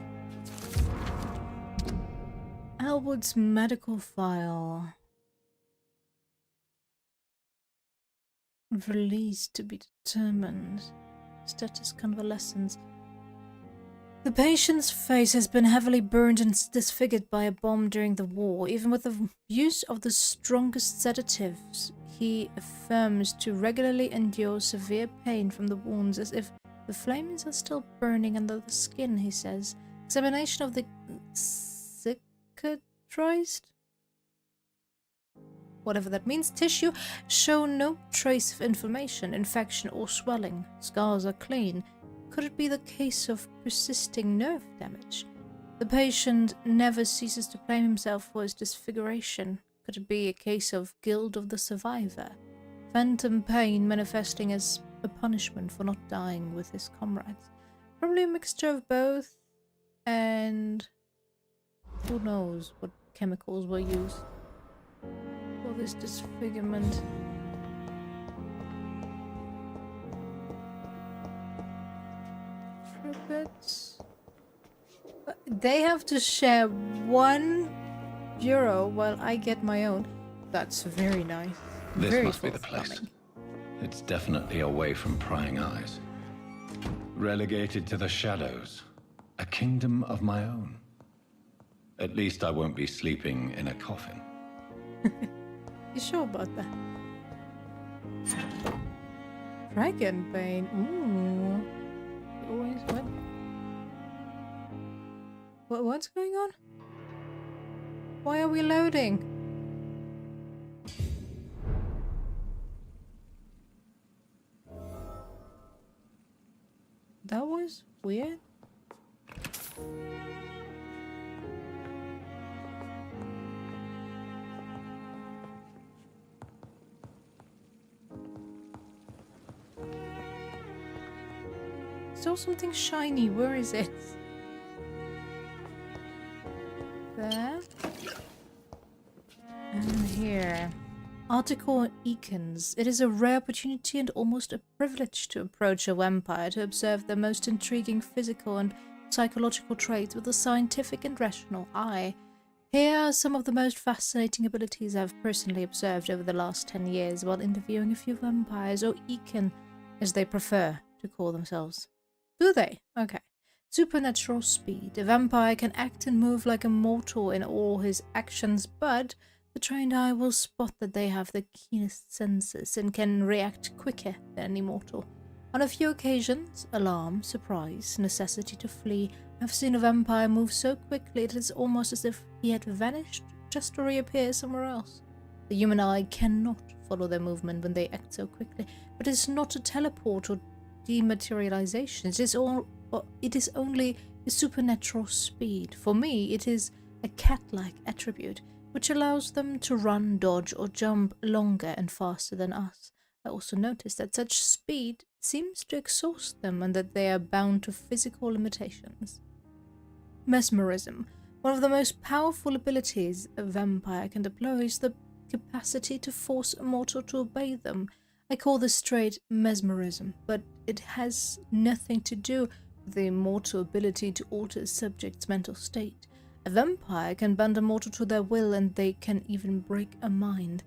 Elwood's medical file. Release to be determined. Status convalescence. The patient's face has been heavily burned and disfigured by a bomb during the war. Even with the use of the strongest sedatives, he affirms to regularly endure severe pain from the wounds, as if the flames are still burning under the skin, he says. Examination of the cicatrized, whatever that means, tissue show no trace of inflammation, infection, or swelling. Scars are clean. Could it be the case of persisting nerve damage? The patient never ceases to blame himself for his disfiguration. Could it be a case of guilt of the survivor? Phantom pain manifesting as a punishment for not dying with his comrades. Probably a mixture of both, and who knows what chemicals were used for this disfigurement. They have to share €1 while I get my own. That's very nice. This very must be the place. forthcoming. It's definitely away from prying eyes. Relegated to the shadows. A kingdom of my own. At least I won't be sleeping in a coffin. You sure about that? Dragon Bane. Ooh. You always went. What's going on? Why are we loading? That was weird. Saw something shiny. Where is it? There. And here. Article on Eakins. It is a rare opportunity and almost a privilege to approach a vampire to observe their most intriguing physical and psychological traits with a scientific and rational eye. Here are some of the most fascinating abilities I've personally observed over the last 10 years while interviewing a few vampires, or Eakin, as they prefer to call themselves. Do they? Okay. Supernatural speed. A vampire can act and move like a mortal in all his actions, but the trained eye will spot that they have the keenest senses and can react quicker than any mortal. On a few occasions, alarm, surprise, necessity to flee, I've seen a vampire move so quickly it is almost as if he had vanished just to reappear somewhere else. The human eye cannot follow their movement when they act so quickly, but it's not a teleport or dematerialization. It is only a supernatural speed. For me, it is a cat-like attribute, which allows them to run, dodge, or jump longer and faster than us. I also noticed that such speed seems to exhaust them and that they are bound to physical limitations. Mesmerism. One of the most powerful abilities a vampire can deploy is the capacity to force a mortal to obey them. I call this trait mesmerism, but it has nothing to do with the mortal ability to alter a subject's mental state. A vampire can bend a mortal to their will, and they can even break a mind.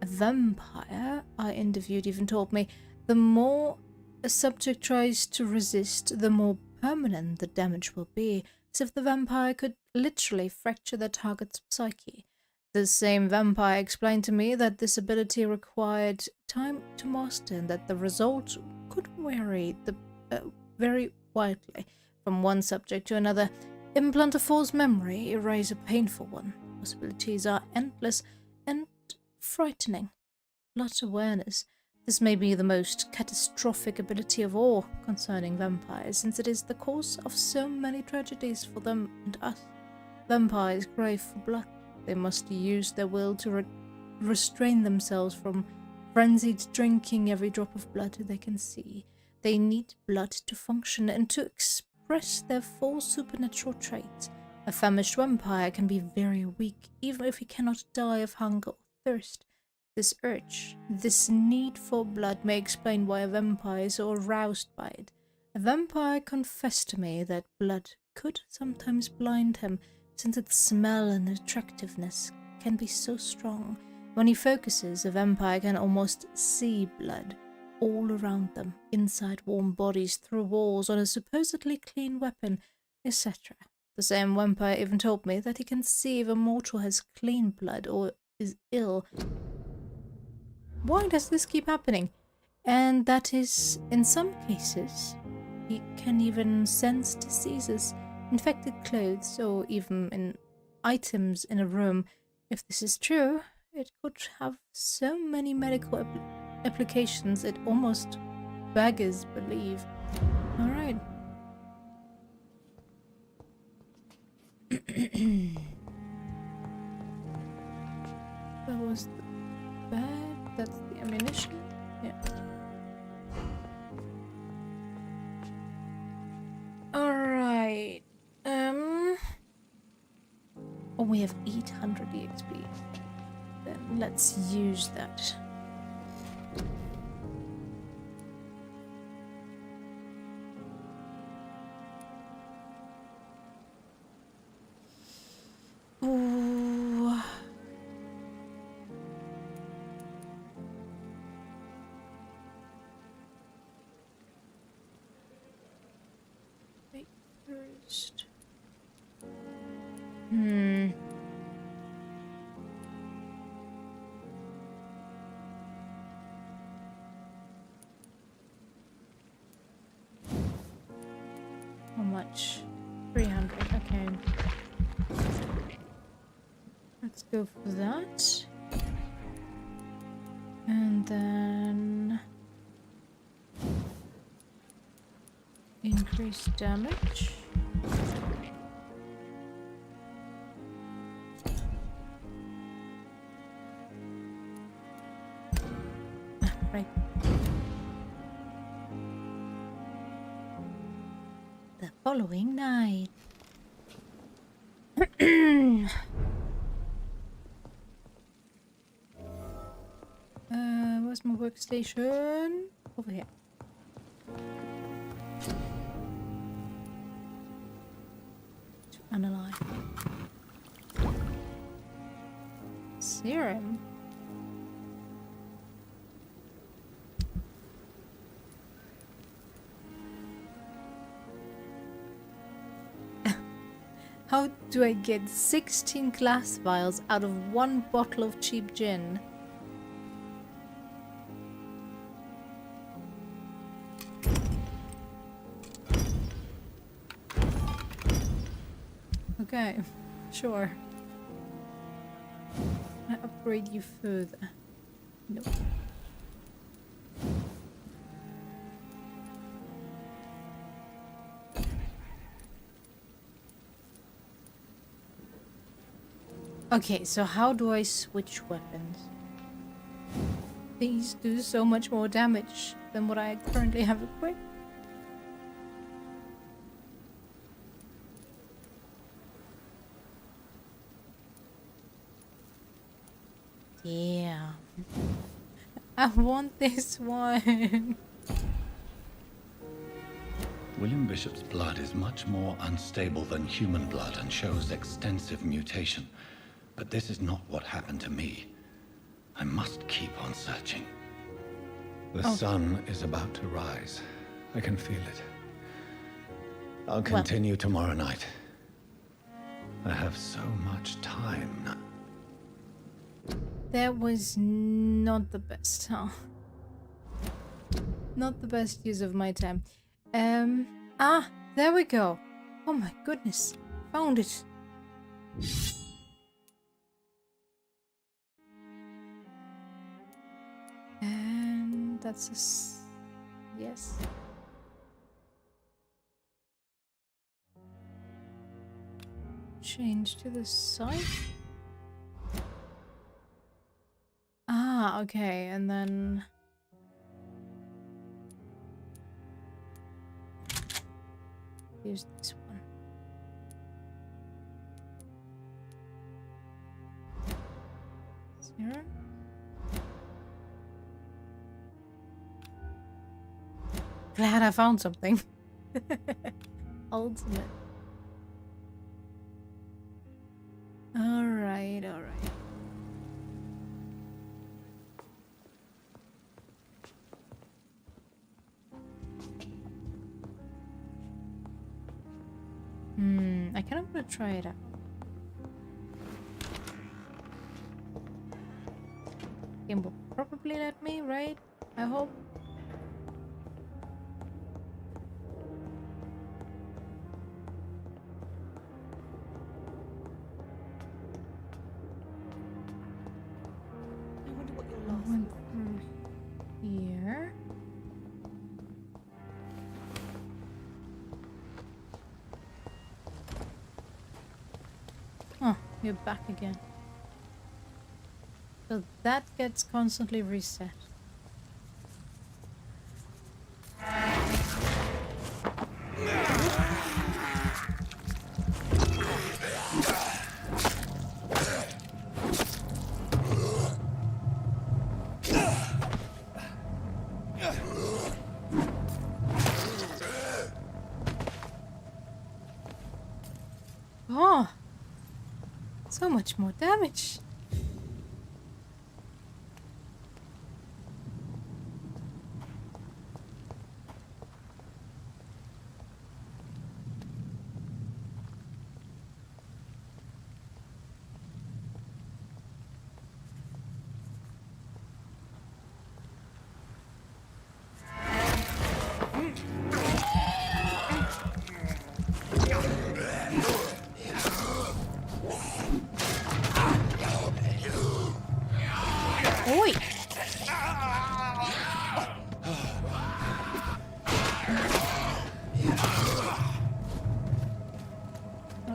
A vampire I interviewed even told me the more a subject tries to resist, the more permanent the damage will be, as if the vampire could literally fracture their target's psyche. The same vampire explained to me that this ability required time to master and that the result could vary very widely from one subject to another. Implant a false memory, erase a painful one. Possibilities are endless and frightening. Blood awareness. This may be the most catastrophic ability of all concerning vampires, since it is the cause of so many tragedies for them and us. Vampires crave for blood. They must use their will to restrain themselves from frenzied drinking every drop of blood they can see. They need blood to function and to express their full supernatural traits. A famished vampire can be very weak, even if he cannot die of hunger or thirst. This urge, this need for blood may explain why a vampire is so aroused by it. A vampire confessed to me that blood could sometimes blind him, since its smell and attractiveness can be so strong. When he focuses, a vampire can almost see blood all around them, inside warm bodies, through walls, on a supposedly clean weapon, etc. The same vampire even told me that he can see if a mortal has clean blood or is ill. Why does this keep happening? And that is, in some cases, he can even sense diseases, infected clothes, or even in items in a room. If this is true, it could have so many medical applications it almost beggars belief. Alright. That was the bag. That's the ammunition. Yeah. Alright. Oh, we have 800 EXP. Then let's use that. Ooh. 300, okay. Let's go for that. And then... increase damage. Right. The following night. Where's my workstation? Over here. To analyze. Serum. How do I get 16 glass vials out of one bottle of cheap gin? Okay, sure. Can I upgrade you further? No. Okay, so how do I switch weapons? These do so much more damage than what I currently have equipped. Yeah. I want this one. William Bishop's blood is much more unstable than human blood and shows extensive mutation. But this is not what happened to me. I must keep on searching. The sun is about to rise. I can feel it. I'll continue tomorrow night. I have so much time now. That was not the best, huh? Not the best use of my time. There we go. Oh my goodness. Found it. And that's a yes. Change to the side. Ah, okay, and then use this one. Serum. Glad I found something. Ultimate. Alright, alright. I kind of want to try it out. Game will probably let me, right? I hope. I wonder what your loss Went through here. Oh, you're back again. So that gets constantly reset. Oh, so much more damage.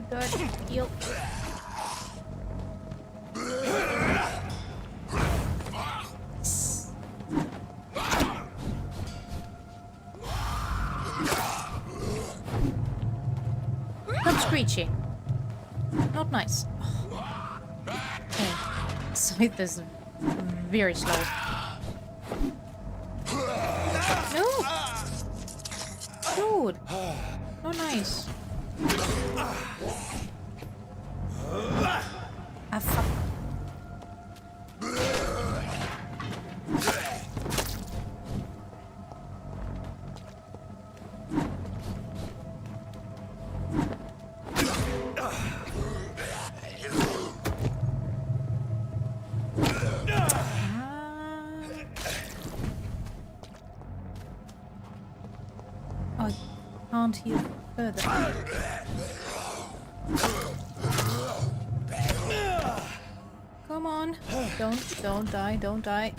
Good. Heal. Stop screeching. Not nice. Okay. Scythe is very slow. No! Dude! Not nice. Ah, fuck. I can't heal further. Come on. Don't die, don't die.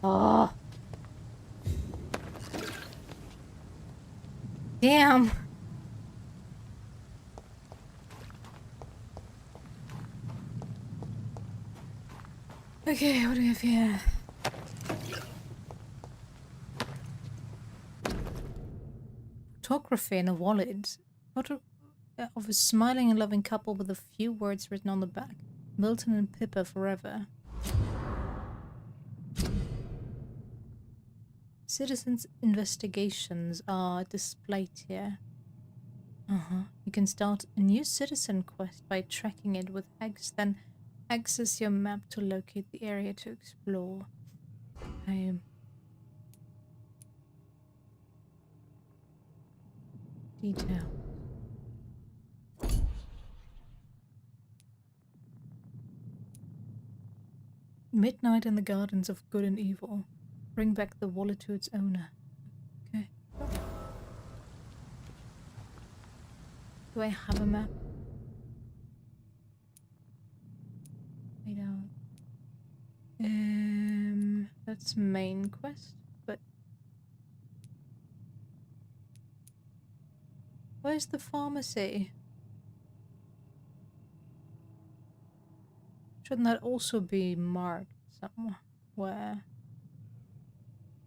Oh. Damn. Okay, what do we have here? Photography in a wallet. Photo of a smiling and loving couple with a few words written on the back. Milton and Pippa forever. Citizens' investigations are displayed here. You can start a new citizen quest by tracking it with X, then access your map to locate the area to explore. Detail. Midnight in the Gardens of Good and Evil. Bring back the wallet to its owner. Okay. Do I have a map? I don't. That's main quest, but where's the pharmacy? Shouldn't that also be marked somewhere?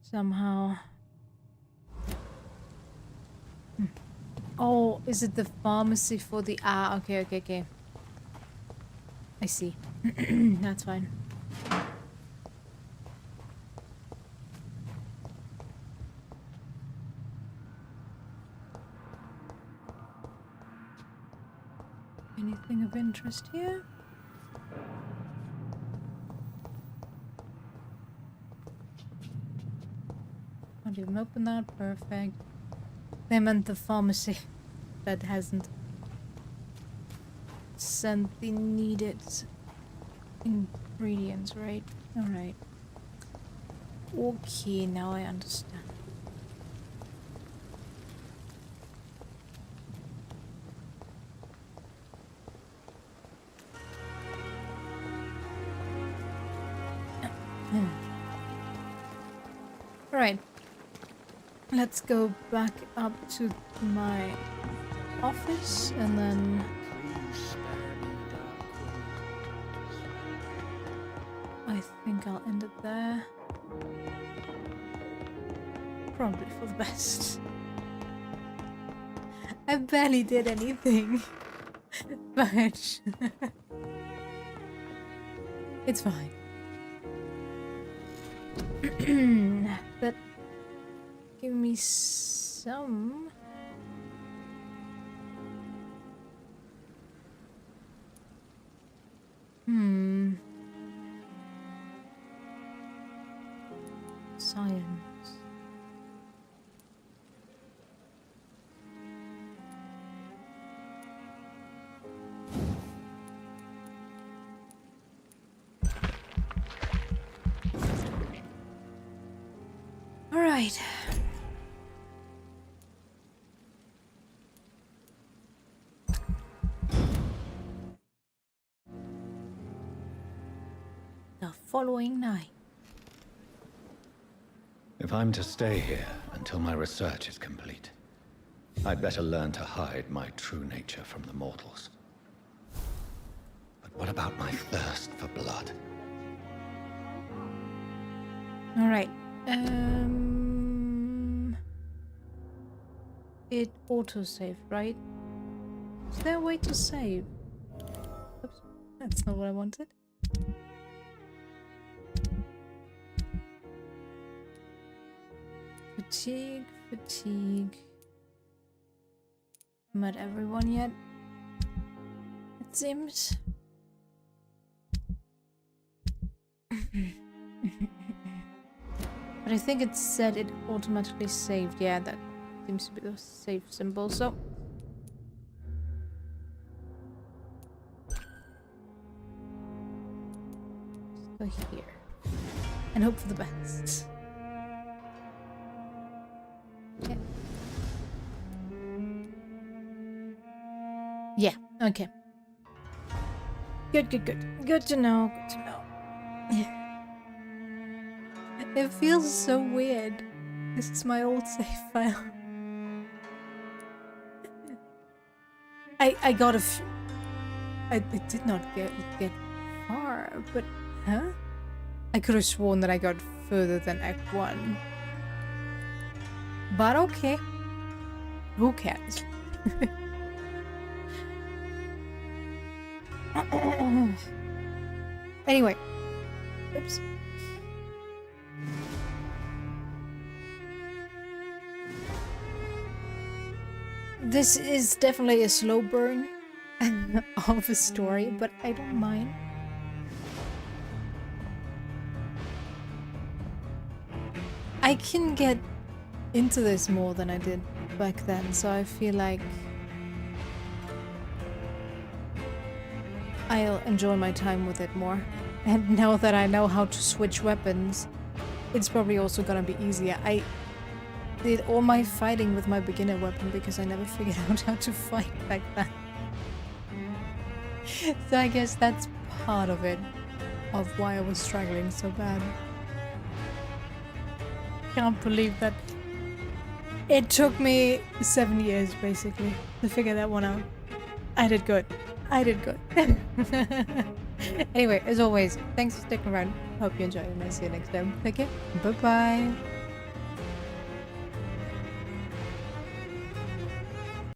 Somehow. Oh, is it the pharmacy for the... Ah, okay. I see. That's fine. Anything of interest here? Can't even open that. Perfect. They meant the pharmacy that hasn't sent the needed ingredients, right? Alright. Okay, now I understand. Alright. Let's go back up to my office and then... I think I'll end it there. Probably for the best. I barely did anything. But... it's fine. But... give me some... Science. All right. the following night. If I'm to stay here until my research is complete, I'd better learn to hide my true nature from the mortals. But what about my thirst for blood? Alright. It autosaved, right? Is there a way to save? Oops, that's not what I wanted. Fatigue, fatigue. Met everyone yet? It seems. But I think it said it automatically saved. Yeah, that seems to be the save symbol, so. Let's go here. And hope for the best. Okay. Yeah, okay. Good, good, good. Good to know, good to know. It feels so weird. This is my old save file. I got I did not get far, but huh? I could have sworn that I got further than Act 1. But okay. Who cares? Anyway. Oops. This is definitely a slow burn of a story, but I don't mind. I can get into this more than I did back then, so I feel like I'll enjoy my time with it more. And now that I know how to switch weapons, it's probably also gonna be easier. I did all my fighting with my beginner weapon because I never figured out how to fight back then. So I guess that's part of it, of why I was struggling so bad. Can't believe that it took me 7 years basically to figure that one out. I did good. I did good. Anyway, as always, thanks for sticking around. Hope you enjoyed and I'll see you next time. Take care. Bye bye.